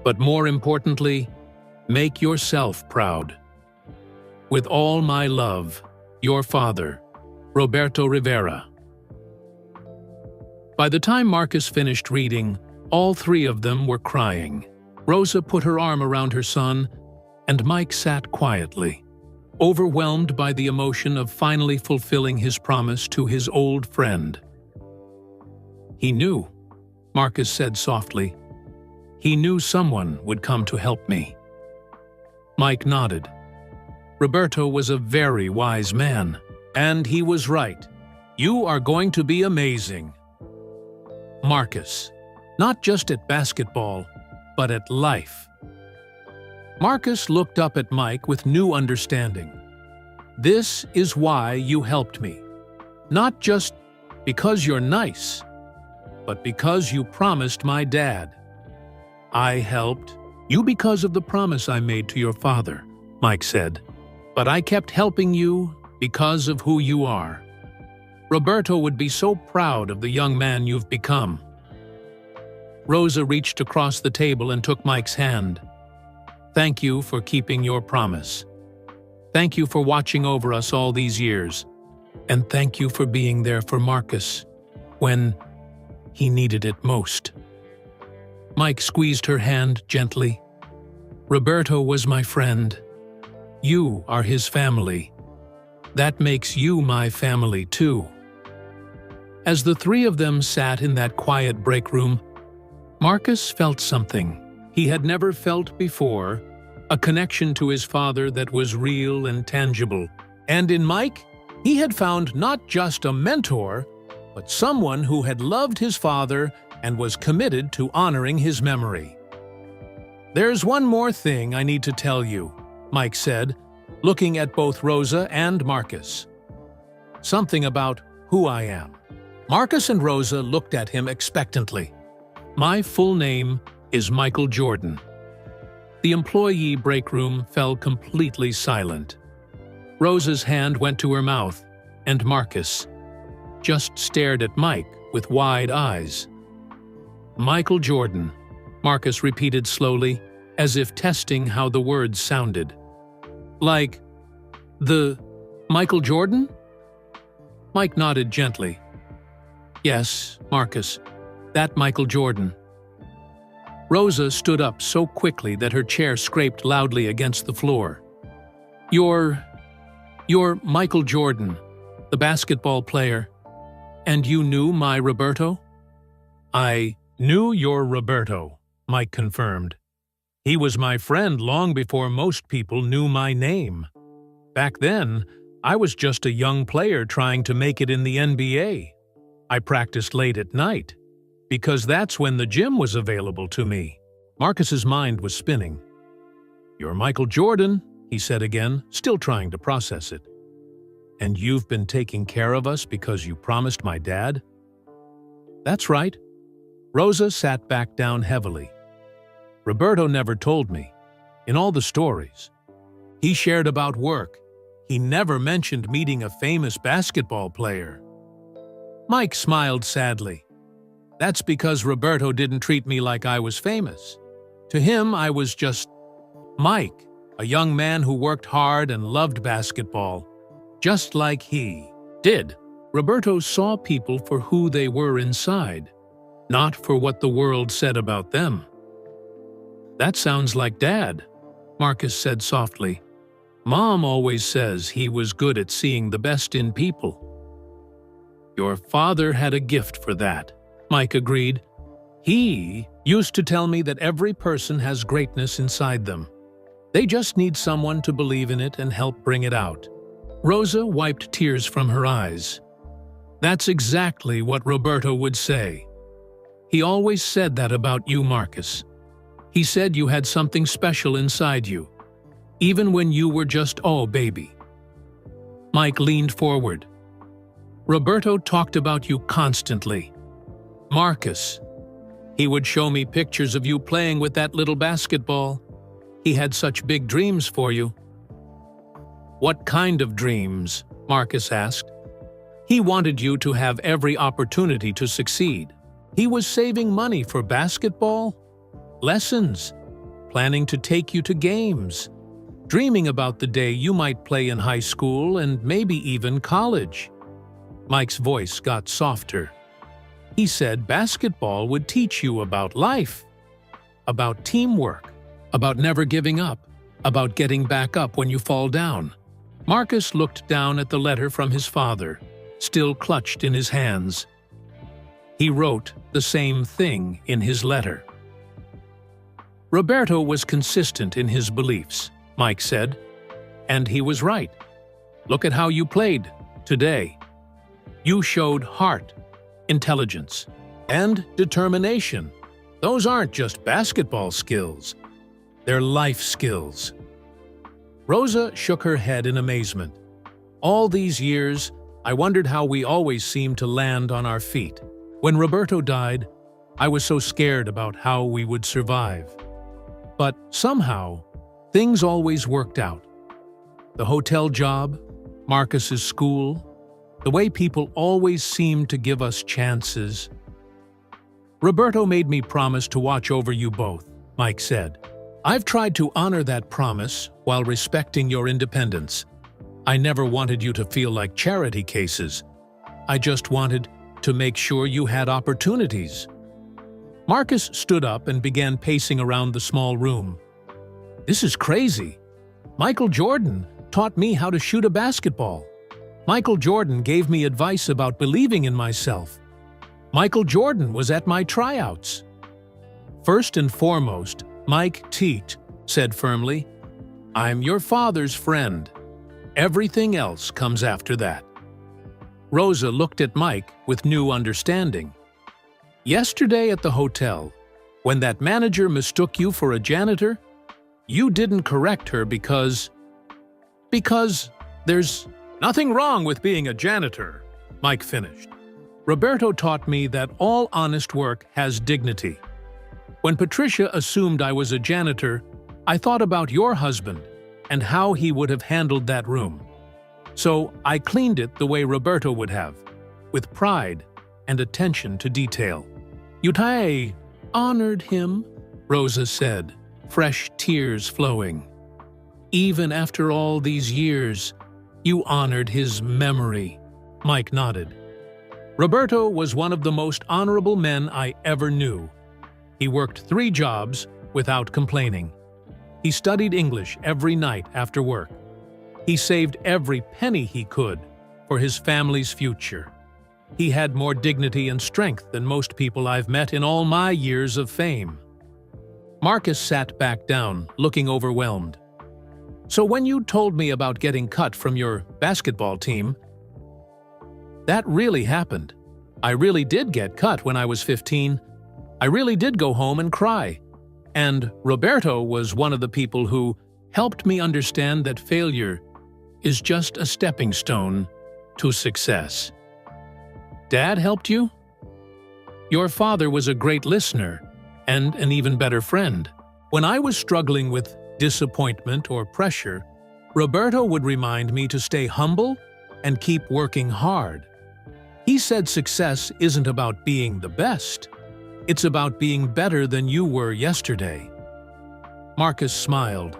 Speaker 1: but more importantly, make yourself proud. With all my love, your father, Roberto Rivera. By the time Marcus finished reading, all 3 of them were crying. Rosa put her arm around her son, and Mike sat quietly, overwhelmed by the emotion of finally fulfilling his promise to his old friend. "He knew," Marcus said softly. "He knew someone would come to help me." Mike nodded. Roberto was a very wise man, and he was right. You are going to be amazing. Marcus, not just at basketball, but at life. Marcus looked up at Mike with new understanding. This is why you helped me. Not just because you're nice, but because you promised my dad. I helped you because of the promise I made to your father, Mike said. But I kept helping you because of who you are. Roberto would be so proud of the young man you've become. Rosa reached across the table and took Mike's hand. Thank you for keeping your promise. Thank you for watching over us all these years. And thank you for being there for Marcus when he needed it most. Mike squeezed her hand gently. Roberto was my friend. You are his family. That makes you my family too. As the three of them sat in that quiet break room, Marcus felt something he had never felt before, a connection to his father that was real and tangible. And in Mike, he had found not just a mentor, but someone who had loved his father and was committed to honoring his memory. "There's one more thing I need to tell you," Mike said, looking at both Rosa and Marcus. "Something about who I am." Marcus and Rosa looked at him expectantly. "My full name is Michael Jordan." The employee break room fell completely silent. Rosa's hand went to her mouth, and Marcus just stared at Mike with wide eyes. "Michael Jordan," Marcus repeated slowly, as if testing how the words sounded. "Like the Michael Jordan?" Mike nodded gently. "Yes, Marcus, that Michael Jordan." Rosa stood up so quickly that her chair scraped loudly against the floor. You're Michael Jordan, the basketball player, and you knew my Roberto?" "I knew your Roberto," Mike confirmed. "He was my friend long before most people knew my name. Back then, I was just a young player trying to make it in the NBA. I practiced late at night, because that's when the gym was available to me." Marcus's mind was spinning. "You're Michael Jordan," he said again, still trying to process it. "And you've been taking care of us because you promised my dad?" "That's right." Rosa sat back down heavily. "Roberto never told me, in all the stories. He shared about work. He never mentioned meeting a famous basketball player." Mike smiled sadly. "That's because Roberto didn't treat me like I was famous. To him, I was just Mike, a young man who worked hard and loved basketball, just like he did." Roberto saw people for who they were inside, not for what the world said about them. "That sounds like Dad," Marcus said softly. "Mom always says he was good at seeing the best in people." "Your father had a gift for that," Mike agreed. "He used to tell me that every person has greatness inside them. They just need someone to believe in it and help bring it out." Rosa wiped tears from her eyes. "That's exactly what Roberto would say. He always said that about you, Marcus. He said you had something special inside you, even when you were just a baby." Mike leaned forward. "Roberto talked about you constantly. Marcus. He would show me pictures of you playing with that little basketball. He had such big dreams for you." "What kind of dreams?" Marcus asked. "He wanted you to have every opportunity to succeed. He was saving money for basketball, lessons, planning to take you to games, dreaming about the day you might play in high school and maybe even college." Mike's voice got softer. "He said basketball would teach you about life, about teamwork, about never giving up, about getting back up when you fall down." Marcus looked down at the letter from his father, still clutched in his hands. He wrote the same thing in his letter. "Roberto was consistent in his beliefs," Mike said, "and he was right. Look at how you played today. You showed heart, intelligence, and determination. Those aren't just basketball skills. They're life skills." Rosa shook her head in amazement. "All these years, I wondered how we always seemed to land on our feet. When Roberto died, I was so scared about how we would survive. But somehow, things always worked out. The hotel job, Marcus's school, the way people always seemed to give us chances." "Roberto made me promise to watch over you both," Mike said. "I've tried to honor that promise while respecting your independence. I never wanted you to feel like charity cases. I just wanted to make sure you had opportunities." Marcus stood up and began pacing around the small room. "This is crazy. Michael Jordan taught me how to shoot a basketball. Michael Jordan gave me advice about believing in myself. Michael Jordan was at my tryouts. First and foremost, Mike Teat said firmly, "I'm your father's friend. Everything else comes after that." Rosa looked at Mike with new understanding. Yesterday at the hotel, when that manager mistook you for a janitor, you didn't correct her because there's nothing wrong with being a janitor, Mike finished. Roberto taught me that all honest work has dignity. When Patricia assumed I was a janitor, I thought about your husband and how he would have handled that room. So I cleaned it the way Roberto would have, with pride and attention to detail. "I honored him," Rosa said, fresh tears flowing. "Even after all these years, you honored his memory," Mike nodded. Roberto was one of the most honorable men I ever knew. He worked 3 jobs without complaining. He studied English every night after work. He saved every penny he could for his family's future. He had more dignity and strength than most people I've met in all my years of fame. Marcus sat back down, looking overwhelmed. "So when you told me about getting cut from your basketball team, that really happened. I really did get cut when I was 15. I really did go home and cry. And Roberto was one of the people who helped me understand that failure is just a stepping stone to success." "Dad helped you?" "Your father was a great listener and an even better friend. When I was struggling with disappointment or pressure, Roberto would remind me to stay humble and keep working hard. He said success isn't about being the best. It's about being better than you were yesterday." Marcus smiled.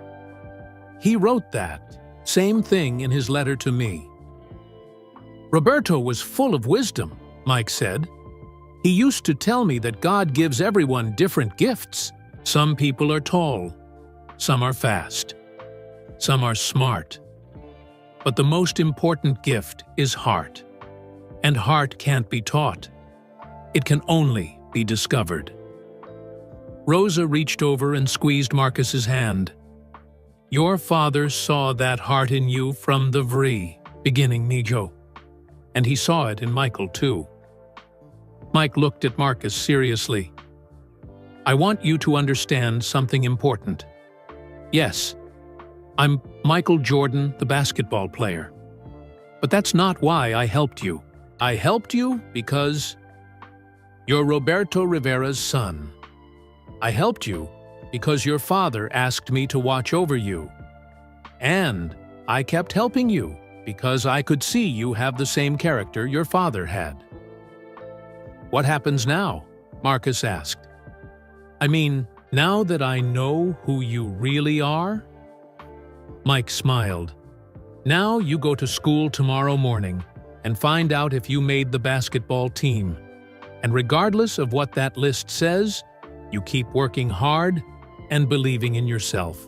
Speaker 1: He wrote that same thing in his letter to me. "Roberto was full of wisdom," Mike said. "He used to tell me that God gives everyone different gifts. Some people are tall, some are fast, some are smart. But the most important gift is heart. And heart can't be taught. It can only be discovered." Rosa reached over and squeezed Marcus's hand. "Your father saw that heart in you from the very beginning, Mijo. And he saw it in Michael, too." Mike looked at Marcus seriously. "I want you to understand something important. Yes, I'm Michael Jordan, the basketball player. But that's not why I helped you. I helped you because you're Roberto Rivera's son. I helped you because your father asked me to watch over you. And I kept helping you because I could see you have the same character your father had." "What happens now?" Marcus asked. "I mean, now that I know who you really are?" Mike smiled. "Now you go to school tomorrow morning and find out if you made the basketball team. And regardless of what that list says, you keep working hard and believing in yourself."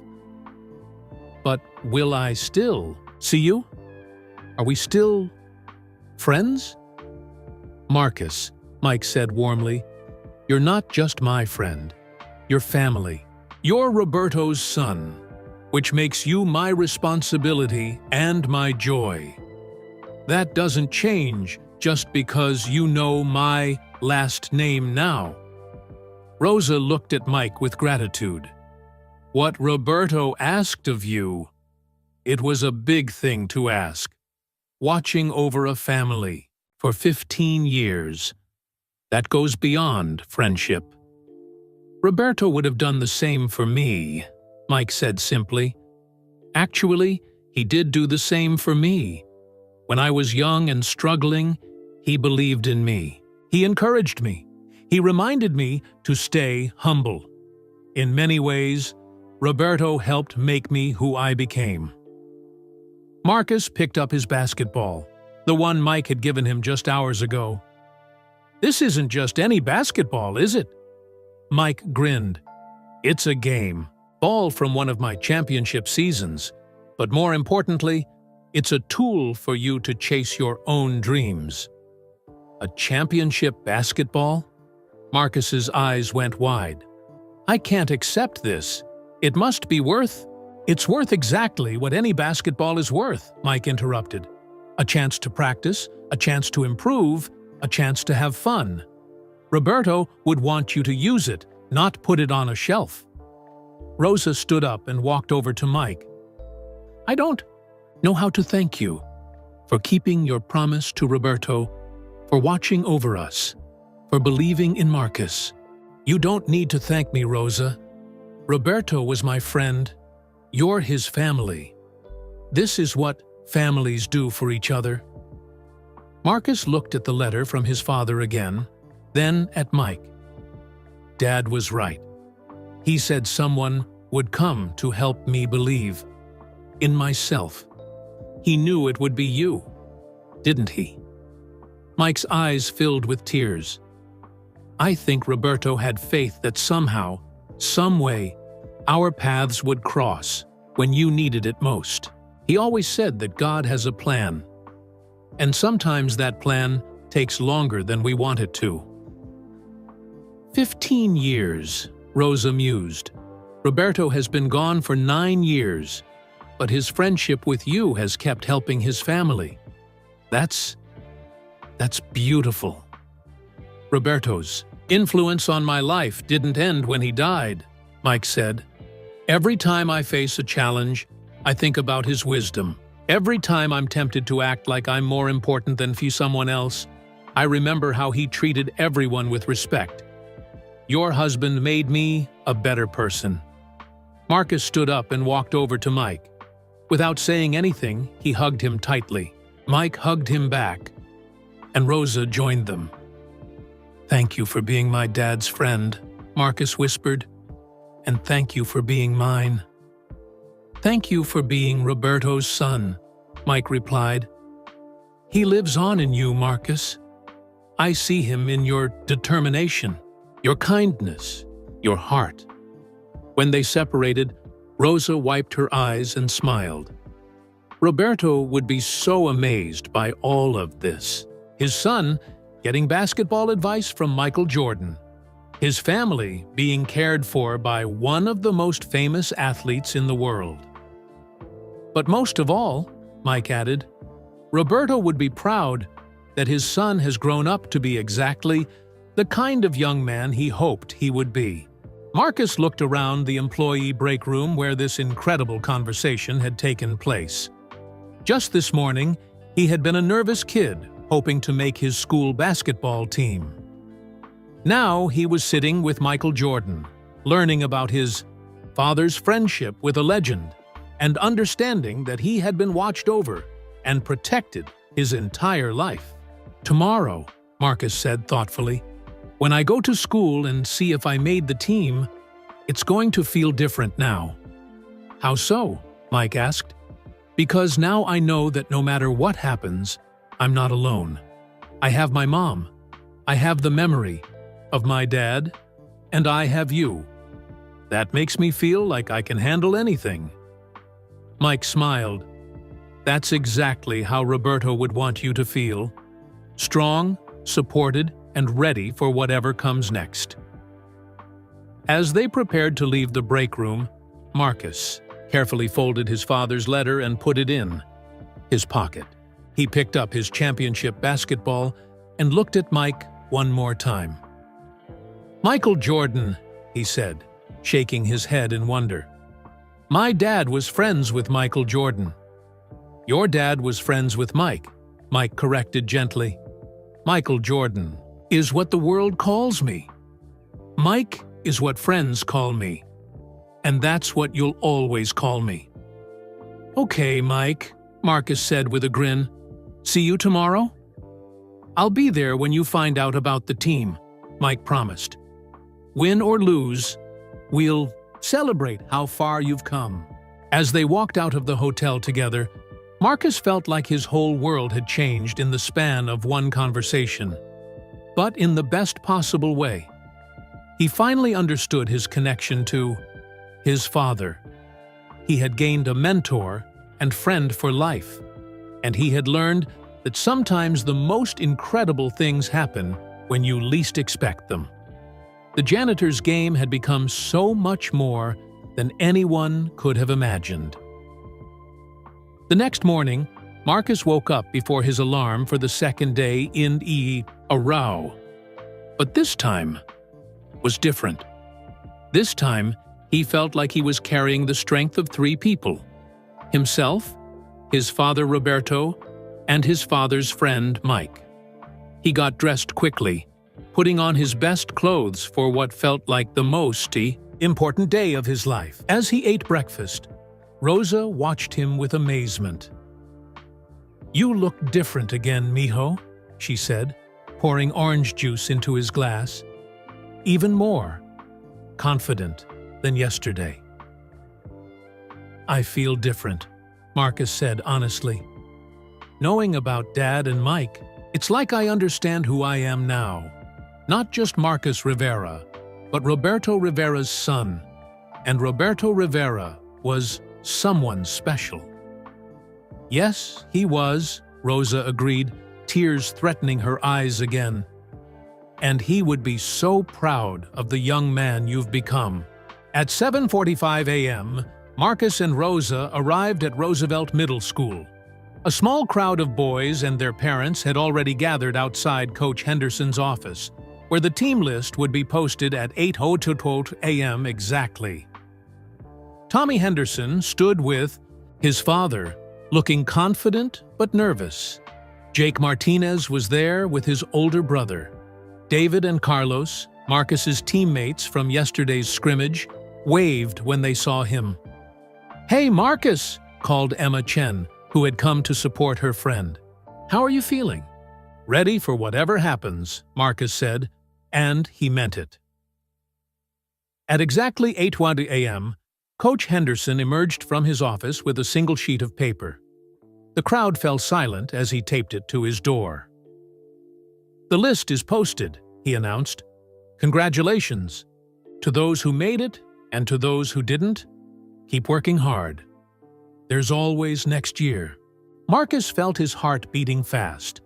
Speaker 1: "But will I still see you? Are we still friends?" "Marcus," Mike said warmly, "you're not just my friend. You're family. You're Roberto's son, which makes you my responsibility and my joy. That doesn't change just because you know my last name now." Rosa looked at Mike with gratitude. "What Roberto asked of you, it was a big thing to ask. Watching over a family for 15 years. That goes beyond friendship." "Roberto would have done the same for me," Mike said simply. "Actually, he did do the same for me. When I was young and struggling, he believed in me. He encouraged me. He reminded me to stay humble. In many ways, Roberto helped make me who I became." Marcus picked up his basketball, the one Mike had given him just hours ago. "This isn't just any basketball, is it?" Mike grinned. "It's a game, ball from one of my championship seasons. But more importantly, It's a tool for you to chase your own dreams. A championship basketball? Marcus's eyes went wide. I can't accept this. It must be worth... It's worth exactly what any basketball is worth, Mike interrupted. A chance to practice, a chance to improve, a chance to have fun. Roberto would want you to use it, not put it on a shelf. Rosa stood up and walked over to Mike. I don't know how to thank you for keeping your promise to Roberto, for watching over us, for believing in Marcus. You don't need to thank me, Rosa. Roberto was my friend. You're his family. This is what families do for each other. Marcus looked at the letter from his father again, then at Mike. Dad was right. He said someone would come to help me believe in myself. He knew it would be you, didn't he? Mike's eyes filled with tears. I think Roberto had faith that somehow, some way, our paths would cross when you needed it most. He always said that God has a plan, and sometimes that plan takes longer than we want it to. 15 years, Rosa mused. Roberto has been gone for 9 years, but his friendship with you has kept helping his family. That's beautiful. Roberto's influence on my life didn't end when he died, Mike said. Every time I face a challenge, I think about his wisdom. Every time I'm tempted to act like I'm more important than someone else, I remember how he treated everyone with respect. Your husband made me a better person. Marcus stood up and walked over to Mike. Without saying anything, he hugged him tightly. Mike hugged him back, and Rosa joined them. Thank you for being my dad's friend, Marcus whispered. And thank you for being mine. Thank you for being Roberto's son, Mike replied. He lives on in you, Marcus. I see him in your determination, your kindness, your heart. When they separated, Rosa wiped her eyes and smiled. Roberto would be so amazed by all of this. His son getting basketball advice from Michael Jordan. His family being cared for by one of the most famous athletes in the world. But most of all, Mike added, Roberto would be proud that his son has grown up to be exactly the kind of young man he hoped he would be. Marcus looked around the employee break room where this incredible conversation had taken place. Just this morning, he had been a nervous kid hoping to make his school basketball team. Now he was sitting with Michael Jordan, learning about his father's friendship with a legend, and understanding that he had been watched over and protected his entire life. Tomorrow, Marcus said thoughtfully, when I go to school and see if I made the team, it's going to feel different now. How so? Mike asked. Because now I know that no matter what happens, I'm not alone. I have my mom. I have the memory of my dad, and I have you. That makes me feel like I can handle anything. Mike smiled. That's exactly how Roberto would want you to feel. Strong, supported, and ready for whatever comes next. As they prepared to leave the break room, Marcus carefully folded his father's letter and put it in his pocket. He picked up his championship basketball and looked at Mike one more time. Michael Jordan, he said, shaking his head in wonder. My dad was friends with Michael Jordan. Your dad was friends with Mike, Mike corrected gently. Michael Jordan is what the world calls me. Mike is what friends call me. And that's what you'll always call me. Okay, Mike, Marcus said with a grin. See you tomorrow? I'll be there when you find out about the team, Mike promised. Win or lose, we'll celebrate how far you've come. As they walked out of the hotel together, Marcus felt like his whole world had changed in the span of one conversation, but in the best possible way. He finally understood his connection to his father. He had gained a mentor and friend for life, and he had learned that sometimes the most incredible things happen when you least expect them. The janitor's game had become so much more than anyone could have imagined. The next morning, Marcus woke up before his alarm for the second day in a row. But this time was different. This time, he felt like he was carrying the strength of three people: himself, his father Roberto, and his father's friend Mike. He got dressed quickly, putting on his best clothes for what felt like the most important day of his life. As he ate breakfast, Rosa watched him with amazement. "You look different again, mijo," she said, pouring orange juice into his glass. "Even more confident than yesterday." "I feel different," Marcus said honestly. "Knowing about Dad and Mike, it's like I understand who I am now. Not just Marcus Rivera, but Roberto Rivera's son. And Roberto Rivera was someone special." "Yes, he was," Rosa agreed, tears threatening her eyes again. "And he would be so proud of the young man you've become." At 7:45 a.m., Marcus and Rosa arrived at Roosevelt Middle School. A small crowd of boys and their parents had already gathered outside Coach Henderson's office, where the team list would be posted at 8:00 a.m. exactly. Tommy Henderson stood with his father, looking confident but nervous. Jake Martinez was there with his older brother. David and Carlos, Marcus's teammates from yesterday's scrimmage, waved when they saw him. "Hey, Marcus," called Emma Chen, who had come to support her friend. "How are you feeling?" "Ready for whatever happens," Marcus said, and he meant it. At exactly 8:20 a.m., Coach Henderson emerged from his office with a single sheet of paper. The crowd fell silent as he taped it to his door. "The list is posted," he announced. "Congratulations. To those who made it and to those who didn't, keep working hard. There's always next year." Marcus felt his heart beating fast,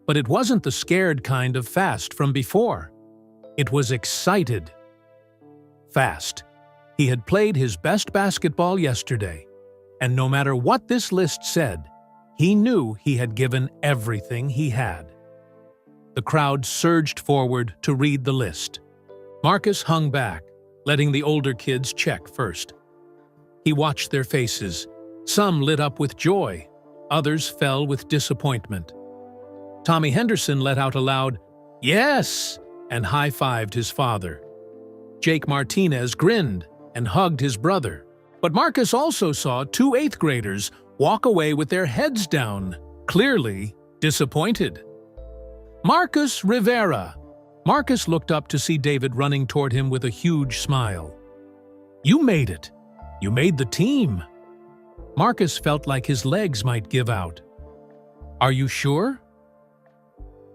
Speaker 1: but it wasn't the scared kind of fast from before. It was excited fast. He had played his best basketball yesterday, and no matter what this list said, he knew he had given everything he had. The crowd surged forward to read the list. Marcus hung back, letting the older kids check first. He watched their faces. Some lit up with joy, others fell with disappointment. Tommy Henderson let out a loud, "Yes!" and high-fived his father. Jake Martinez grinned and hugged his brother. But Marcus also saw two 8th graders walk away with their heads down, clearly disappointed. "Marcus Rivera!" Marcus looked up to see David running toward him with a huge smile. "You made it! You made the team!" Marcus felt like his legs might give out. "Are you sure?"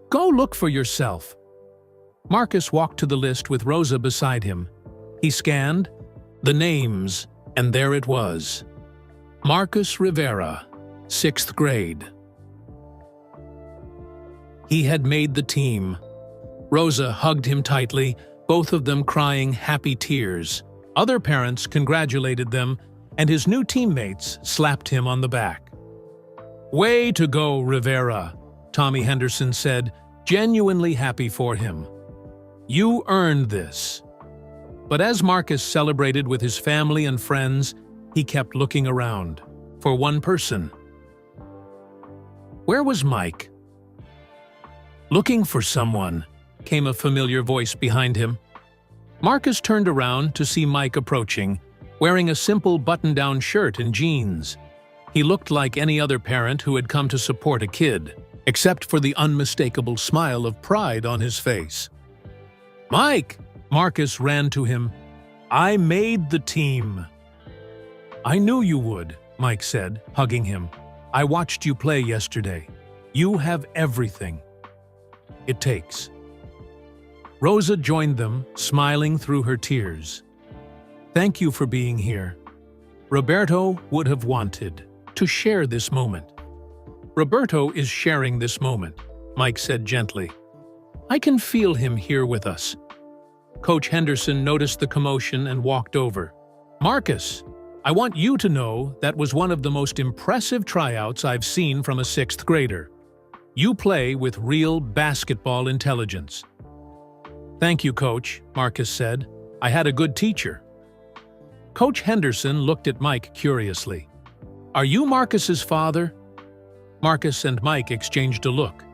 Speaker 1: "Go look for yourself." Marcus walked to the list with Rosa beside him. He scanned the names, and there it was. Marcus Rivera, 6th grade. He had made the team. Rosa hugged him tightly, both of them crying happy tears. Other parents congratulated them, and his new teammates slapped him on the back. "Way to go, Rivera," Tommy Henderson said, genuinely happy for him. "You earned this." But as Marcus celebrated with his family and friends, he kept looking around for one person. Where was Mike? "Looking for someone," came a familiar voice behind him. Marcus turned around to see Mike approaching, wearing a simple button-down shirt and jeans. He looked like any other parent who had come to support a kid, except for the unmistakable smile of pride on his face. "Mike!" Marcus ran to him. "I made the team." "I knew you would," Mike said, hugging him. "I watched you play yesterday. You have everything it takes." Rosa joined them, smiling through her tears. "Thank you for being here. Roberto would have wanted to share this moment." Roberto is sharing this moment, Mike said gently. I can feel him here with us. Coach Henderson noticed the commotion and walked over. Marcus, I want you to know that was one of the most impressive tryouts I've seen from a 6th grader. You play with real basketball intelligence. Thank you, Coach, Marcus said. I had a good teacher. Coach Henderson looked at Mike curiously. Are you Marcus's father? Marcus and Mike exchanged a look.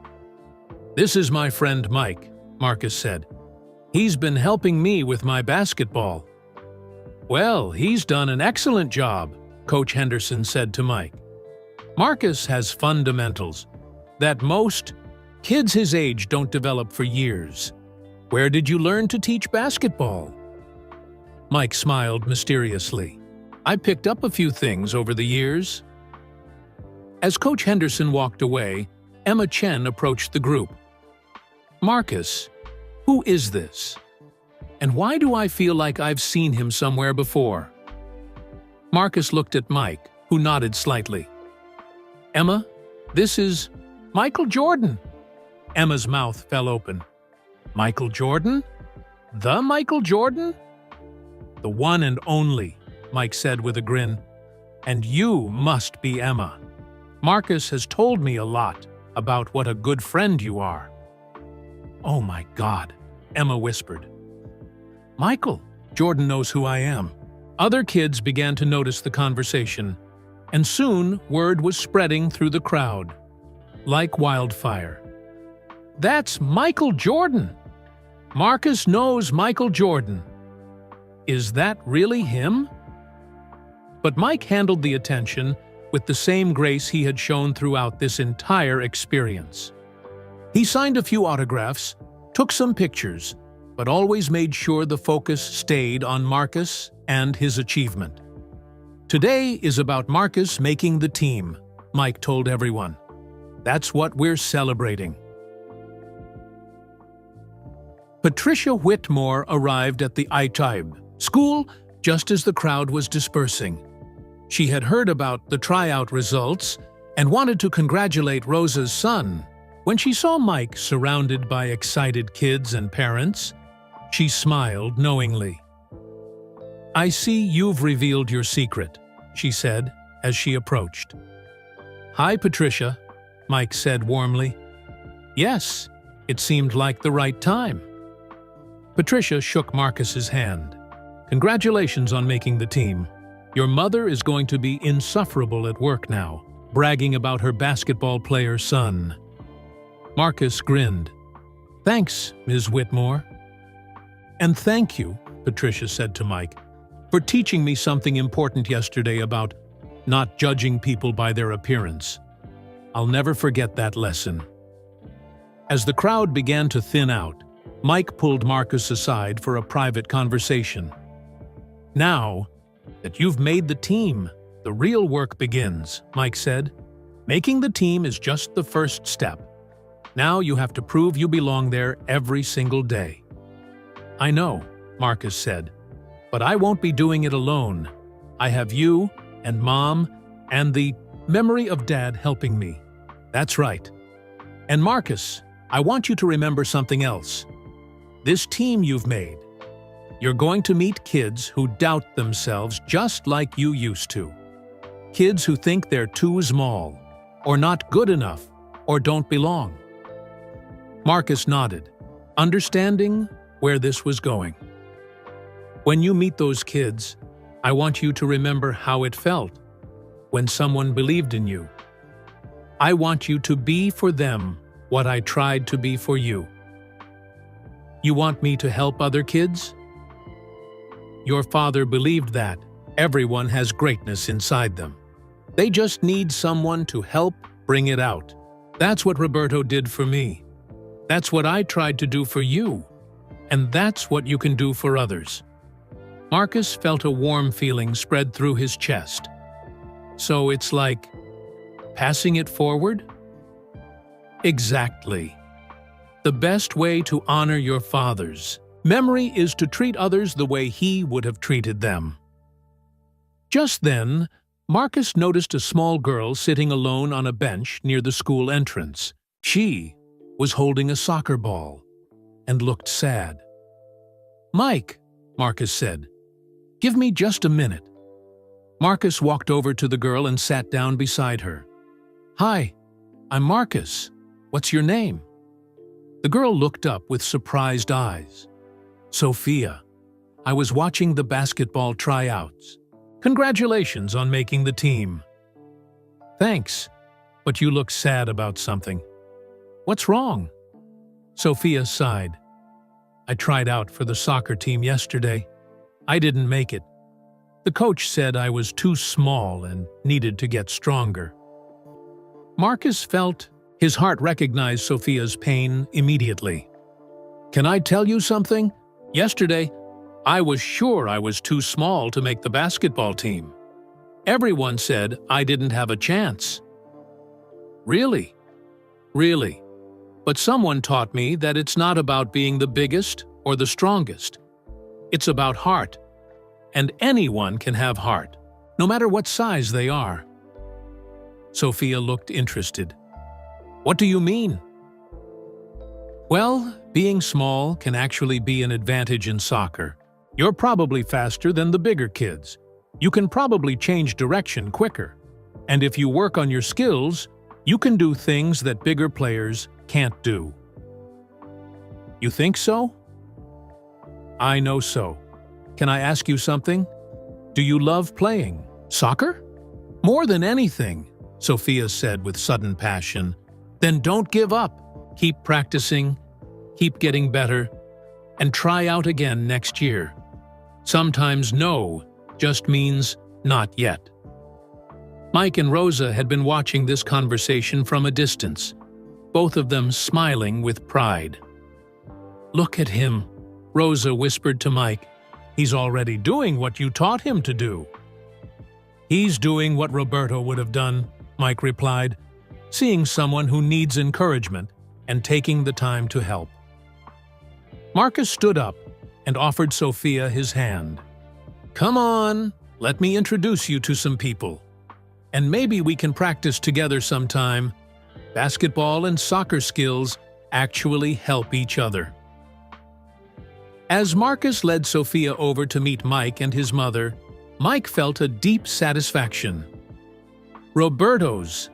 Speaker 1: This is my friend Mike, Marcus said. He's been helping me with my basketball. Well, he's done an excellent job, Coach Henderson said to Mike. Marcus has fundamentals that most kids his age don't develop for years. Where did you learn to teach basketball? Mike smiled mysteriously. I picked up a few things over the years. As Coach Henderson walked away, Emma Chen approached the group. Marcus, who is this? And why do I feel like I've seen him somewhere before? Marcus looked at Mike, who nodded slightly. Emma, this is Michael Jordan. Emma's mouth fell open. Michael Jordan? The Michael Jordan? The one and only, Mike said with a grin. And you must be Emma. Marcus has told me a lot about what a good friend you are. Oh my God, Emma whispered. Michael, Jordan knows who I am. Other kids began to notice the conversation, and soon word was spreading through the crowd, like wildfire. That's Michael Jordan! Marcus knows Michael Jordan. Is that really him? But Mike handled the attention with the same grace he had shown throughout this entire experience. He signed a few autographs, took some pictures, but always made sure the focus stayed on Marcus and his achievement. Today is about Marcus making the team, Mike told everyone. That's what we're celebrating. Patricia Whitmore arrived at the ITIB school just as the crowd was dispersing. She had heard about the tryout results and wanted to congratulate Rosa's son. When she saw Mike surrounded by excited kids and parents, she smiled knowingly. I see you've revealed your secret, she said as she approached. Hi, Patricia, Mike said warmly. Yes, it seemed like the right time. Patricia shook Marcus's hand. Congratulations on making the team. Your mother is going to be insufferable at work now, bragging about her basketball player son. Marcus grinned. Thanks, Ms. Whitmore. And thank you, Patricia said to Mike, for teaching me something important yesterday about not judging people by their appearance. I'll never forget that lesson. As the crowd began to thin out, Mike pulled Marcus aside for a private conversation. Now that you've made the team, the real work begins, Mike said. Making the team is just the first step. Now you have to prove you belong there every single day. I know, Marcus said, but I won't be doing it alone. I have you and Mom and the memory of Dad helping me. That's right. And Marcus, I want you to remember something else. This team you've made, you're going to meet kids who doubt themselves just like you used to. Kids who think they're too small, or not good enough, or don't belong. Marcus nodded, understanding where this was going. When you meet those kids, I want you to remember how it felt when someone believed in you. I want you to be for them what I tried to be for you. You want me to help other kids? Your father believed that everyone has greatness inside them. They just need someone to help bring it out. That's what Roberto did for me. That's what I tried to do for you. And that's what you can do for others. Marcus felt a warm feeling spread through his chest. So it's like passing it forward? Exactly. The best way to honor your father's memory is to treat others the way he would have treated them. Just then, Marcus noticed a small girl sitting alone on a bench near the school entrance. She was holding a soccer ball and looked sad. "Mike," Marcus said, "give me just a minute." Marcus walked over to the girl and sat down beside her. "Hi, I'm Marcus. What's your name?" The girl looked up with surprised eyes. "Sophia. I was watching the basketball tryouts. Congratulations on making the team." "Thanks, but you look sad about something. What's wrong?" Sophia sighed. "I tried out for the soccer team yesterday. I didn't make it. The coach said I was too small and needed to get stronger." Marcus felt his heart recognized Sophia's pain immediately. "Can I tell you something? Yesterday, I was sure I was too small to make the basketball team. Everyone said I didn't have a chance." "Really? Really? But someone taught me that it's not about being the biggest or the strongest. It's about heart. And anyone can have heart, no matter what size they are." Sophia looked interested. "What do you mean?" "Well, being small can actually be an advantage in soccer. You're probably faster than the bigger kids. You can probably change direction quicker. And if you work on your skills, you can do things that bigger players can't do." "You think so?" "I know so. Can I ask you something? Do you love playing soccer?" "More than anything," Sophia said with sudden passion. "Then don't give up. Keep practicing, keep getting better, and try out again next year. Sometimes no just means not yet." Mike and Rosa had been watching this conversation from a distance, both of them smiling with pride. "Look at him," Rosa whispered to Mike. "He's already doing what you taught him to do." "He's doing what Roberto would have done," Mike replied, seeing someone who needs encouragement and taking the time to help. Marcus stood up and offered Sophia his hand. "Come on, let me introduce you to some people. And maybe we can practice together sometime. Basketball and soccer skills actually help each other." As Marcus led Sophia over to meet Mike and his mother, Mike felt a deep satisfaction. Roberto's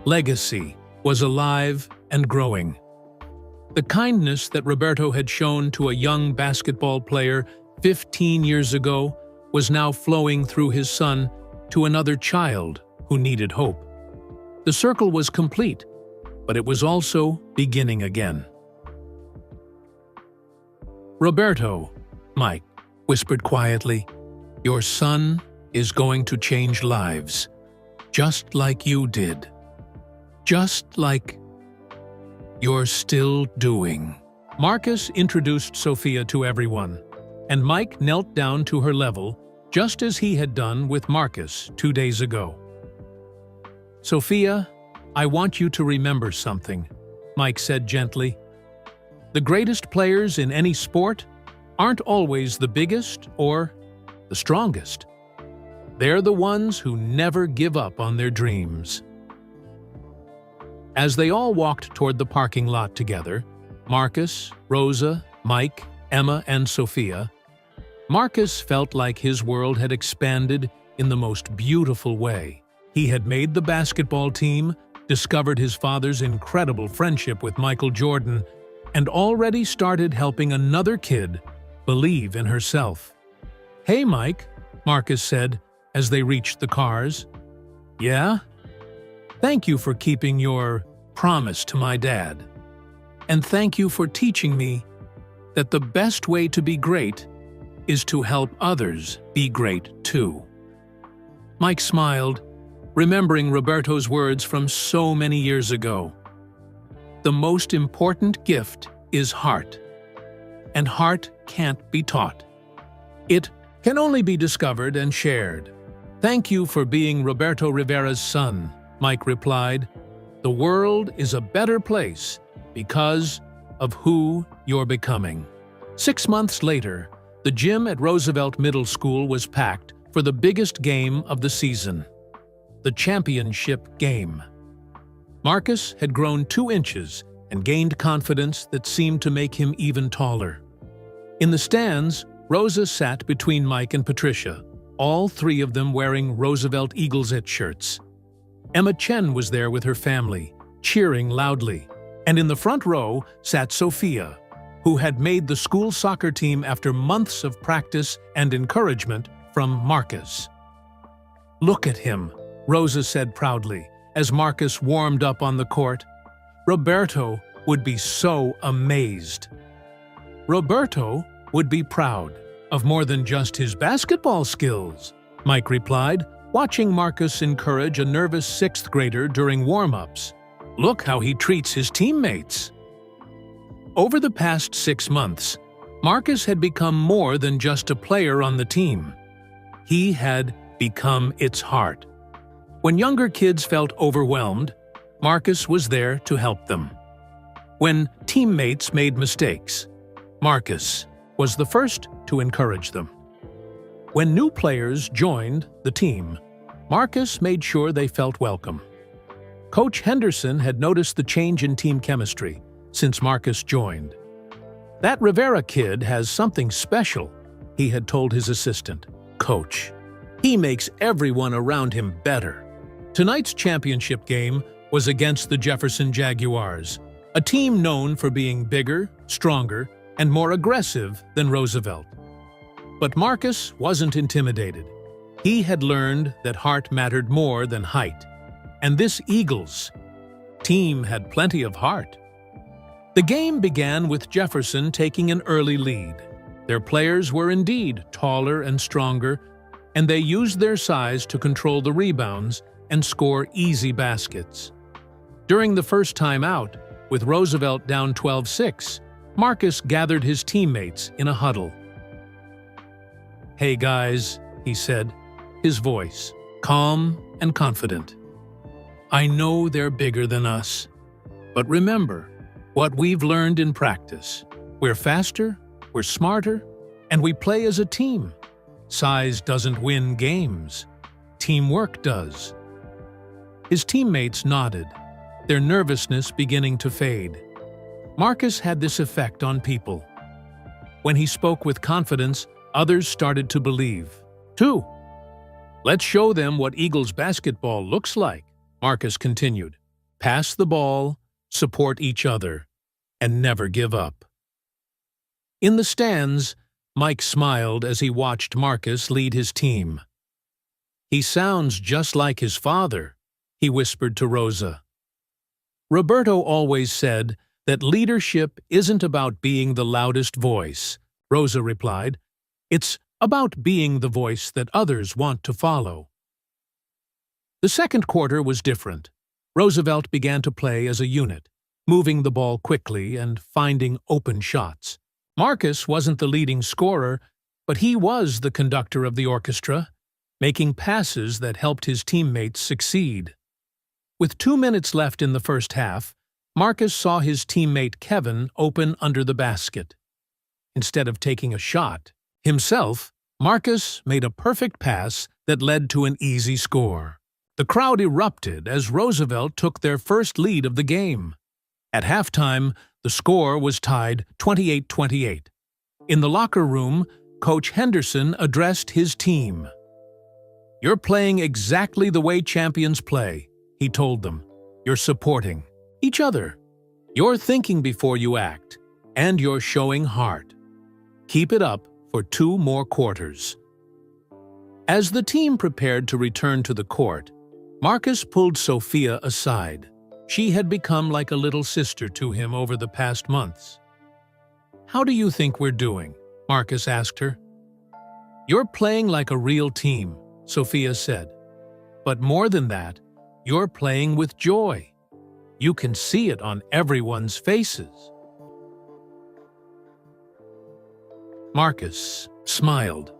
Speaker 1: legacy was alive and growing. The kindness that Roberto had shown to a young basketball player 15 years ago was now flowing through his son to another child who needed hope. The circle was complete, but it was also beginning again. "Roberto," Mike whispered quietly, "your son is going to change lives, just like you did. Just like you're still doing." Marcus introduced Sophia to everyone, and Mike knelt down to her level, just as he had done with Marcus 2 days ago. "Sophia, I want you to remember something," Mike said gently. "The greatest players in any sport aren't always the biggest or the strongest. They're the ones who never give up on their dreams." As they all walked toward the parking lot together, Marcus, Rosa, Mike, Emma, and Sophia, Marcus felt like his world had expanded in the most beautiful way. He had made the basketball team, discovered his father's incredible friendship with Michael Jordan, and already started helping another kid believe in herself. "Hey, Mike," Marcus said as they reached the cars. "Yeah? Thank you for keeping your promise to my dad. And thank you for teaching me that the best way to be great is to help others be great too." Mike smiled, remembering Roberto's words from so many years ago. The most important gift is heart, and heart can't be taught. It can only be discovered and shared. "Thank you for being Roberto Rivera's son," Mike replied. "The world is a better place because of who you're becoming." 6 months later, the gym at Roosevelt Middle School was packed for the biggest game of the season, the championship game. Marcus had grown 2 inches and gained confidence that seemed to make him even taller. In the stands, Rosa sat between Mike and Patricia, all 3 of them wearing Roosevelt Eagles It shirts. Emma Chen was there with her family, cheering loudly. And in the front row sat Sophia, who had made the school soccer team after months of practice and encouragement from Marcus. "Look at him," Rosa said proudly, as Marcus warmed up on the court. "Roberto would be so amazed." "Roberto would be proud of more than just his basketball skills," Mike replied, watching Marcus encourage a nervous 6th grader during warm-ups. "Look how he treats his teammates." Over the past 6 months, Marcus had become more than just a player on the team. He had become its heart. When younger kids felt overwhelmed, Marcus was there to help them. When teammates made mistakes, Marcus was the first to encourage them. When new players joined the team, Marcus made sure they felt welcome. Coach Henderson had noticed the change in team chemistry since Marcus joined. "That Rivera kid has something special," he had told his assistant, Coach. "He makes everyone around him better." Tonight's championship game was against the Jefferson Jaguars, a team known for being bigger, stronger, and more aggressive than Roosevelt. But Marcus wasn't intimidated. He had learned that heart mattered more than height. And this Eagles team had plenty of heart. The game began with Jefferson taking an early lead. Their players were indeed taller and stronger, and they used their size to control the rebounds and score easy baskets. During the first time out, with Roosevelt down 12-6, Marcus gathered his teammates in a huddle. "Hey guys," he said, his voice calm and confident. "I know they're bigger than us, but remember what we've learned in practice. We're faster, we're smarter, and we play as a team. Size doesn't win games. Teamwork does." His teammates nodded, their nervousness beginning to fade. Marcus had this effect on people. When he spoke with confidence, others started to believe, too. "Let's show them what Eagles basketball looks like," Marcus continued. "Pass the ball, support each other, and never give up." In the stands, Mike smiled as he watched Marcus lead his team. "He sounds just like his father," he whispered to Rosa. Roberto always said that leadership isn't about being the loudest voice, Rosa replied. "It's about being the voice that others want to follow." The second quarter was different. Roosevelt began to play as a unit, moving the ball quickly and finding open shots. Marcus wasn't the leading scorer, but he was the conductor of the orchestra, making passes that helped his teammates succeed. With 2 minutes left in the first half, Marcus saw his teammate Kevin open under the basket. Instead of taking a shot himself, Marcus made a perfect pass that led to an easy score. The crowd erupted as Roosevelt took their first lead of the game. At halftime, the score was tied 28-28. In the locker room, Coach Henderson addressed his team. "You're playing exactly the way champions play," he told them. "You're supporting each other. You're thinking before you act, and you're showing heart. Keep it up for 2 more quarters." As the team prepared to return to the court, Marcus pulled Sophia aside. She had become like a little sister to him over the past months. "How do you think we're doing?" Marcus asked her. "You're playing like a real team," Sophia said. "But more than that, you're playing with joy. You can see it on everyone's faces." Marcus smiled.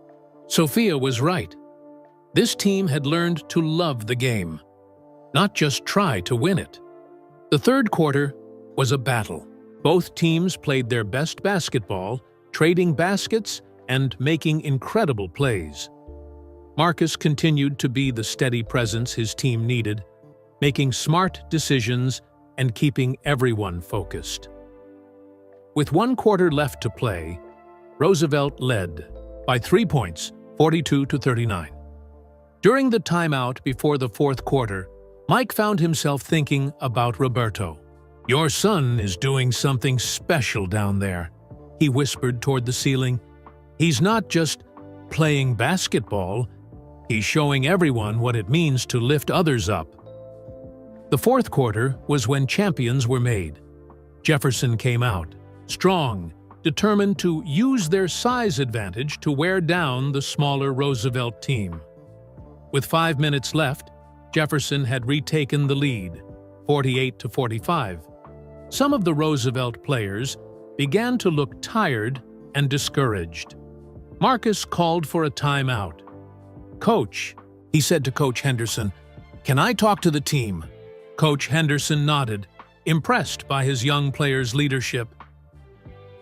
Speaker 1: Sophia was right. This team had learned to love the game, not just try to win it. The third quarter was a battle. Both teams played their best basketball, trading baskets and making incredible plays. Marcus continued to be the steady presence his team needed, making smart decisions and keeping everyone focused. With 1 quarter left to play, Roosevelt led by 3 points, 42-39. During the timeout before the 4th quarter, Mike found himself thinking about Roberto. "Your son is doing something special down there," he whispered toward the ceiling. "He's not just playing basketball, he's showing everyone what it means to lift others up." The 4th quarter was when champions were made. Jefferson came out, strong, determined to use their size advantage to wear down the smaller Roosevelt team. With 5 minutes left, Jefferson had retaken the lead, 48-45. Some of the Roosevelt players began to look tired and discouraged. Marcus called for a timeout. "Coach," he said to Coach Henderson, "can I talk to the team?" Coach Henderson nodded, impressed by his young players' leadership.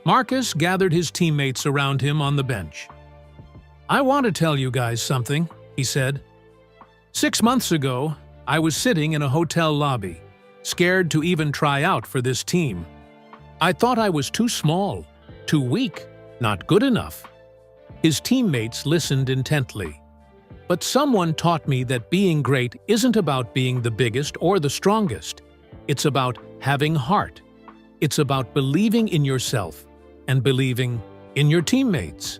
Speaker 1: Marcus gathered his teammates around him on the bench. "I want to tell you guys something," he said. 6 months ago, I was sitting in a hotel lobby, scared to even try out for this team. I thought I was too small, too weak, not good enough." His teammates listened intently. "But someone taught me that being great isn't about being the biggest or the strongest. It's about having heart. It's about believing in yourself and believing in your teammates."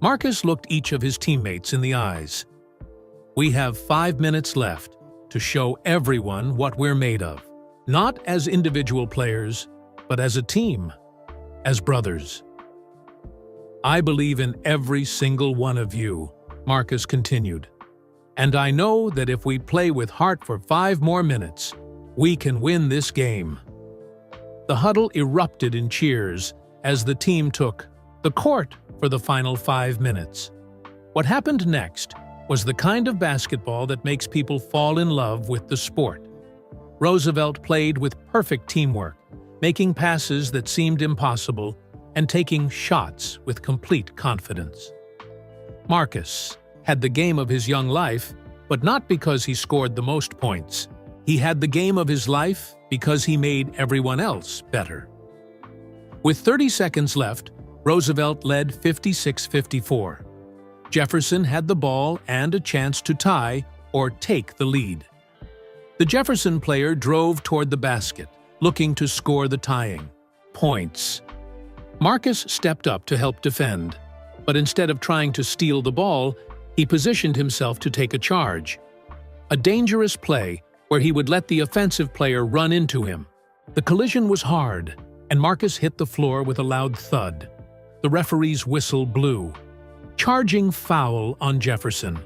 Speaker 1: Marcus looked each of his teammates in the eyes. "We have 5 minutes left to show everyone what we're made of, not as individual players, but as a team, as brothers. I believe in every single one of you," Marcus continued. "And I know that if we play with heart for 5 more minutes, we can win this game." The huddle erupted in cheers as the team took the court for the final 5 minutes. What happened next was the kind of basketball that makes people fall in love with the sport. Roosevelt played with perfect teamwork, making passes that seemed impossible and taking shots with complete confidence. Marcus had the game of his young life, but not because he scored the most points. He had the game of his life because he made everyone else better. With 30 seconds left, Roosevelt led 56-54. Jefferson had the ball and a chance to tie or take the lead. The Jefferson player drove toward the basket, looking to score the tying points. Marcus stepped up to help defend, but instead of trying to steal the ball, he positioned himself to take a charge. A dangerous play where he would let the offensive player run into him. The collision was hard, and Marcus hit the floor with a loud thud. The referee's whistle blew. Charging foul on Jefferson.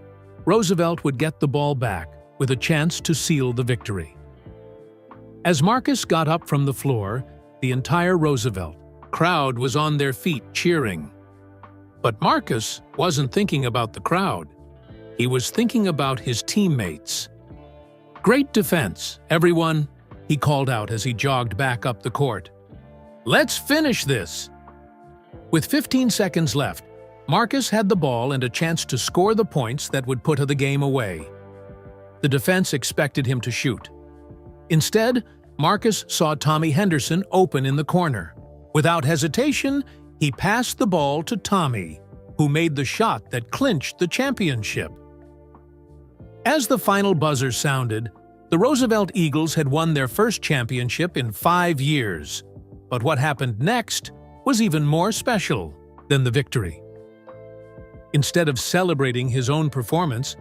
Speaker 1: Roosevelt would get the ball back with a chance to seal the victory. As Marcus got up from the floor, the entire Roosevelt crowd was on their feet cheering. But Marcus wasn't thinking about the crowd. He was thinking about his teammates. "Great defense, everyone," he called out as he jogged back up the court. "Let's finish this." With 15 seconds left, Marcus had the ball and a chance to score the points that would put the game away. The defense expected him to shoot. Instead, Marcus saw Tommy Henderson open in the corner. Without hesitation, he passed the ball to Tommy, who made the shot that clinched the championship. As the final buzzer sounded, the Roosevelt Eagles had won their first championship in 5 years. But what happened next was even more special than the victory. Instead of celebrating his own performance,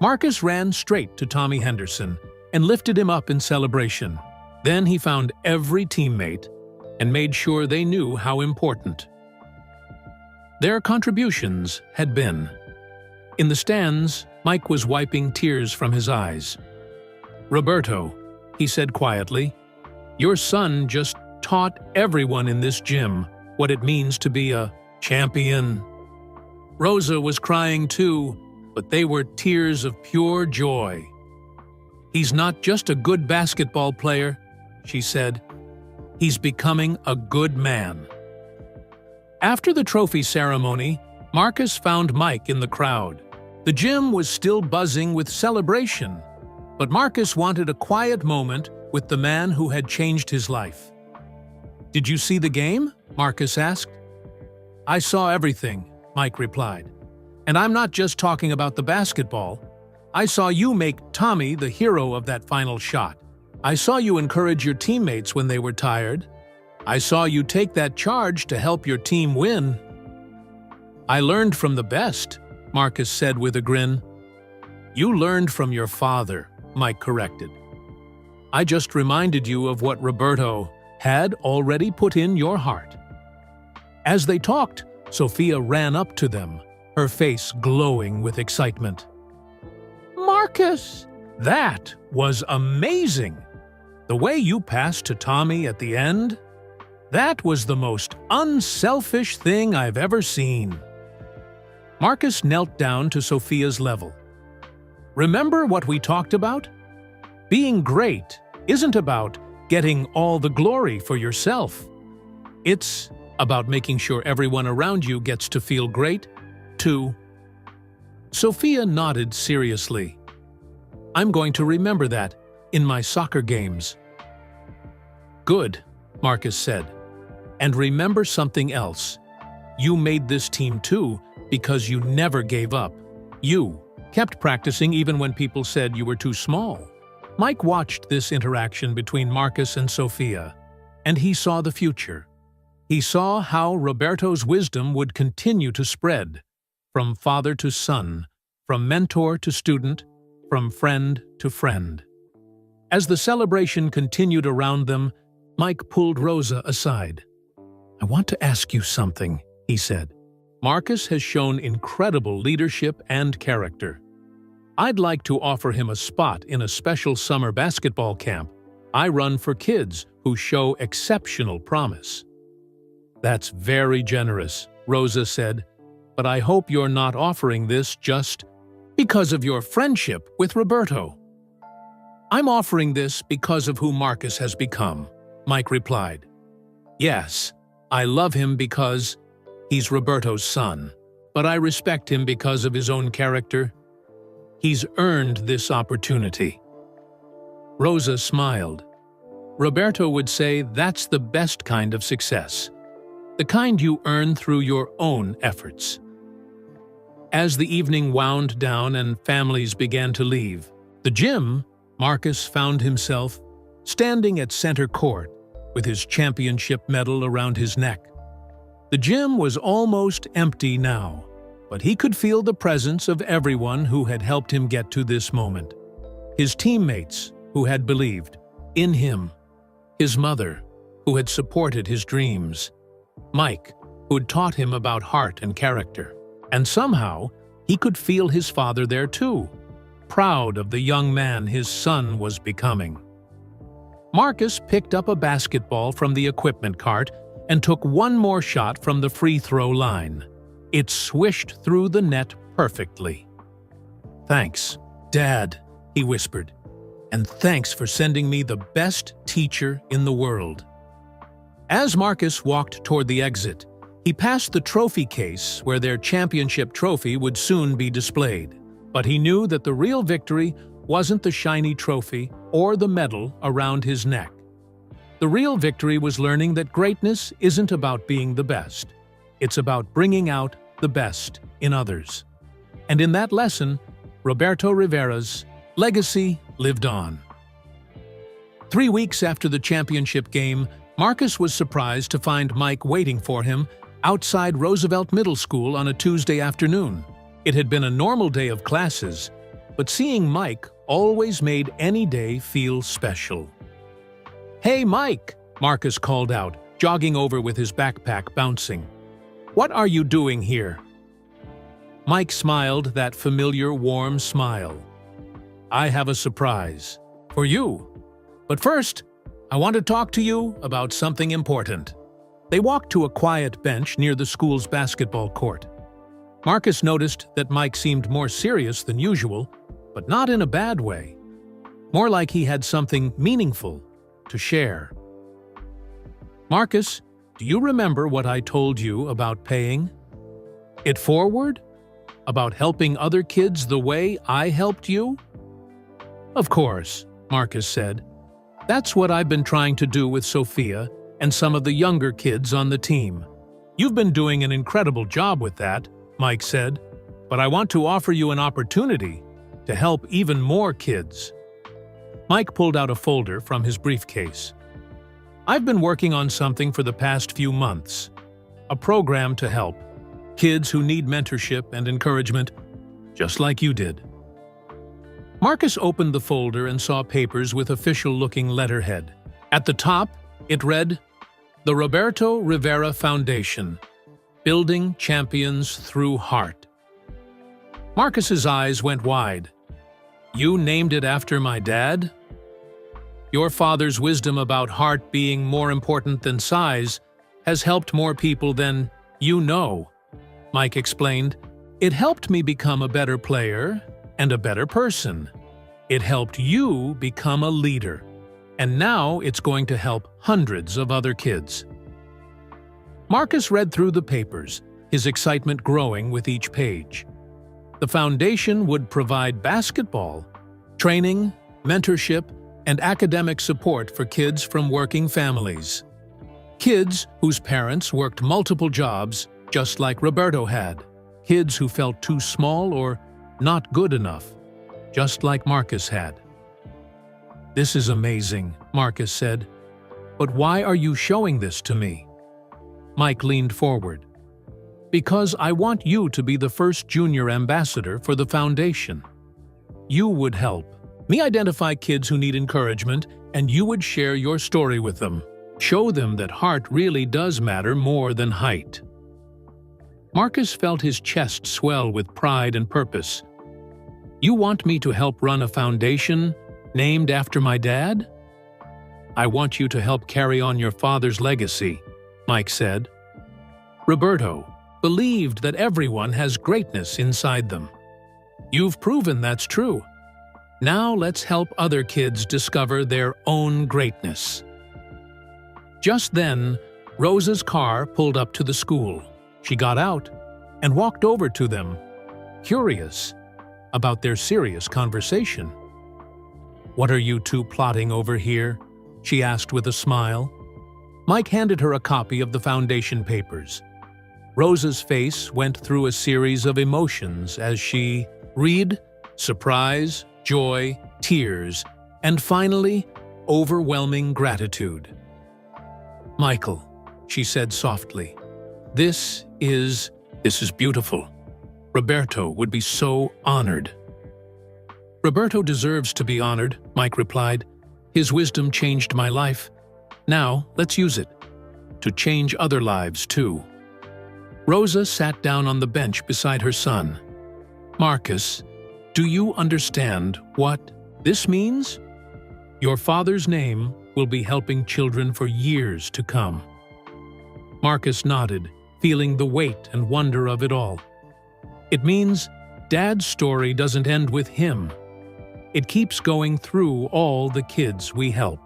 Speaker 1: Marcus ran straight to Tommy Henderson and lifted him up in celebration. Then he found every teammate and made sure they knew how important their contributions had been. In the stands, Mike was wiping tears from his eyes. "Roberto," he said quietly, "your son just taught everyone in this gym what it means to be a champion." Rosa was crying too, but they were tears of pure joy. "He's not just a good basketball player," she said. "He's becoming a good man." After the trophy ceremony, Marcus found Mike in the crowd. The gym was still buzzing with celebration, but Marcus wanted a quiet moment with the man who had changed his life. "Did you see the game?" Marcus asked. "I saw everything," Mike replied. "And I'm not just talking about the basketball. I saw you make Tommy the hero of that final shot. I saw you encourage your teammates when they were tired. I saw you take that charge to help your team win." "I learned from the best," Marcus said with a grin. "You learned from your father," Mike corrected. "I just reminded you of what Roberto had already put in your heart." As they talked, Sophia ran up to them, her face glowing with excitement. "Marcus, that was amazing! The way you passed to Tommy at the end, that was the most unselfish thing I've ever seen." Marcus knelt down to Sophia's level. "Remember what we talked about? Being great isn't about getting all the glory for yourself. It's about making sure everyone around you gets to feel great, too." Sophia nodded seriously. "I'm going to remember that in my soccer games." "Good," Marcus said. "And remember something else. You made this team too because you never gave up. You kept practicing even when people said you were too small." Mike watched this interaction between Marcus and Sophia, and he saw the future. He saw how Roberto's wisdom would continue to spread, from father to son, from mentor to student, from friend to friend. As the celebration continued around them, Mike pulled Rosa aside. "I want to ask you something," he said. "Marcus has shown incredible leadership and character. I'd like to offer him a spot in a special summer basketball camp I run for kids who show exceptional promise." "That's very generous," Rosa said, "but I hope you're not offering this just because of your friendship with Roberto." "I'm offering this because of who Marcus has become," Mike replied. "Yes, I love him because he's Roberto's son, but I respect him because of his own character. He's earned this opportunity." Rosa smiled. Roberto would say that's the best kind of success, the kind you earn through your own efforts. As the evening wound down and families began to leave the gym, Marcus found himself standing at center court with his championship medal around his neck. The gym was almost empty now, but he could feel the presence of everyone who had helped him get to this moment. His teammates, who had believed in him. His mother, who had supported his dreams. Mike, who had taught him about heart and character. And somehow, he could feel his father there too, proud of the young man his son was becoming. Marcus picked up a basketball from the equipment cart and took one more shot from the free throw line. It swished through the net perfectly. "Thanks, Dad," he whispered, "and thanks for sending me the best teacher in the world." As Marcus walked toward the exit, he passed the trophy case where their championship trophy would soon be displayed. But he knew that the real victory wasn't the shiny trophy or the medal around his neck. The real victory was learning that greatness isn't about being the best. It's about bringing out the best in others. And in that lesson, Roberto Rivera's legacy lived on. 3 weeks after the championship game, Marcus was surprised to find Mike waiting for him outside Roosevelt Middle School on a Tuesday afternoon. It had been a normal day of classes, but seeing Mike always made any day feel special. "Hey, Mike," Marcus called out, jogging over with his backpack bouncing. "What are you doing here?" Mike smiled that familiar warm smile. "I have a surprise for you. But first, I want to talk to you about something important." They walked to a quiet bench near the school's basketball court. Marcus noticed that Mike seemed more serious than usual, but not in a bad way. More like he had something meaningful to share. "Marcus, do you remember what I told you about paying it forward? about helping other kids the way I helped you?" "Of course," Marcus said. "That's what I've been trying to do with Sophia and some of the younger kids on the team." "You've been doing an incredible job with that," Mike said, "but I want to offer you an opportunity to help even more kids." Mike pulled out a folder from his briefcase. "I've been working on something for the past few months, a program to help kids who need mentorship and encouragement, just like you did." Marcus opened the folder and saw papers with official-looking letterhead. At the top, it read, "The Roberto Rivera Foundation, Building Champions Through Heart." Marcus's eyes went wide. "You named it after my dad?" "Your father's wisdom about heart being more important than size has helped more people than you know," Mike explained. "It helped me become a better player and a better person. It helped you become a leader, and now it's going to help hundreds of other kids." Marcus read through the papers, his excitement growing with each page. The foundation would provide basketball, training, mentorship, and academic support for kids from working families. Kids whose parents worked multiple jobs, just like Roberto had. Kids who felt too small or not good enough, just like Marcus had. "This is amazing," Marcus said. "But why are you showing this to me?" Mike leaned forward. "Because I want you to be the first junior ambassador for the foundation. You would help me identify kids who need encouragement, and you would share your story with them. Show them that heart really does matter more than height." Marcus felt his chest swell with pride and purpose. "You want me to help run a foundation named after my dad?" "I want you to help carry on your father's legacy," Mike said. "Roberto believed that everyone has greatness inside them. You've proven that's true. Now let's help other kids discover their own greatness." Just then, Rosa's car pulled up to the school. She got out and walked over to them, curious about their serious conversation. "What are you two plotting over here?" she asked with a smile. Mike handed her a copy of the foundation papers. Rosa's face went through a series of emotions as she read, surprise, joy, tears, and finally, overwhelming gratitude. "Michael," she said softly, This is beautiful. Roberto would be so honored." "Roberto deserves to be honored," Mike replied. "His wisdom changed my life. Now, let's use it to change other lives, too." Rosa sat down on the bench beside her son. "Marcus, do you understand what this means? Your father's name will be helping children for years to come." Marcus nodded, feeling the weight and wonder of it all. "It means Dad's story doesn't end with him. It keeps going through all the kids we help."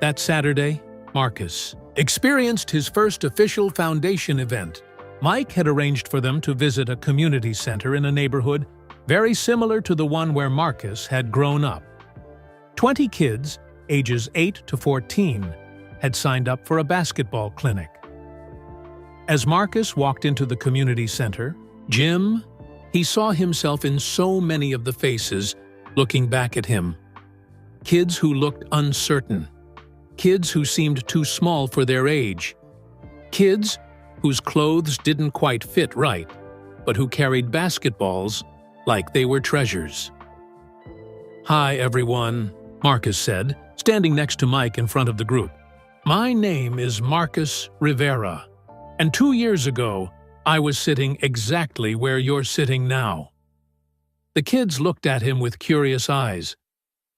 Speaker 1: That Saturday, Marcus experienced his first official foundation event. Mike had arranged for them to visit a community center in a neighborhood very similar to the one where Marcus had grown up. 20 kids, ages 8 to 14, had signed up for a basketball clinic. As Marcus walked into the community center, he saw himself in so many of the faces looking back at him. Kids who looked uncertain. Kids who seemed too small for their age. Kids whose clothes didn't quite fit right, but who carried basketballs like they were treasures. "Hi, everyone," Marcus said, standing next to Mike in front of the group. "My name is Marcus Rivera, and 2 years ago, I was sitting exactly where you're sitting now." The kids looked at him with curious eyes.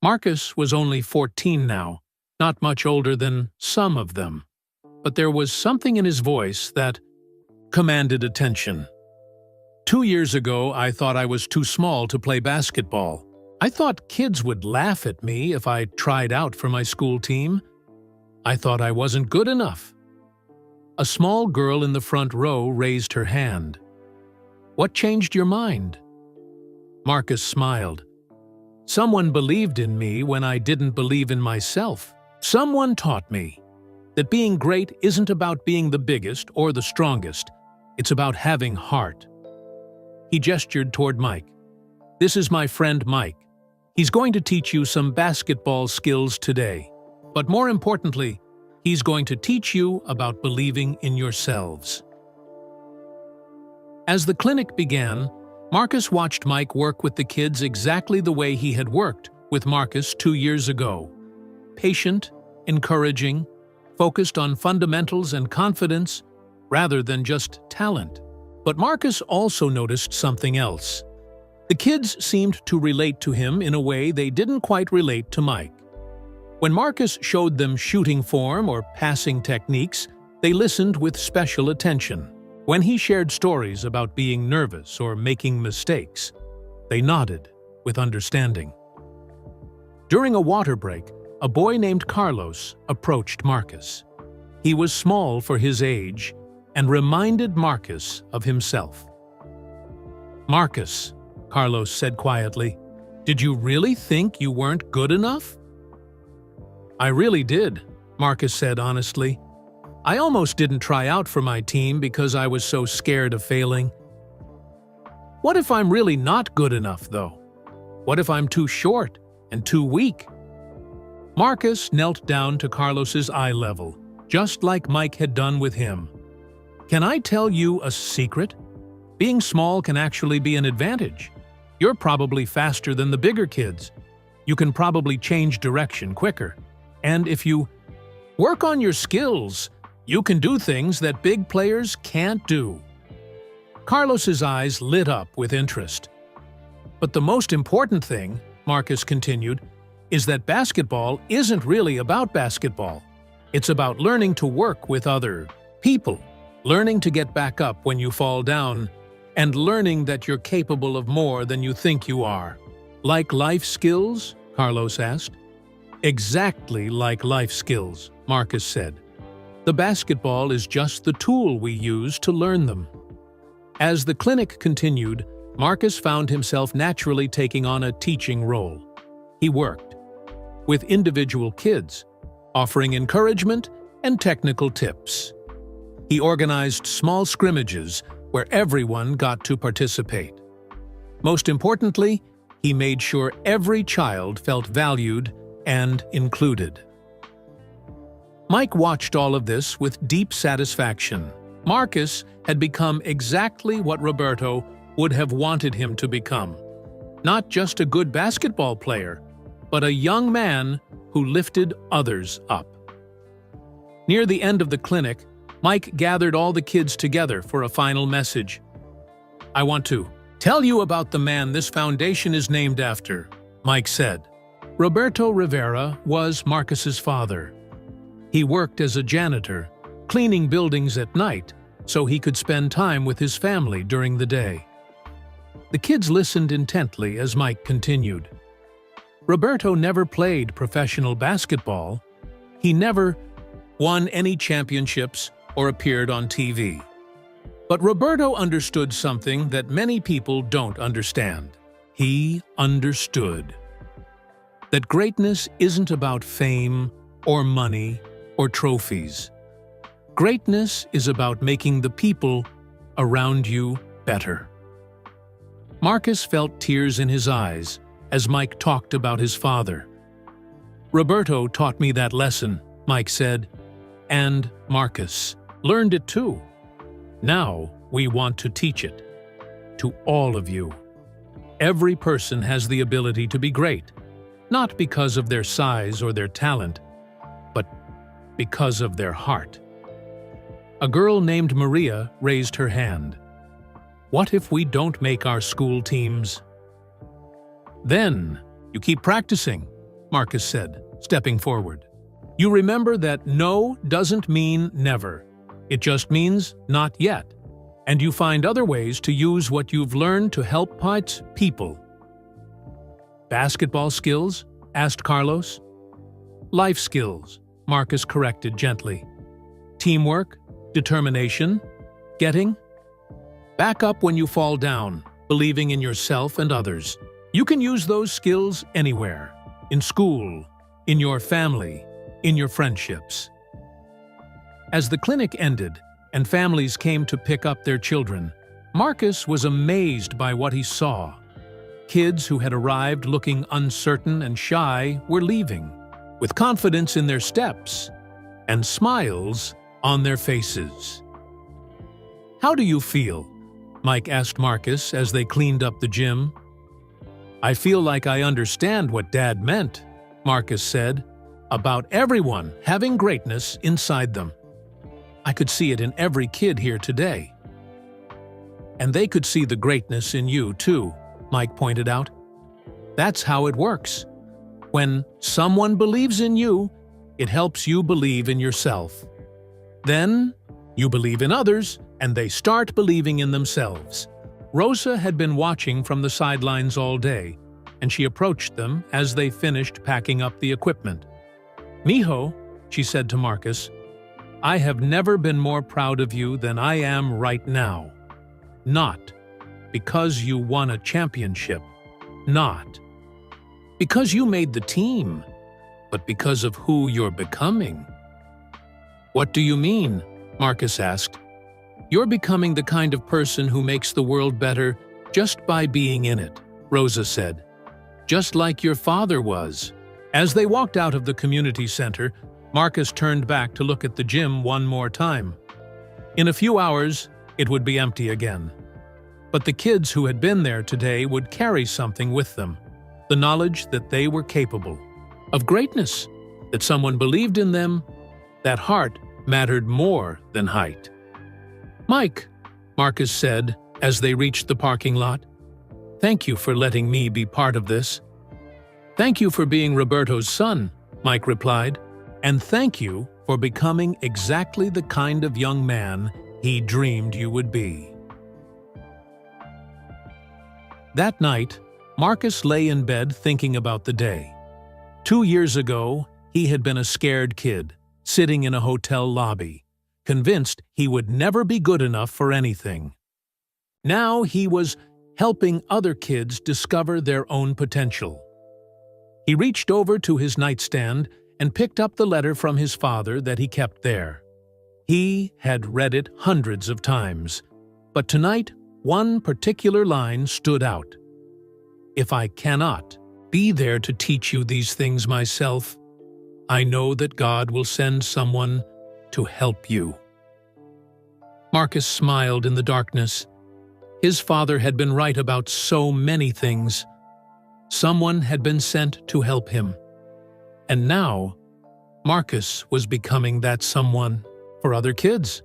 Speaker 1: Marcus was only 14 now, not much older than some of them, but there was something in his voice that commanded attention. 2 years ago, I thought I was too small to play basketball. I thought kids would laugh at me if I tried out for my school team. I thought I wasn't good enough." A small girl in the front row raised her hand. What changed your mind? Marcus smiled. Someone believed in me when I didn't believe in myself. Someone taught me that being great isn't about being the biggest or the strongest. It's about having heart. He gestured toward Mike. This is my friend Mike. He's going to teach you some basketball skills today. But more importantly, he's going to teach you about believing in yourselves. As the clinic began, Marcus watched Mike work with the kids exactly the way he had worked with Marcus 2 years ago. Patient, encouraging, focused on fundamentals and confidence rather than just talent. But Marcus also noticed something else. The kids seemed to relate to him in a way they didn't quite relate to Mike. When Marcus showed them shooting form or passing techniques, they listened with special attention. When he shared stories about being nervous or making mistakes, they nodded with understanding. During a water break, a boy named Carlos approached Marcus. He was small for his age and reminded Marcus of himself. "Marcus," Carlos said quietly, "did you really think you weren't good enough?" "I really did," Marcus said honestly. "I almost didn't try out for my team because I was so scared of failing. What if I'm really not good enough, though? What if I'm too short and too weak?" Marcus knelt down to Carlos's eye level, just like Mike had done with him. "Can I tell you a secret? Being small can actually be an advantage. You're probably faster than the bigger kids. You can probably change direction quicker. And if you work on your skills, you can do things that big players can't do." Carlos's eyes lit up with interest. "But the most important thing," Marcus continued, "is that basketball isn't really about basketball. It's about learning to work with other people, learning to get back up when you fall down, and learning that you're capable of more than you think you are." "Like life skills?" Carlos asked. "Exactly like life skills," Marcus said. "The basketball is just the tool we use to learn them." As the clinic continued, Marcus found himself naturally taking on a teaching role. He worked with individual kids, offering encouragement and technical tips. He organized small scrimmages where everyone got to participate. Most importantly, he made sure every child felt valued and included. Mike watched all of this with deep satisfaction. Marcus had become exactly what Roberto would have wanted him to become. Not just a good basketball player, but a young man who lifted others up. Near the end of the clinic, Mike gathered all the kids together for a final message. "I want to tell you about the man this foundation is named after," Mike said. Roberto Rivera was Marcus's father. He worked as a janitor, cleaning buildings at night so he could spend time with his family during the day. The kids listened intently as Mike continued. Roberto never played professional basketball. He never won any championships or appeared on TV. But Roberto understood something that many people don't understand. He understood that greatness isn't about fame or money or trophies. Greatness is about making the people around you better. Marcus felt tears in his eyes as Mike talked about his father. "Roberto taught me that lesson," Mike said, "and Marcus learned it too. Now we want to teach it to all of you. Every person has the ability to be great, not because of their size or their talent, but because of their heart." A girl named Maria raised her hand. "What if we don't make our school teams?" "Then you keep practicing," Marcus said, stepping forward. "You remember that no doesn't mean never. It just means not yet. And you find other ways to use what you've learned to help people." "Basketball skills?" asked Carlos. "Life skills," Marcus corrected gently. "Teamwork, determination, getting..." Back up when you fall down, believing in yourself and others. You can use those skills anywhere, in school, in your family, in your friendships. As the clinic ended and families came to pick up their children, Marcus was amazed by what he saw. Kids who had arrived looking uncertain and shy were leaving, with confidence in their steps and smiles on their faces. "How do you feel?" Mike asked Marcus as they cleaned up the gym. "I feel like I understand what Dad meant," Marcus said, "about everyone having greatness inside them. I could see it in every kid here today." "And they could see the greatness in you, too," Mike pointed out. "That's how it works. When someone believes in you, it helps you believe in yourself. Then, you believe in others, and they start believing in themselves." Rosa had been watching from the sidelines all day, and she approached them as they finished packing up the equipment. "Mijo," she said to Marcus, "I have never been more proud of you than I am right now. Not because you won a championship, not because you made the team, but because of who you're becoming." "What do you mean?" Marcus asked. "You're becoming the kind of person who makes the world better just by being in it," Rosa said. "Just like your father was." As they walked out of the community center, Marcus turned back to look at the gym one more time. In a few hours, it would be empty again. But the kids who had been there today would carry something with them, the knowledge that they were capable of greatness, that someone believed in them, that heart mattered more than height. "Mike," Marcus said as they reached the parking lot, "thank you for letting me be part of this." "Thank you for being Roberto's son," Mike replied, "and thank you for becoming exactly the kind of young man he dreamed you would be." That night, Marcus lay in bed thinking about the day. 2 years ago, he had been a scared kid, sitting in a hotel lobby, convinced he would never be good enough for anything. Now he was helping other kids discover their own potential. He reached over to his nightstand and picked up the letter from his father that he kept there. He had read it hundreds of times, but tonight one particular line stood out. "If I cannot be there to teach you these things myself, I know that God will send someone to help you." Marcus smiled in the darkness. His father had been right about so many things. Someone had been sent to help him. And now, Marcus was becoming that someone for other kids.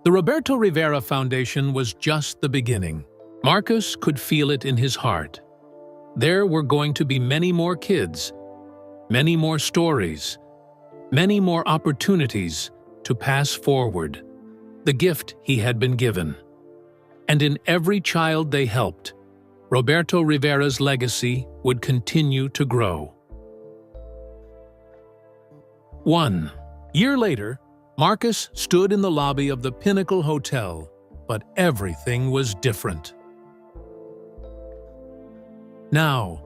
Speaker 1: The Roberto Rivera Foundation was just the beginning. Marcus could feel it in his heart. There were going to be many more kids, many more stories, many more opportunities to pass forward the gift he had been given. And in every child they helped, Roberto Rivera's legacy would continue to grow. 1 year later, Marcus stood in the lobby of the Pinnacle Hotel, but everything was different. Now,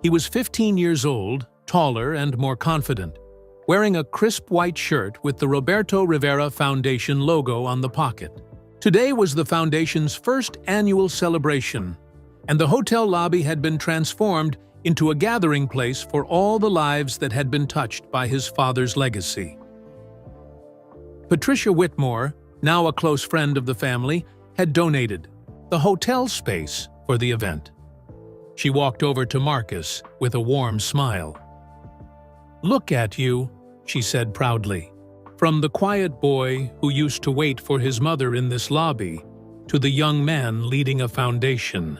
Speaker 1: he was 15 years old, taller and more confident, wearing a crisp white shirt with the Roberto Rivera Foundation logo on the pocket. Today was the Foundation's first annual celebration, and the hotel lobby had been transformed into a gathering place for all the lives that had been touched by his father's legacy. Patricia Whitmore, now a close friend of the family, had donated the hotel space for the event. She walked over to Marcus with a warm smile. "Look at you," she said proudly. "From the quiet boy who used to wait for his mother in this lobby to the young man leading a foundation.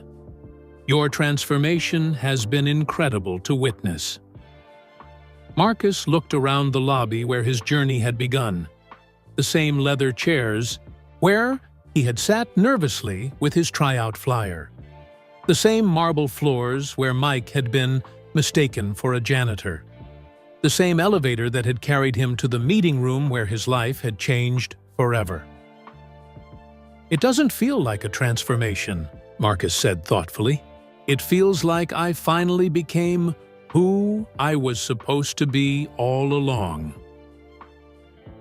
Speaker 1: Your transformation has been incredible to witness." Marcus looked around the lobby where his journey had begun. The same leather chairs where he had sat nervously with his tryout flyer. The same marble floors where Mike had been mistaken for a janitor. The same elevator that had carried him to the meeting room where his life had changed forever. It doesn't feel like a transformation, Marcus said thoughtfully. It feels like I finally became who I was supposed to be all along.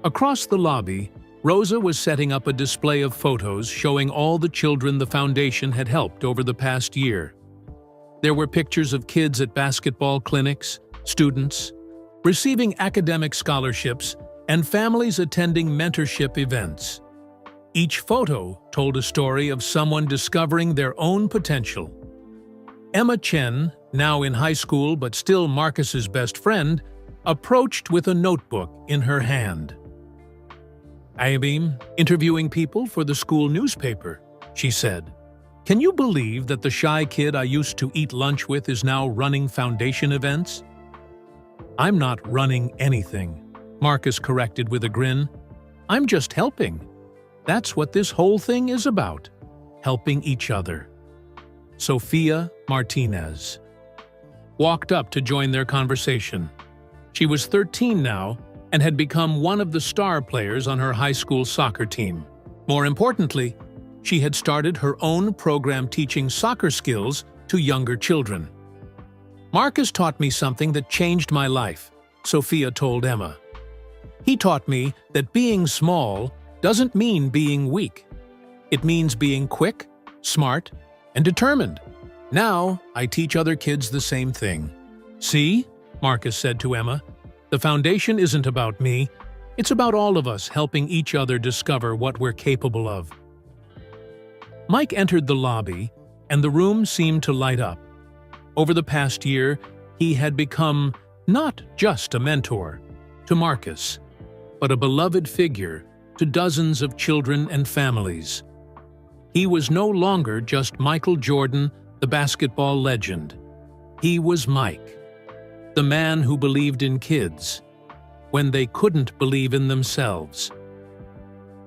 Speaker 1: Across the lobby, Rosa was setting up a display of photos showing all the children the foundation had helped over the past year. There were pictures of kids at basketball clinics, students receiving academic scholarships, and families attending mentorship events. Each photo told a story of someone discovering their own potential. Emma Chen, now in high school but still Marcus's best friend, approached with a notebook in her hand. "I'm interviewing people for the school newspaper," she said. "Can you believe that the shy kid I used to eat lunch with is now running foundation events?" "I'm not running anything," Marcus corrected with a grin. "I'm just helping. That's what this whole thing is about, helping each other." Sophia Martinez walked up to join their conversation. She was 13 now and had become one of the star players on her high school soccer team. More importantly, she had started her own program teaching soccer skills to younger children. "Marcus taught me something that changed my life," Sophia told Emma. "He taught me that being small doesn't mean being weak. It means being quick, smart, and determined. Now I teach other kids the same thing." "See," Marcus said to Emma, "the foundation isn't about me. It's about all of us helping each other discover what we're capable of." Mike entered the lobby, and the room seemed to light up. Over the past year, he had become not just a mentor to Marcus, but a beloved figure to dozens of children and families. He was no longer just Michael Jordan, the basketball legend. He was Mike, the man who believed in kids when they couldn't believe in themselves.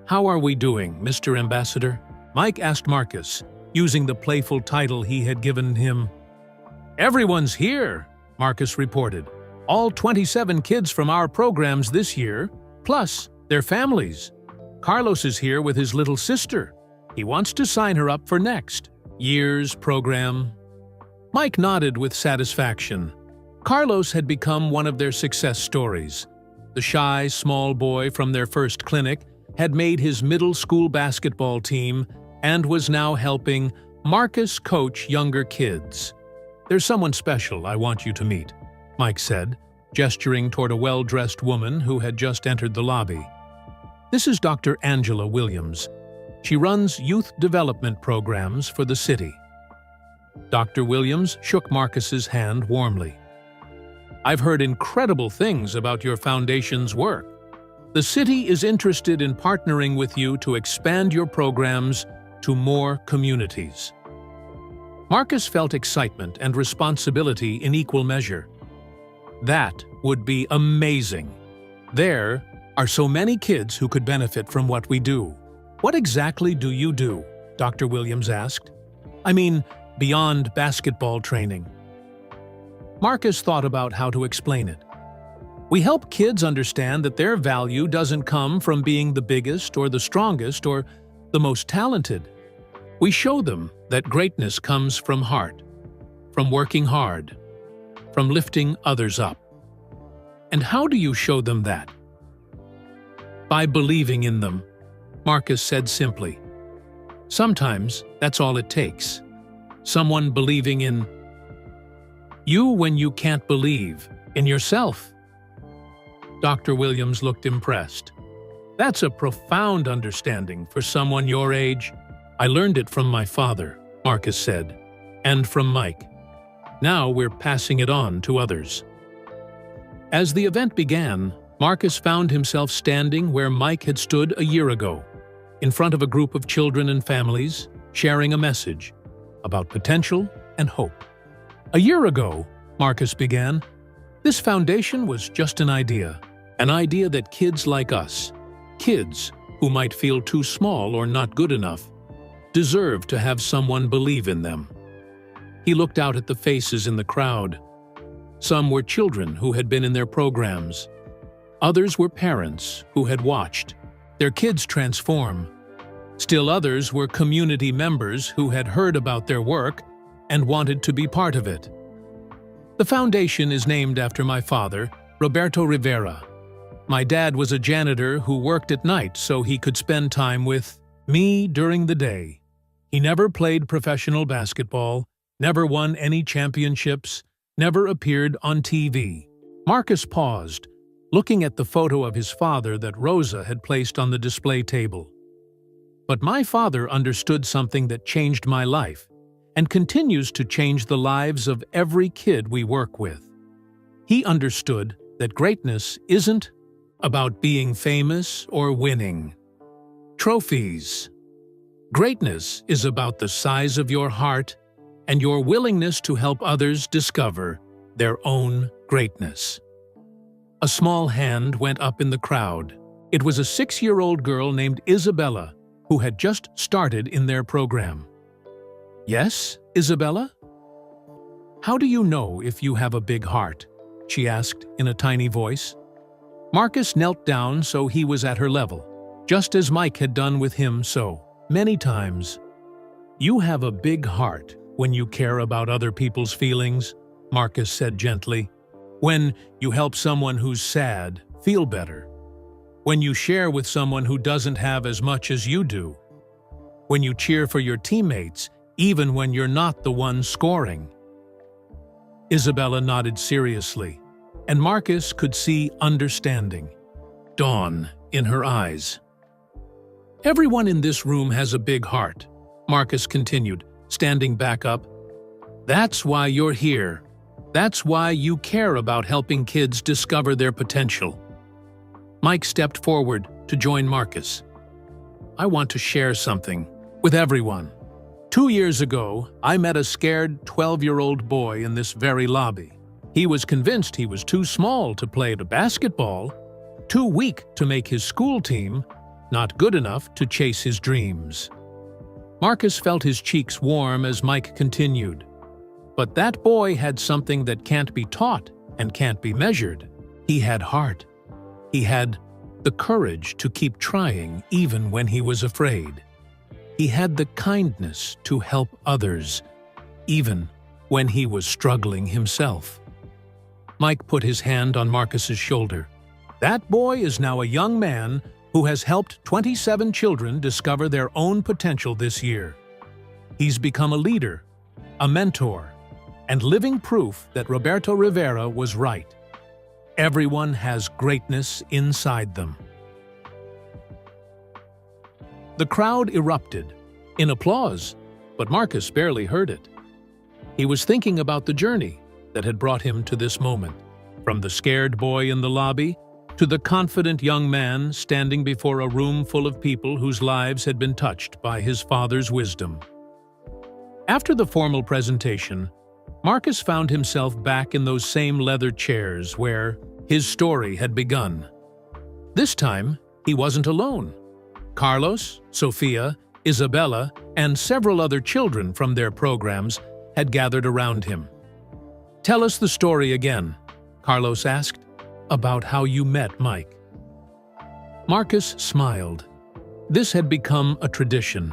Speaker 1: "How are we doing, Mr. Ambassador?" Mike asked Marcus, using the playful title he had given him. "Everyone's here," Marcus reported. "All 27 kids from our programs this year, plus their families. Carlos is here with his little sister. He wants to sign her up for next year's program." Mike nodded with satisfaction. Carlos had become one of their success stories. The shy, small boy from their first clinic had made his middle school basketball team and was now helping Marcus coach younger kids. "There's someone special I want you to meet," Mike said, gesturing toward a well-dressed woman who had just entered the lobby. "This is Dr. Angela Williams. She runs youth development programs for the city." Dr. Williams shook Marcus's hand warmly. "I've heard incredible things about your foundation's work. The city is interested in partnering with you to expand your programs to more communities." Marcus felt excitement and responsibility in equal measure. That would be amazing. There are so many kids who could benefit from what we do. "What exactly do you do?" Dr. Williams asked. "I mean, beyond basketball training." Marcus thought about how to explain it. "We help kids understand that their value doesn't come from being the biggest or the strongest or the most talented. We show them that greatness comes from heart, from working hard, from lifting others up." "And how do you show them that?" "By believing in them," Marcus said simply. "Sometimes that's all it takes. Someone believing in you when you can't believe in yourself." Dr. Williams looked impressed. "That's a profound understanding for someone your age." "I learned it from my father," Marcus said, "and from Mike. Now we're passing it on to others." As the event began, Marcus found himself standing where Mike had stood a year ago, in front of a group of children and families, sharing a message about potential and hope. "A year ago," Marcus began, "this foundation was just an idea that kids like us, kids who might feel too small or not good enough, deserve to have someone believe in them." He looked out at the faces in the crowd. Some were children who had been in their programs. Others were parents who had watched their kids transform. Still others were community members who had heard about their work and wanted to be part of it. The foundation is named after my father, Roberto Rivera. My dad was a janitor who worked at night so he could spend time with me during the day. He never played professional basketball, never won any championships, never appeared on TV. Marcus paused, looking at the photo of his father that Rosa had placed on the display table. But my father understood something that changed my life and continues to change the lives of every kid we work with. He understood that greatness isn't about being famous or winning trophies. Greatness is about the size of your heart and your willingness to help others discover their own greatness. A small hand went up in the crowd. It was a 6-year-old girl named Isabella who had just started in their program. "Yes, Isabella? How do you know if you have a big heart?" she asked in a tiny voice. Marcus knelt down so he was at her level, just as Mike had done with him so many times. "You have a big heart when you care about other people's feelings," Marcus said gently. "When you help someone who's sad feel better. When you share with someone who doesn't have as much as you do. When you cheer for your teammates, even when you're not the one scoring." Isabella nodded seriously, and Marcus could see understanding dawn in her eyes. "Everyone in this room has a big heart," Marcus continued, standing back up. "That's why you're here. That's why you care about helping kids discover their potential." Mike stepped forward to join Marcus. "I want to share something with everyone. 2 years ago, I met a scared 12-year-old boy in this very lobby. He was convinced he was too small to play the basketball, too weak to make his school team, not good enough to chase his dreams." Marcus felt his cheeks warm as Mike continued. "But that boy had something that can't be taught and can't be measured. He had heart. He had the courage to keep trying even when he was afraid. He had the kindness to help others, even when he was struggling himself." Mike put his hand on Marcus's shoulder. "That boy is now a young man who has helped 27 children discover their own potential this year. He's become a leader, a mentor, and living proof that Roberto Rivera was right. Everyone has greatness inside them." The crowd erupted in applause, but Marcus barely heard it. He was thinking about the journey that had brought him to this moment, from the scared boy in the lobby to the confident young man standing before a room full of people whose lives had been touched by his father's wisdom. After the formal presentation, Marcus found himself back in those same leather chairs where his story had begun. This time, he wasn't alone. Carlos, Sophia, Isabella, and several other children from their programs had gathered around him. "Tell us the story again," Carlos asked, "about how you met Mike." Marcus smiled. This had become a tradition.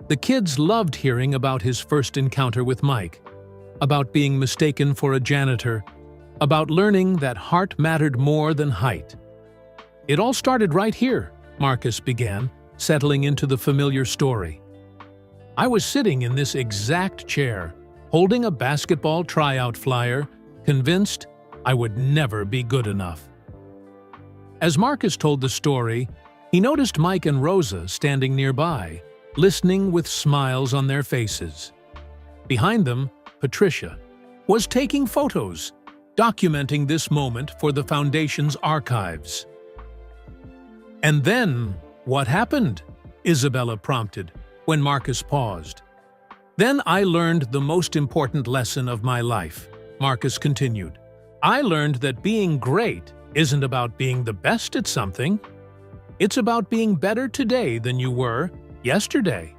Speaker 1: The kids loved hearing about his first encounter with Mike, about being mistaken for a janitor, about learning that heart mattered more than height. "It all started right here," Marcus began, settling into the familiar story. "I was sitting in this exact chair, holding a basketball tryout flyer, convinced I would never be good enough." As Marcus told the story, he noticed Mike and Rosa standing nearby, listening with smiles on their faces. Behind them, Patricia was taking photos, documenting this moment for the Foundation's archives. "And then, what happened?" Isabella prompted, when Marcus paused. "Then I learned the most important lesson of my life," Marcus continued. "I learned that being great isn't about being the best at something. It's about being better today than you were yesterday.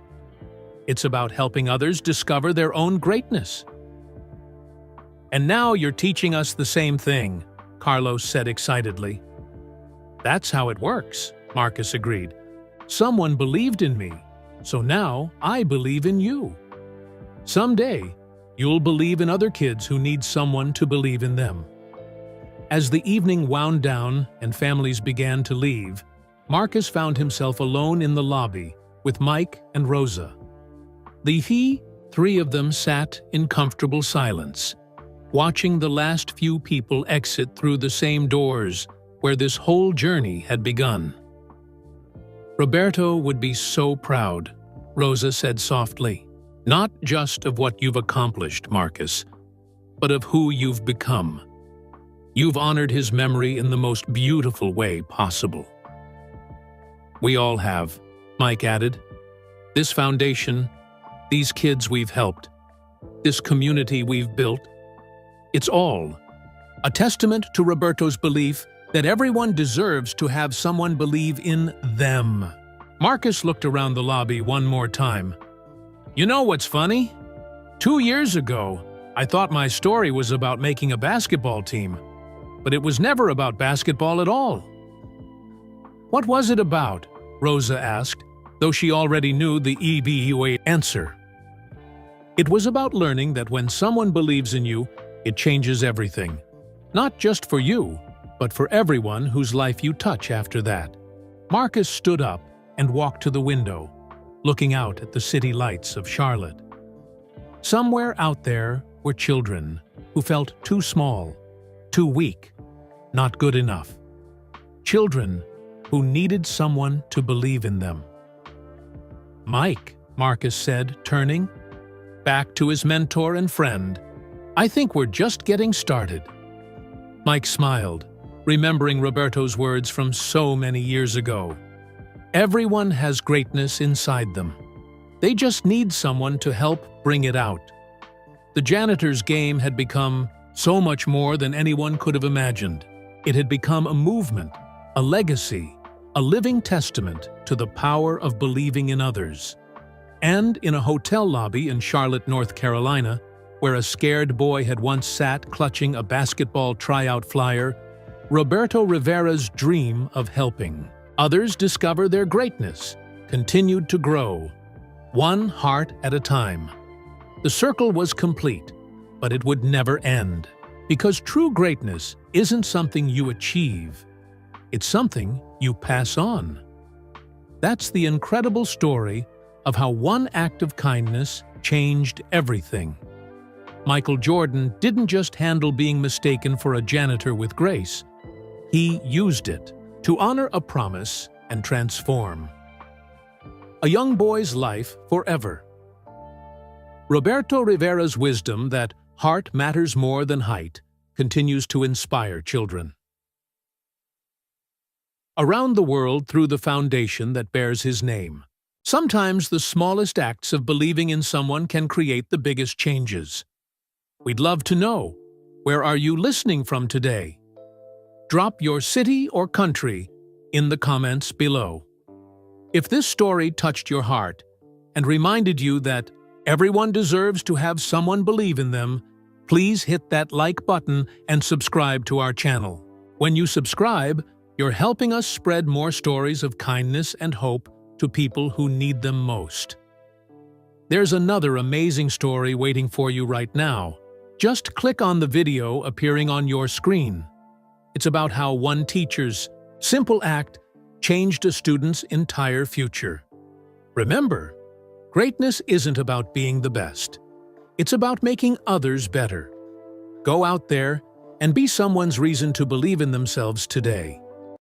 Speaker 1: It's about helping others discover their own greatness." "And now you're teaching us the same thing," Carlos said excitedly. "That's how it works," Marcus agreed. "Someone believed in me, So now I believe in you. Someday, you'll believe in other kids who need someone to believe in them. As the evening wound down and families began to leave, Marcus found himself alone in the lobby with Mike and Rosa. Three of them sat in comfortable silence, watching the last few people exit through the same doors where this whole journey had begun. "Roberto would be so proud," Rosa said softly. "Not just of what you've accomplished, Marcus, but of who you've become. You've honored his memory in the most beautiful way possible." "We all have," Mike added. "This foundation, these kids we've helped, this community we've built, it's all a testament to Roberto's belief that everyone deserves to have someone believe in them." Marcus looked around the lobby one more time. "You know what's funny? 2 years ago, I thought my story was about making a basketball team, but it was never about basketball at all." "What was it about?" Rosa asked, though she already knew the EBUA answer. "It was about learning that when someone believes in you, it changes everything. Not just for you, but for everyone whose life you touch after that." Marcus stood up and walked to the window, looking out at the city lights of Charlotte. Somewhere out there were children who felt too small, too weak, not good enough. Children who needed someone to believe in them. "Mike," Marcus said, turning back to his mentor and friend, "I think we're just getting started." Mike smiled, remembering Roberto's words from so many years ago. Everyone has greatness inside them. They just need someone to help bring it out. The Janitor's game had become so much more than anyone could have imagined. It had become a movement, a legacy, a living testament to the power of believing in others. And in a hotel lobby in Charlotte, North Carolina, where a scared boy had once sat clutching a basketball tryout flyer, Roberto Rivera's dream of helping others discover their greatness continued to grow, one heart at a time. The circle was complete, but it would never end, because true greatness isn't something you achieve. It's something you pass on. That's the incredible story of how one act of kindness changed everything. Michael Jordan didn't just handle being mistaken for a janitor with grace. He used it to honor a promise and transform a young boy's life forever. Roberto Rivera's wisdom that heart matters more than height continues to inspire children around the world through the foundation that bears his name. Sometimes the smallest acts of believing in someone can create the biggest changes. We'd love to know, where are you listening from today? Drop your city or country in the comments below. If this story touched your heart and reminded you that everyone deserves to have someone believe in them, please hit that like button and subscribe to our channel. When you subscribe, you're helping us spread more stories of kindness and hope to people who need them most. There's another amazing story waiting for you right now. Just click on the video appearing on your screen. It's about how one teacher's simple act changed a student's entire future. Remember, greatness isn't about being the best. It's about making others better. Go out there and be someone's reason to believe in themselves today.